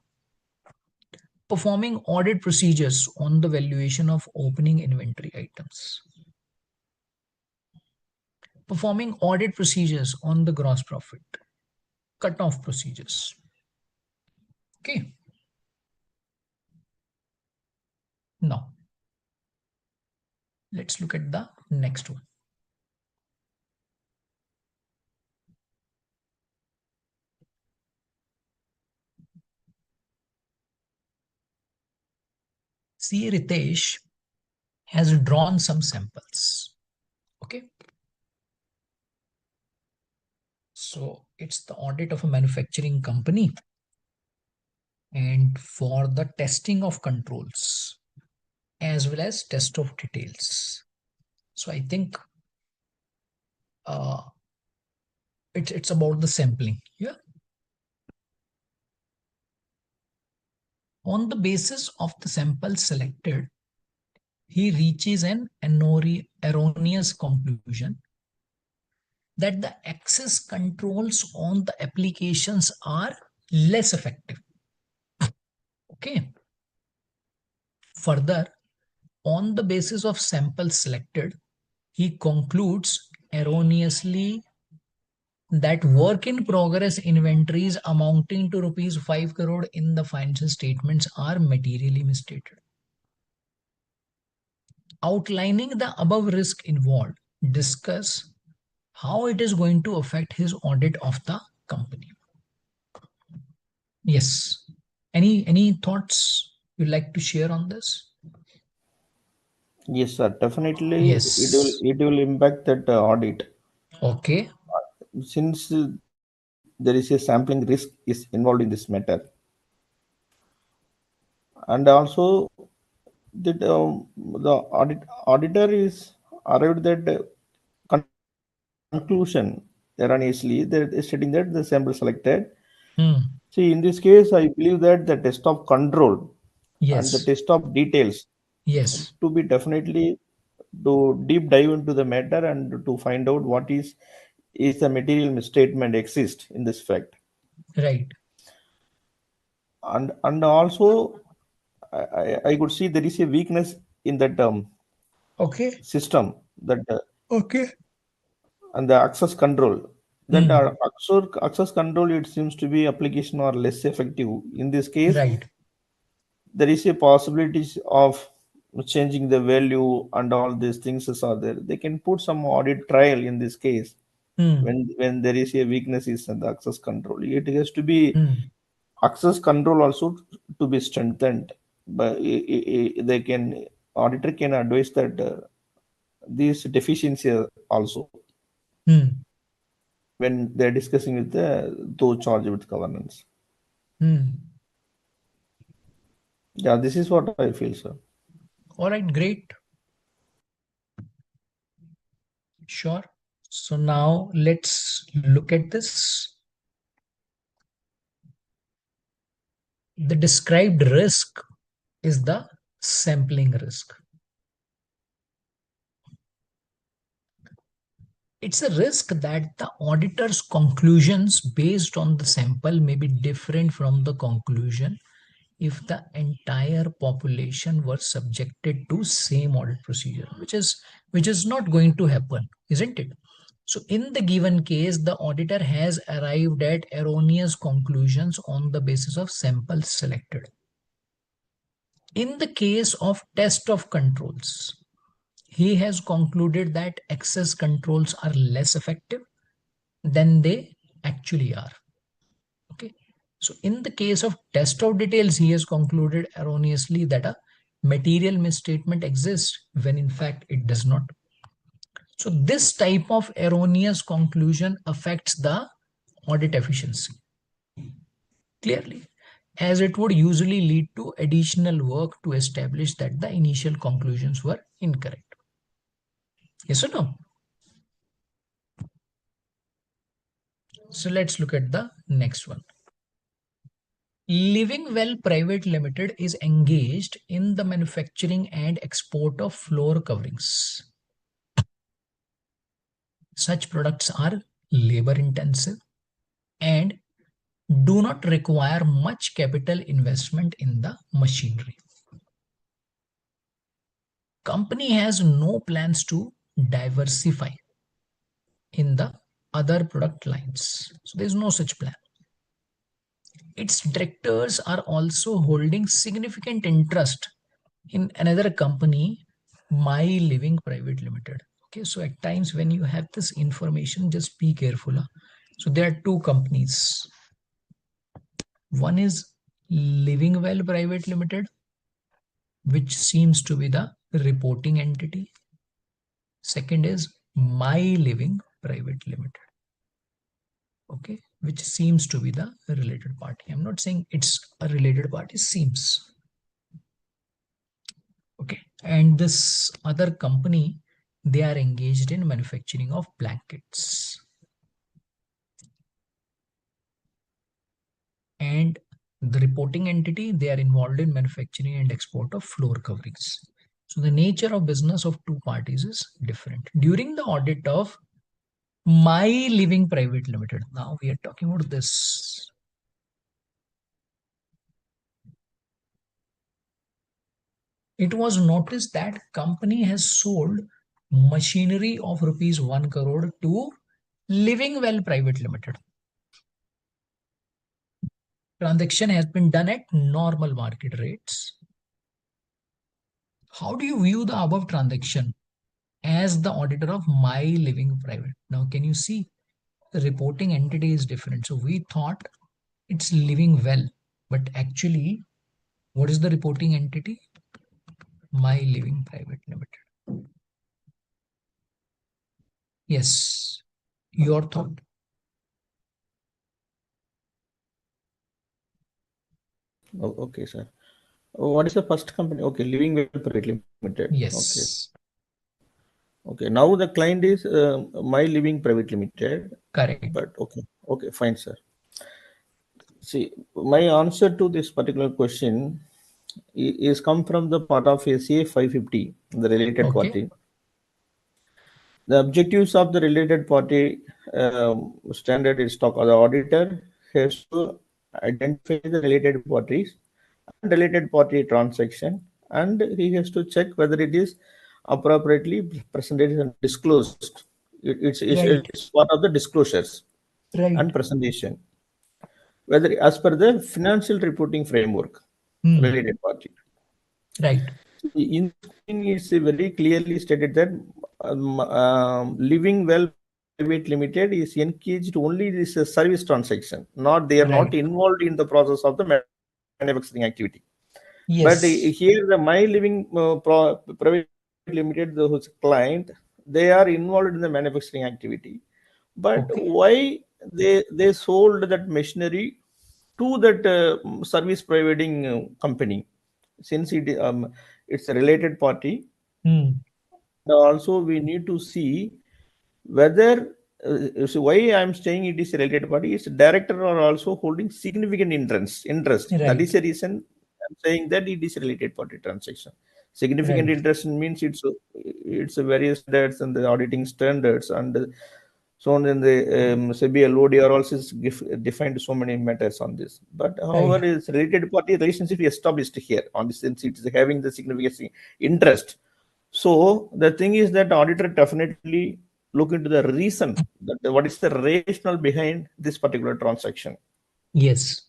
Performing audit procedures on the valuation of opening inventory items. Performing audit procedures on the gross profit. Cut-off procedures. Okay. Now, let's look at the next one. See, Ritesh has drawn some samples. Okay. So it's the audit of a manufacturing company and for the testing of controls as well as test of details. So I think uh, it's about the sampling. Yeah. On the basis of the sample selected, he reaches an erroneous conclusion that the access controls on the applications are less effective. Okay. Further, on the basis of samples selected, he concludes erroneously that work in progress inventories amounting to rupees 5 crore in the financial statements are materially misstated. Outlining the above risk involved, discuss how it is going to affect his audit of the company. Yes. Any thoughts you'd like to share on this? Yes, sir. Definitely, Yes. it will impact that audit Okay. since there is a sampling risk is involved in this matter, and also that the auditor is arrived at conclusion erroneously. They're stating that the sample selected. Hmm. See, in this case, I believe that the test of control and the Yes. test of details Yes. to be definitely to deep dive into the matter and to find out what is the material misstatement exist in this fact, Right. and also I could see there is a weakness in that Okay. system that Okay. and the access control, that Hmm. access control, it seems to be application are less effective in this case. Right. There is a possibility of changing the value and all these things are there. They can put some audit trial in this case Hmm. when there is a weakness is in the access control. It has to be Hmm. access control also to be strengthened. But they can auditor can advise that these deficiencies also Hmm. when they're discussing with the those charged with governance. Hmm. Yeah, this is what I feel, sir. All right. Great. Sure. So now let's look at this. The described risk is the sampling risk. It's a risk that the auditor's conclusions based on the sample may be different from the conclusion if the entire population were subjected to same audit procedure, which is not going to happen, isn't it? So in the given case, the auditor has arrived at erroneous conclusions on the basis of samples selected. In the case of test of controls, he has concluded that access controls are less effective than they actually are. Okay. So in the case of test of details, he has concluded erroneously that a material misstatement exists when in fact it does not. So this type of erroneous conclusion affects the audit efficiency clearly, as it would usually lead to additional work to establish that the initial conclusions were incorrect. Yes or no? So let's look at the next one. Living Well Private Limited is engaged in the manufacturing and export of floor coverings. Such products are labor intensive and do not require much capital investment in the machinery. Company has no plans to diversify in the other product lines. So there's no such plan. Its directors are also holding significant interest in another company, My Living Private Limited. Okay, so at times when you have this information, just be careful. So there are two companies. One is Living Well Private Limited, which seems to be the reporting entity. Second is My Living Private Limited. Okay, which seems to be the related party. I'm not saying it's a related party, seems. Okay, and this other company, they are engaged in manufacturing of blankets. And the reporting entity, they are involved in manufacturing and export of floor coverings. So the nature of business of two parties is different. During the audit of My Living Private Limited, now we are talking about this. It was noticed that company has sold machinery of rupees 1 crore to Living Well Private Limited. Transaction has been done at normal market rates. How do you view the above transaction as the auditor of My Living Private? Now, can you see the reporting entity is different? So we thought it's Living Well, but actually, what is the reporting entity? My Living Private Limited. Yes, your thought. Oh, okay, sir. What is the first company? Okay, Living Well Private Limited. Okay. Yes, Okay. Now the client is My Living Private Limited. correct. But okay. Okay, fine, sir. See, my answer to this particular question is come from the part of SA 550, the related Okay, party. The objectives of the related party standard is talk. The auditor has to identify the related parties and related party transaction, and he has to check whether it is appropriately presented and disclosed. right, It's part of the disclosures right. and presentation, whether as per the financial reporting framework, Hmm. related party. Right, In it's very clearly stated that Living Well Private Limited is engaged only this service transaction, not they are not right. involved in the process of the manufacturing activity. But Yes. here, the My Living Private Limited, the whose client, they are involved in the manufacturing activity. But Okay. why they sold that machinery to that service providing company? Since it's a related party, Hmm. also we need to see whether so why I'm saying it is a related party is director are also holding significant interest. That is Right, the reason I'm saying that it is a related party transaction. Significant right, interest means it's a various standards and the auditing standards and so on in the SEBI LOD are also defined so many matters on this. But right. however, it's related party relationship established here on this since it's having the significant interest. So the thing is that auditor definitely look into the reason that what is the rationale behind this particular transaction. Yes,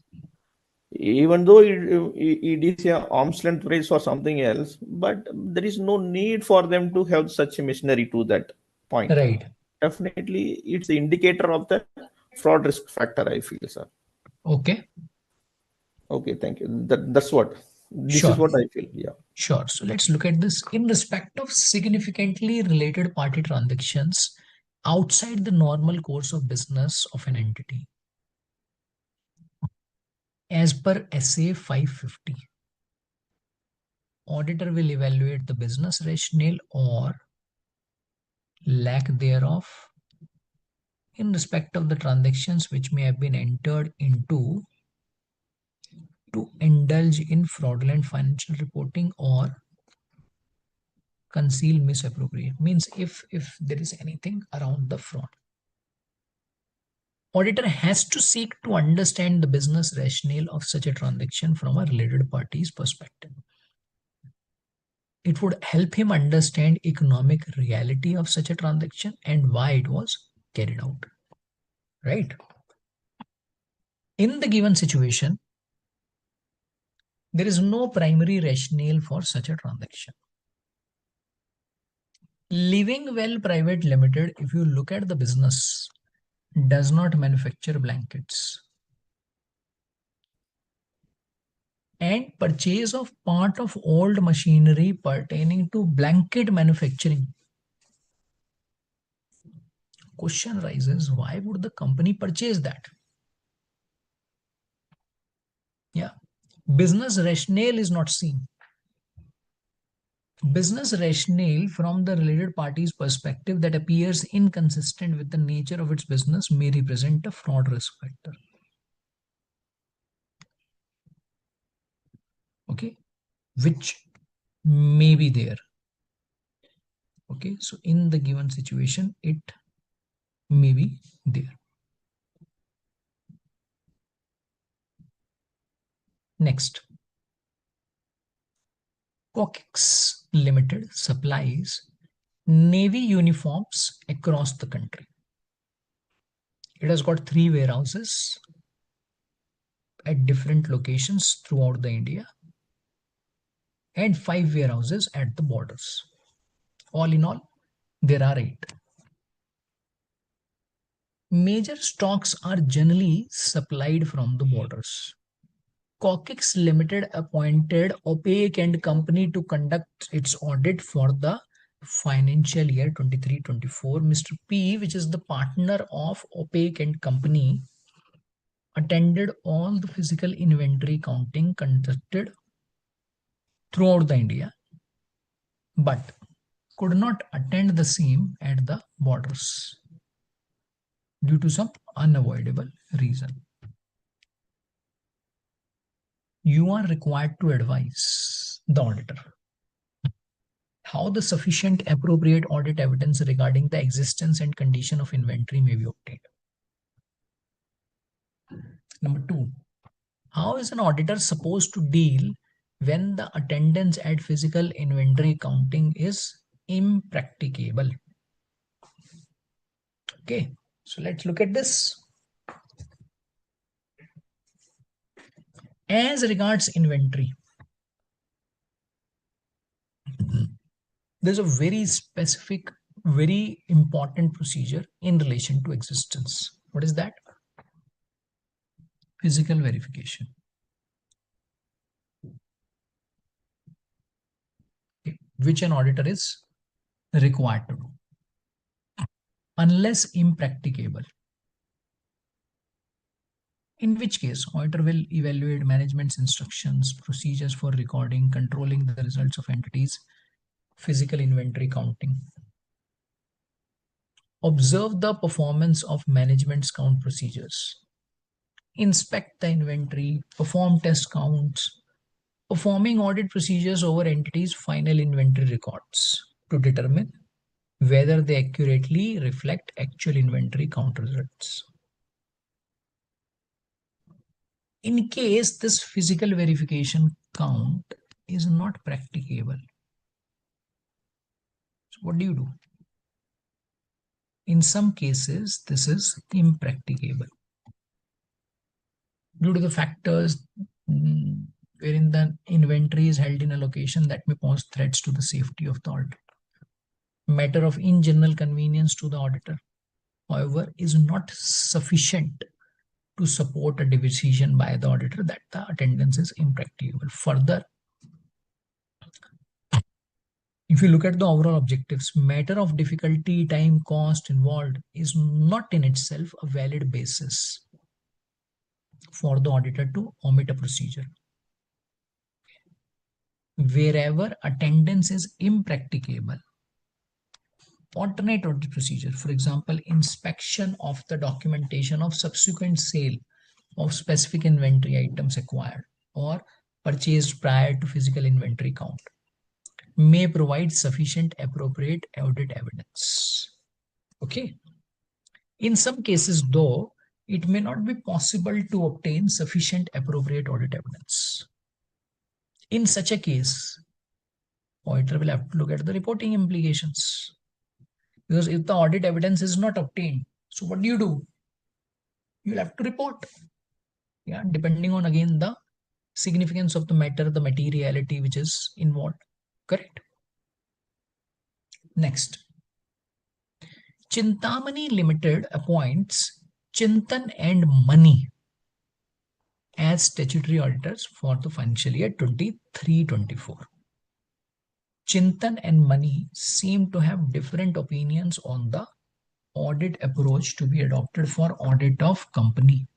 Even though it is a arm's length price or something else, but there is no need for them to have such a machinery to that point. right. definitely it's the indicator of the fraud risk factor, I feel, sir. Okay, Okay, thank you. That's what. This is sure. what I feel. Yeah. Sure. So let's look at this in respect of significantly related party transactions outside the normal course of business of an entity. As per SA 550, auditor will evaluate the business rationale or lack thereof in respect of the transactions which may have been entered into to indulge in fraudulent financial reporting or conceal misappropriate. Means if there is anything around the fraud, auditor has to seek to understand the business rationale of such a transaction from a related party's perspective. It would help him understand economic reality of such a transaction and why it was carried out. Right? In the given situation, there is no primary rationale for such a transaction. Living Well Private Limited, if you look at the business, does not manufacture blankets. And purchase of part of old machinery pertaining to blanket manufacturing. Question rises, why would the company purchase that? Yeah, business rationale is not seen. Business rationale from the related party's perspective that appears inconsistent with the nature of its business may represent a fraud risk factor. Okay, which may be there. Okay, so in the given situation, it may be there. Next, Cox Limited supplies Navy uniforms across the country. It has got 3 warehouses at different locations throughout the India and 5 warehouses at the borders. All in all, there are 8. Major stocks are generally supplied from the borders. Cox Limited appointed Opaque and Company to conduct its audit for the financial year 23-24. Mr. P, which is the partner of Opaque and Company, attended all the physical inventory counting conducted throughout the India, but could not attend the same at the borders due to some unavoidable reason. You are required to advise the auditor how the sufficient appropriate audit evidence regarding the existence and condition of inventory may be obtained. Number 2, how is an auditor supposed to deal when the attendance at physical inventory counting is impracticable? Okay, so let's look at this. As regards inventory, there's a very specific, very important procedure in relation to existence. What is that? Physical verification. Okay, which an auditor is required to do. Unless impracticable, in which case auditor will evaluate management's instructions, procedures for recording, controlling the results of entities, physical inventory counting. Observe the performance of management's count procedures. Inspect the inventory, perform test counts, performing audit procedures over entities' final inventory records to determine whether they accurately reflect actual inventory count results. In case this physical verification count is not practicable, so what do? In some cases, this is impracticable due to the factors wherein the inventory is held in a location that may pose threats to the safety of the auditor. Matter of in general convenience to the auditor. however, is not sufficient to support a decision by the auditor that the attendance is impracticable. Further, if you look at the overall objectives, matter of difficulty, time, cost involved is not in itself a valid basis for the auditor to omit a procedure. Wherever attendance is impracticable, alternate audit procedure, for example, inspection of the documentation of subsequent sale of specific inventory items acquired or purchased prior to physical inventory count, may provide sufficient appropriate audit evidence. Okay. In some cases, though, it may not be possible to obtain sufficient appropriate audit evidence. In such a case, auditor will have to look at the reporting implications. Because if the audit evidence is not obtained, so what do? You'll have to report. Yeah, depending on again the significance of the matter, the materiality which is involved. Correct. Next, Chintamani Limited appoints Chintan and Money as statutory auditors for the financial year 23-24. Chintan and Money seem to have different opinions on the audit approach to be adopted for audit of company.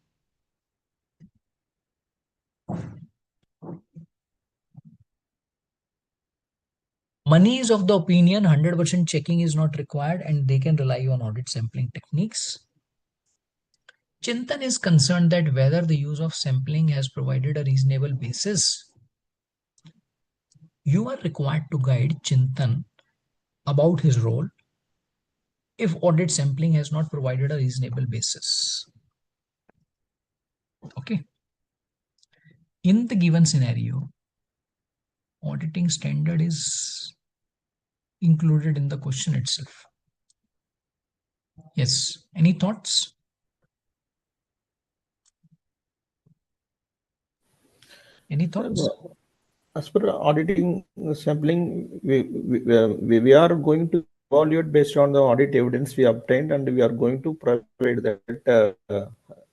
Money is of the opinion 100% checking is not required and they can rely on audit sampling techniques. Chintan is concerned that whether the use of sampling has provided a reasonable basis. You are required to guide Chintan about his role if audit sampling has not provided a reasonable basis. Okay. In the given scenario, auditing standard is included in the question itself. Yes. Any thoughts? Any thoughts? As per auditing sampling, we are going to evaluate based on the audit evidence we obtained, and we are going to provide that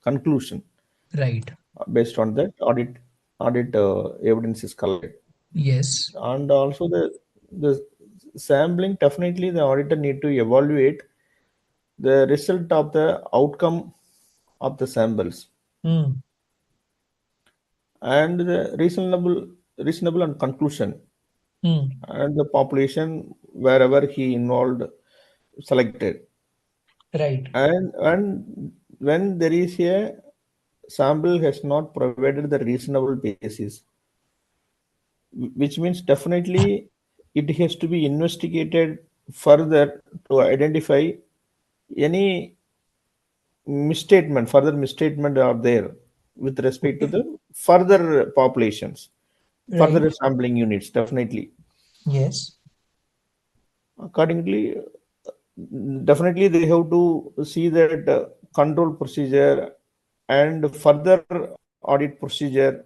conclusion. Right. Based on that audit evidence is collected. Yes. And also the sampling, definitely the auditor need to evaluate the result of the outcome of the samples. And the reasonable and conclusion and the population wherever he involved selected. Right. And when there is a sample has not provided the reasonable basis, which means definitely it has to be investigated further to identify any further misstatement are there with respect to the further populations, Right. further sampling units, definitely. Yes. Accordingly, definitely they have to see that control procedure and further audit procedure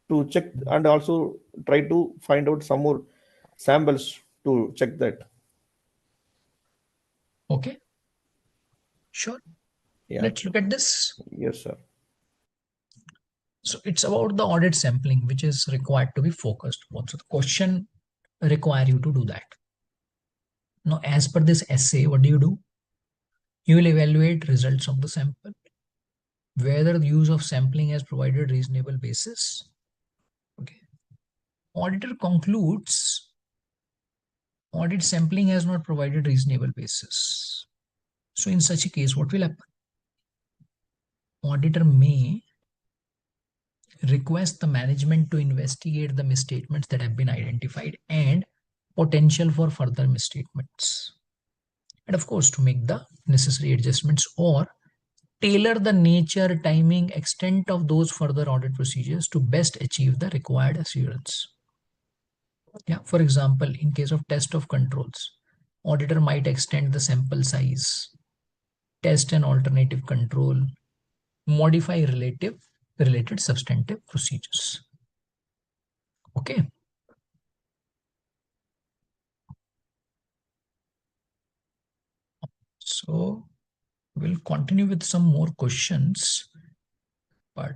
to check, and also try to find out some more samples to check that. Okay. Sure. Yeah. Let's look at this. Yes, sir. So it's about the audit sampling, which is required to be focused upon. So the question require you to do that. Now, as per this essay, what do? You will evaluate results of the sample, whether the use of sampling has provided reasonable basis. Okay. Auditor concludes audit sampling has not provided reasonable basis. So in such a case, what will happen? Auditor may request the management to investigate the misstatements that have been identified and potential for further misstatements. And of course, to make the necessary adjustments or tailor the nature, timing, extent of those further audit procedures to best achieve the required assurance. Yeah, for example, in case of test of controls, auditor might extend the sample size, test an alternative control, modify related substantive procedures. Okay. So So we'll continue with some more questions, but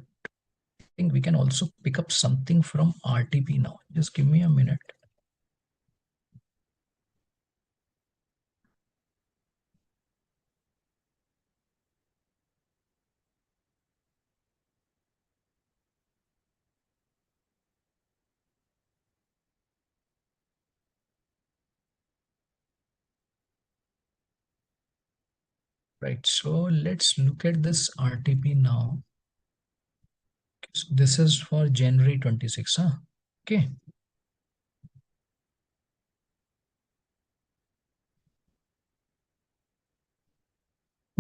I think we can also pick up something from RTP now. Just give me a minute. Right, so let's look at this RTP now. So this is for January 26, huh? Okay.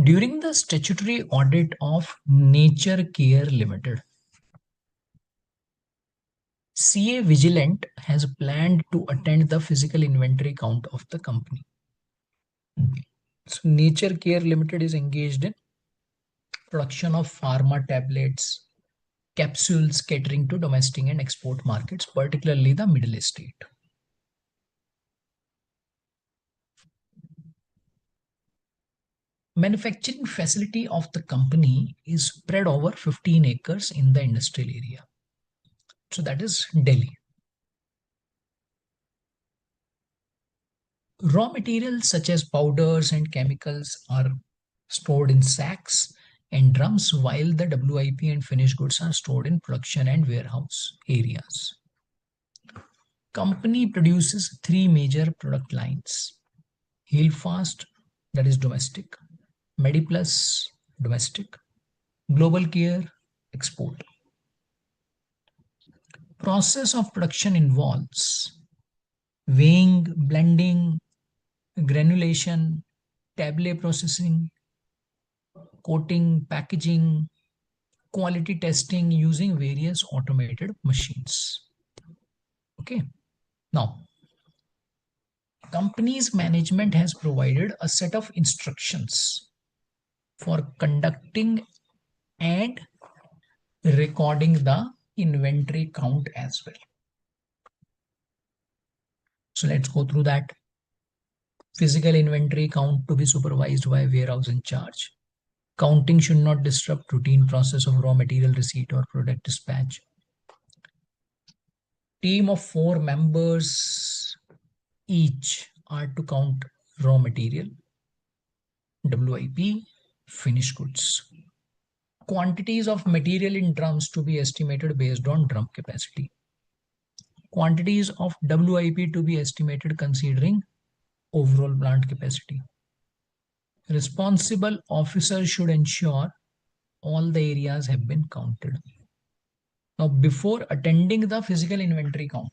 During the statutory audit of Nature Care Limited, CA Vigilant has planned to attend the physical inventory count of the company. So Nature Care Limited is engaged in production of pharma tablets, capsules catering to domestic and export markets, particularly the Middle East. Manufacturing facility of the company is spread over 15 acres in the industrial area. So that is Delhi. Raw materials such as powders and chemicals are stored in sacks and drums, while the WIP and finished goods are stored in production and warehouse areas. Company produces three major product lines: Healfast, that is domestic; MediPlus, domestic; Global Care, export. Process of production involves weighing, blending, granulation, tablet processing, coating, packaging, quality testing using various automated machines. Okay. Now, company's management has provided a set of instructions for conducting and recording the inventory count as well. So let's go through that. Physical inventory count to be supervised by warehouse in charge. Counting should not disrupt routine process of raw material receipt or product dispatch. Team of 4 members each are to count raw material, WIP, finished goods. Quantities of material in drums to be estimated based on drum capacity. Quantities of WIP to be estimated considering overall plant capacity. Responsible officer should ensure all the areas have been counted. Now, before attending the physical inventory count,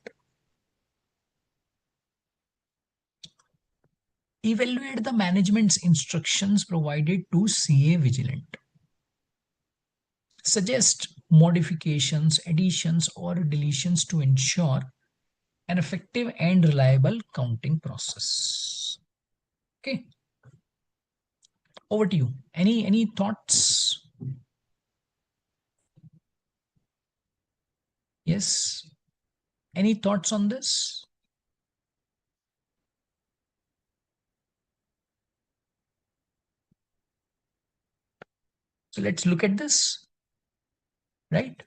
evaluate the management's instructions provided to CA Vigilant. Suggest modifications, additions, or deletions to ensure an effective and reliable counting process. Okay. Over to you. Any thoughts? Yes. Any thoughts on this? So let's look at this, right?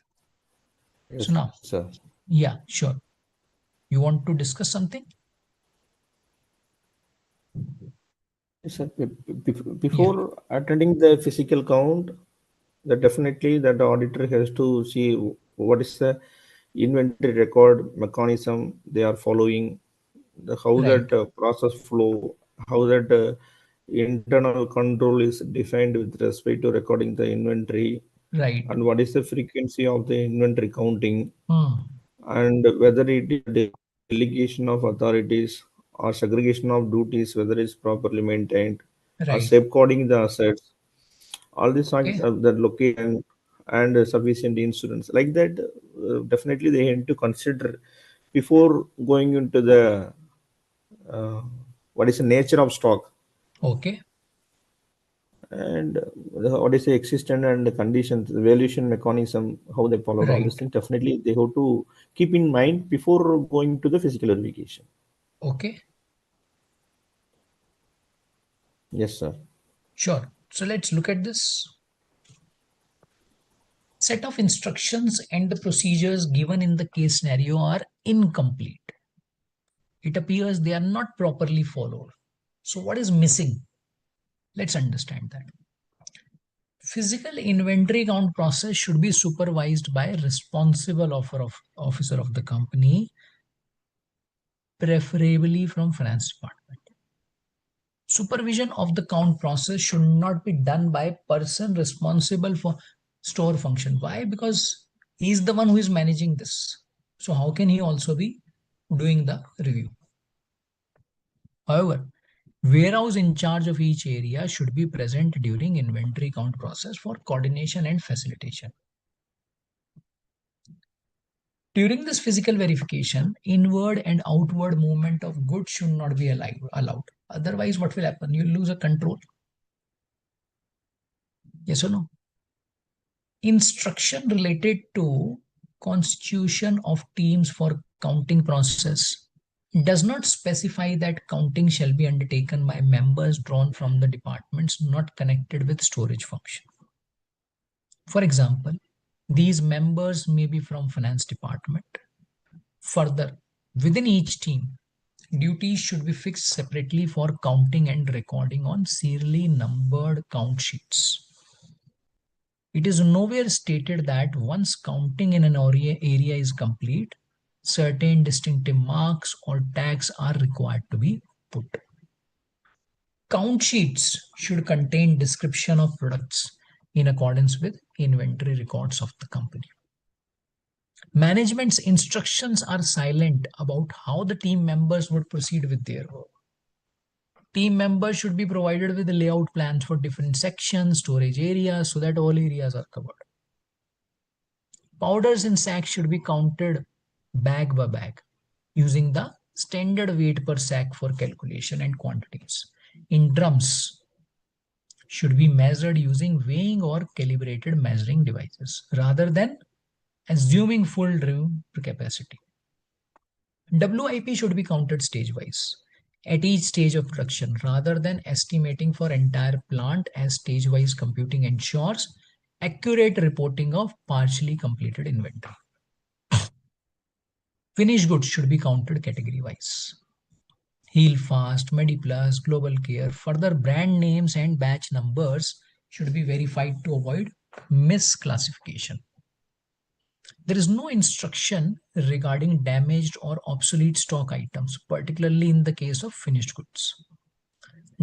Yes, So now, sir. yeah, sure. You want to discuss something? Yes, sir. Yeah, Before attending the physical count, that definitely that the auditor has to see what is the inventory record mechanism they are following, how right, that process flow, how that internal control is defined with respect to recording the inventory, right. and what is the frequency of the inventory counting, Hmm, and whether it is delegation of authorities or segregation of duties, whether it's properly maintained, or right. safeguarding the assets. All these things Okay, are the location and sufficient insurance. Like that, definitely they need to consider before going into the uh, what is the nature of stock, okay, and what is the existence and the conditions, the valuation mechanism, how they follow all right. these things. Definitely they have to keep in mind before going to the physical verification. Okay. Yes, sir. Sure. So let's look at this. Set of instructions and the procedures given in the case scenario are incomplete. It appears they are not properly followed. So what is missing? Let's understand that. Physical inventory count process should be supervised by responsible officer of the company, preferably from finance department. Supervision of the count process should not be done by a person responsible for store function. Why? Because he is the one who is managing this. So how can he also be doing the review? However, warehouse in charge of each area should be present during inventory count process for coordination and facilitation. During this physical verification, inward and outward movement of goods should not be allowed. Otherwise, what will happen? You lose a control. Yes or no? Instruction related to constitution of teams for counting process does not specify that counting shall be undertaken by members drawn from the departments not connected with storage function. For example, these members may be from finance department. Further, within each team, duties should be fixed separately for counting and recording on serially numbered count sheets. It is nowhere stated that once counting in an area is complete, certain distinctive marks or tags are required to be put. Count sheets should contain description of products in accordance with inventory records of the company. Management's instructions are silent about how the team members would proceed with their work. Team members should be provided with layout plans for different sections, storage areas, so that all areas are covered. Powders in sacks should be counted bag by bag using the standard weight per sack for calculation and quantities. In drums, should be measured using weighing or calibrated measuring devices rather than assuming full drum capacity. WIP should be counted stage-wise at each stage of production rather than estimating for entire plant, as stage-wise computing ensures accurate reporting of partially completed inventory. Finished goods should be counted category-wise. Heal Fast, MediPlus, Global Care, further brand names and batch numbers should be verified to avoid misclassification. There is no instruction regarding damaged or obsolete stock items, particularly in the case of finished goods.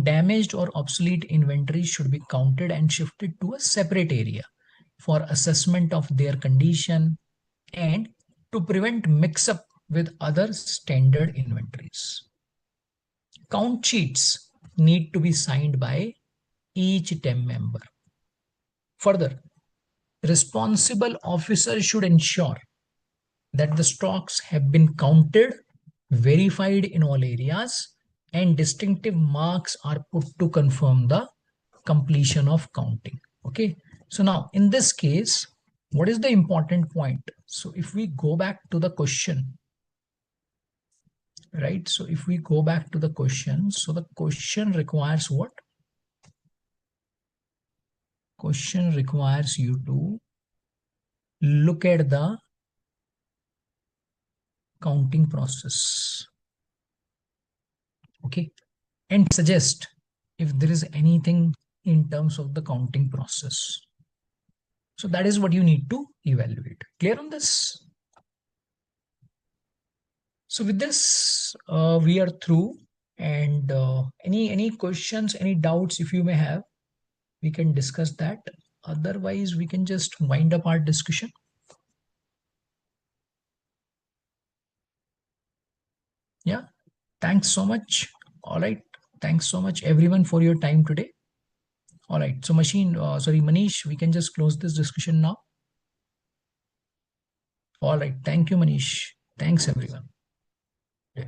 Damaged or obsolete inventory should be counted and shifted to a separate area for assessment of their condition and to prevent mix-up with other standard inventories. Count sheets need to be signed by each team member. Further, responsible officer should ensure that the stocks have been counted, verified in all areas, and distinctive marks are put to confirm the completion of counting. Okay, so now in this case, what is the important point? So if we go back to the question, right? So if we go back to the question, so the question requires what? Question requires you to look at the counting process. Okay, and suggest if there is anything in terms of the counting process. So that is what you need to evaluate. Clear on this? So with this, we are through. And any questions, any doubts, if you may have, we can discuss that. Otherwise, we can just wind up our discussion. Yeah. Thanks so much. All right. Thanks so much, everyone, for your time today. All right. So Manish, we can just close this discussion now. All right. Thank you, Manish. Thanks, everyone. Yeah.